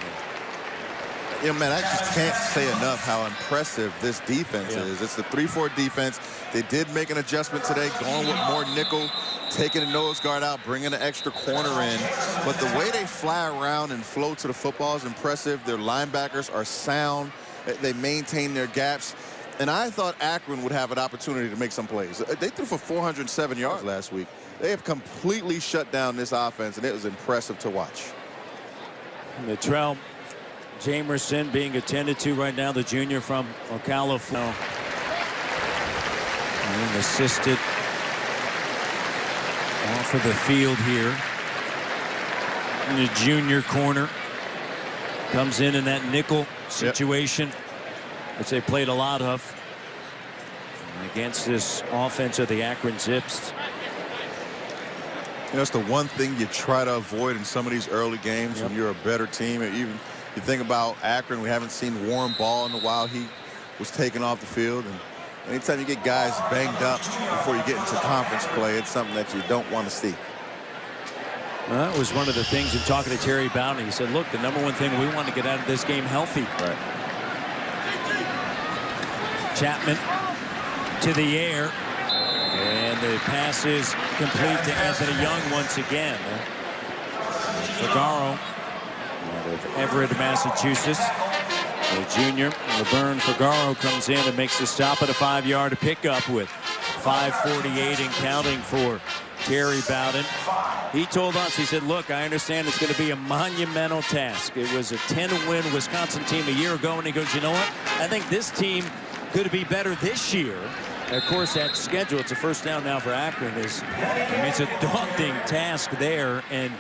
Yeah, man, I just can't say enough how impressive this defense is. It's the 3-4 defense. They did make an adjustment today, going with more nickel, taking the nose guard out, bringing an extra corner in. But the way they fly around and flow to the football is impressive. Their linebackers are sound. They maintain their gaps. And I thought Akron would have an opportunity to make some plays. They threw for 407 yards last week. They have completely shut down this offense, and it was impressive to watch. Natrell Jamerson being attended to right now, the junior from Ocala. And assisted off of the field here. And the junior corner comes in that nickel situation. Which they played a lot of against this offense of the Akron Zips. You know, it's the one thing you try to avoid in some of these early games when you're a better team. Even you think about Akron, we haven't seen Warren Ball in a while. He was taken off the field. And Anytime you get guys banged up before you get into conference play, it's something that you don't want to see. Well, that was one of the things in talking to Terry Bowden. He said, look, the #1 thing we want to get out of this game healthy. Right. Chapman to the air. And the pass is complete to Anthony Young once again. Figaro out of Everett, Massachusetts. The junior, Laverne Figaro, comes in and makes the stop at a 5-yard pickup with 5:48 and counting for Terry Bowden. He told us, he said, look, I understand it's going to be a monumental task. It was a 10-win Wisconsin team a year ago, and he goes, you know what? I think this team could be better this year. Of course, that schedule, it's a first down now for Akron. It's a daunting task there. And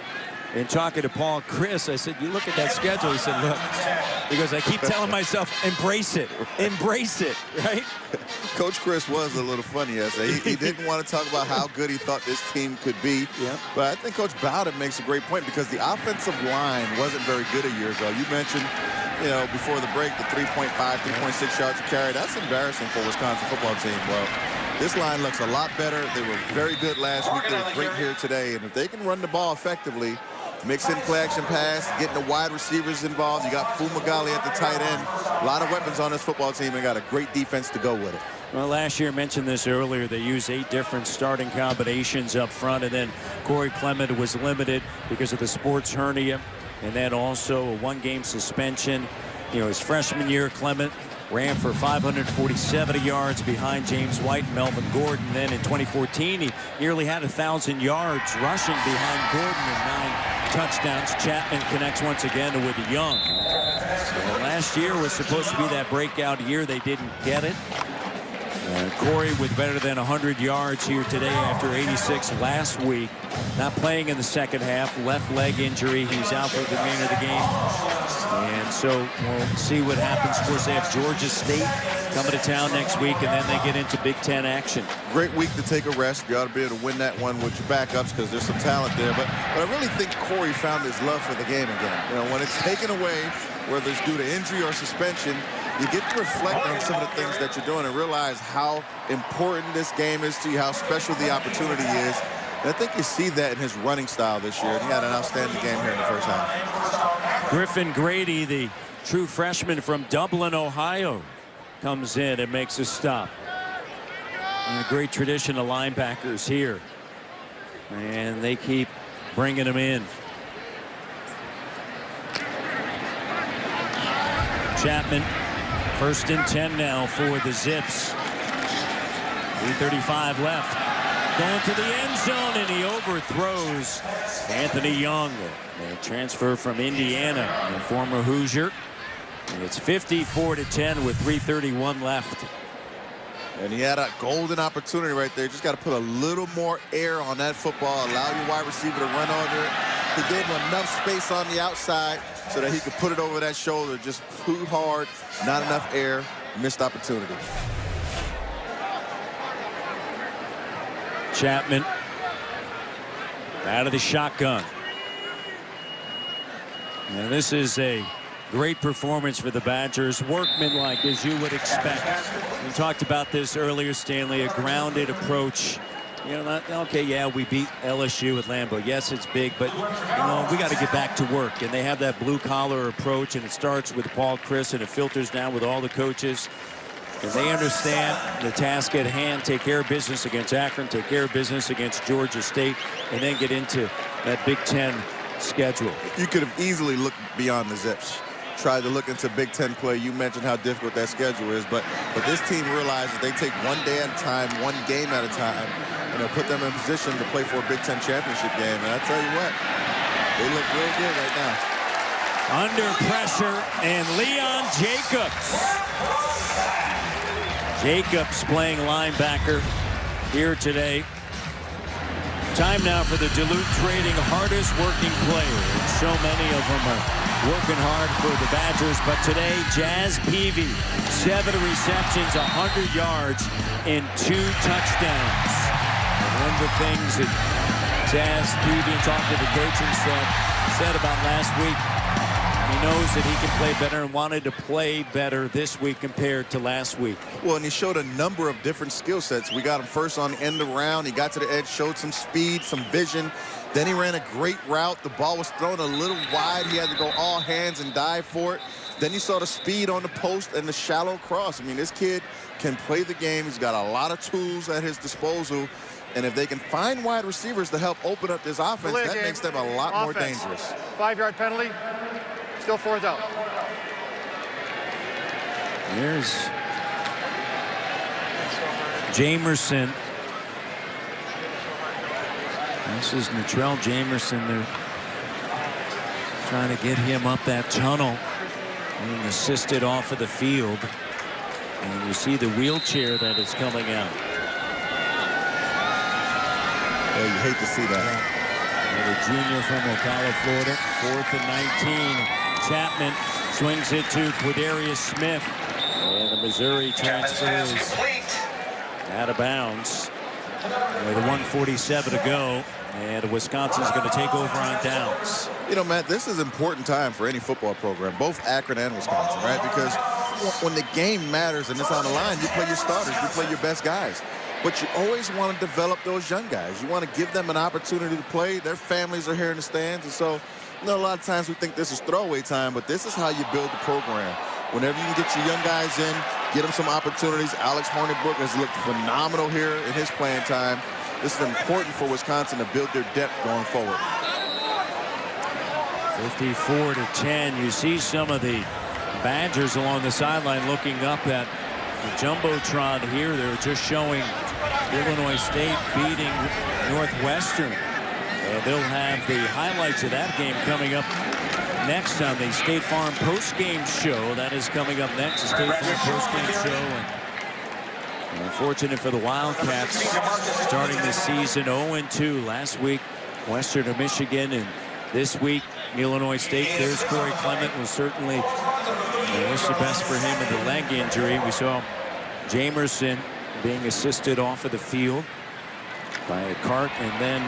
in talking to Paul Chris, I said, you look at that schedule. He said, look, he goes, I keep telling myself, embrace it, right? Coach Chris was a little funny yesterday. He didn't want to talk about how good he thought this team could be. Yeah. But I think Coach Bowden makes a great point because the offensive line wasn't very good a year ago. You mentioned, you know, before the break, the 3.5, 3.6 yards per carry. That's embarrassing for a Wisconsin football team. Well, this line looks a lot better. They were very good last week. They were great here today. And if they can run the ball effectively, mix in play-action pass, getting the wide receivers involved. You got Fumagalli at the tight end. A lot of weapons on this football team and got a great defense to go with it. Well, last year, I mentioned this earlier, they used 8 different starting combinations up front, and then Corey Clement was limited because of the sports hernia, and then also a 1-game suspension. You know, his freshman year, Clement ran for 547 yards behind James White and Melvin Gordon. Then in 2014, he nearly had 1,000 yards rushing behind Gordon and 9 touchdowns. Chapman connects once again with Young. So last year was supposed to be that breakout year. They didn't get it. Corey with better than 100 yards here today after 86 last week. Not playing in the second half. Left leg injury. He's out for the remainder of the game. And so we'll see what happens. Of course, they have Georgia State coming to town next week, and then they get into Big Ten action. Great week to take a rest. You ought to be able to win that one with your backups because there's some talent there. But I really think Corey found his love for the game again. You know, when it's taken away, whether it's due to injury or suspension, you get to reflect on some of the things that you're doing and realize how important this game is to you, how special the opportunity is. And I think you see that in his running style this year. And he had an outstanding game here in the first half. Griffin Grady, the true freshman from Dublin, Ohio, comes in and makes a stop. And a great tradition of linebackers here. And they keep bringing him in. Chapman, 1st and 10 now for the Zips. 3:35 left. Going to the end zone, and he overthrows Anthony Young, a transfer from Indiana, a former Hoosier. And it's 54-10 with 3:31 left. And he had a golden opportunity right there. Just got to put a little more air on that football, allow your wide receiver to run under it. He gave him enough space on the outside so that he could put it over that shoulder. Just too hard, not enough air, missed opportunity. Chapman out of the shotgun. And this is a great performance for the Badgers. Workmanlike, as you would expect. We talked about this earlier, Stanley, a grounded approach. You know, okay, yeah, we beat LSU at Lambeau. Yes, it's big, but, you know, we got to get back to work. And they have that blue-collar approach, and it starts with Paul Chris, and it filters down with all the coaches. And they understand the task at hand, take care of business against Akron, take care of business against Georgia State, and then get into that Big Ten schedule. You could have easily looked beyond the Zips. Tried to look into Big Ten play. You mentioned how difficult that schedule is, but this team realizes they take one day at a time, one game at a time, and they'll put them in position to play for a Big Ten championship game. And I tell you what, they look real good right now. Under pressure, and Leon Jacobs. Jacobs playing linebacker here today. Time now for the Duluth Trading hardest working player. And so many of them are working hard for the Badgers. But today, Jazz Peavy, 7 receptions, 100 yards, and 2 touchdowns. And one of the things that Jazz Peavy, talked to the coaching staff, said about last week, he knows that he can play better and wanted to play better this week compared to last week. Well, and he showed a number of different skill sets. We got him first on the end of the round. He got to the edge, showed some speed, some vision. Then he ran a great route. The ball was thrown a little wide. He had to go all hands and dive for it. Then you saw the speed on the post and the shallow cross. I mean, this kid can play the game. He's got a lot of tools at his disposal. And if they can find wide receivers to help open up this offense, that makes them a lot more dangerous. 5-yard penalty. Still 4th out. Here's Jamerson. This is Natrell Jamerson. They're trying to get him up that tunnel. Being assisted off of the field. And you see the wheelchair that is coming out. Yeah, you hate to see that. The junior from Ocala, Florida. 4th and 19. Chapman swings it to Quadarius Smith. And the Missouri transfer is out of bounds. With 1:47 to go. And Wisconsin's going to take over on downs. You know, Matt, this is an important time for any football program, both Akron and Wisconsin, right? Because when the game matters and it's on the line, you play your starters, you play your best guys. But you always want to develop those young guys. You want to give them an opportunity to play. Their families are here in the stands. And so, you know, a lot of times we think this is throwaway time, but this is how you build the program. Whenever you can get your young guys in, get them some opportunities. Alex Hornibrook has looked phenomenal here in his playing time. This is important for Wisconsin to build their depth going forward. 54-10. You see some of the Badgers along the sideline looking up at the Jumbotron here. They're just showing Illinois State beating Northwestern. And they'll have the highlights of that game coming up next on the State Farm postgame show. That is coming up next, the State Farm postgame show. And unfortunate for the Wildcats, starting this season 0-2. Last week, Western Michigan, and this week, Illinois State. There's Corey Clement. Was certainly wish the best for him in the leg injury. We saw Jamerson being assisted off of the field by a cart and then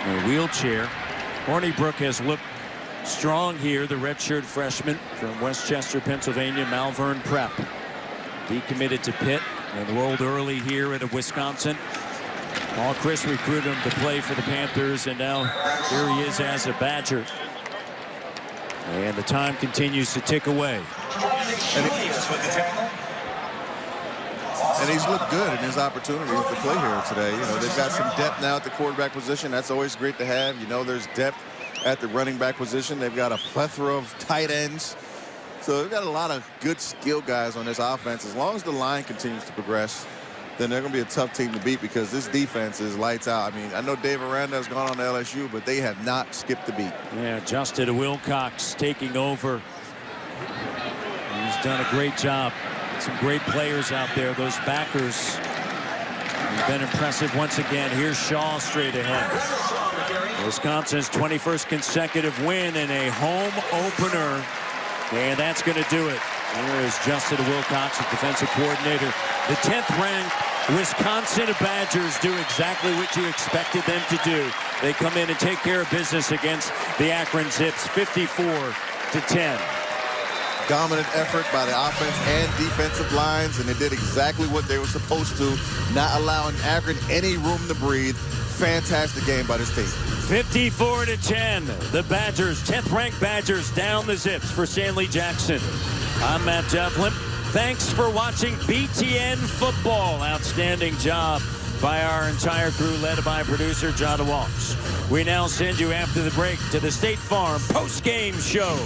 a wheelchair. Hornibrook has looked strong here, the redshirt freshman from Westchester, Pennsylvania, Malvern Prep. Decommitted to Pitt and rolled early here at Wisconsin. Paul Chris recruited him to play for the Panthers, and now here he is as a Badger. And the time continues to tick away. And he's looked good in his opportunities to play here today. You know, they've got some depth now at the quarterback position. That's always great to have. You know, there's depth at the running back position. They've got a plethora of tight ends. So they've got a lot of good skill guys on this offense. As long as the line continues to progress, then they're going to be a tough team to beat because this defense is lights out. I mean, I know Dave Aranda has gone on to LSU, but they have not skipped the beat. Yeah, Justin Wilcox taking over. He's done a great job. Some great players out there. Those backers have been impressive once again. Here's Shaw straight ahead. Wisconsin's 21st consecutive win in a home opener. And that's going to do it. Here is Justin Wilcox, the defensive coordinator. The 10th ranked Wisconsin Badgers do exactly what you expected them to do. They come in and take care of business against the Akron Zips, 54-10. Dominant effort by the offense and defensive lines, and they did exactly what they were supposed to, not allowing Akron any room to breathe. Fantastic game by this team. 54-10. The Badgers, 10th ranked Badgers, down the Zips for Stanley Jackson. I'm Matt Devlin. Thanks for watching BTN Football. Outstanding job by our entire crew, led by producer John Walsh. We now send you after the break to the State Farm post-game show.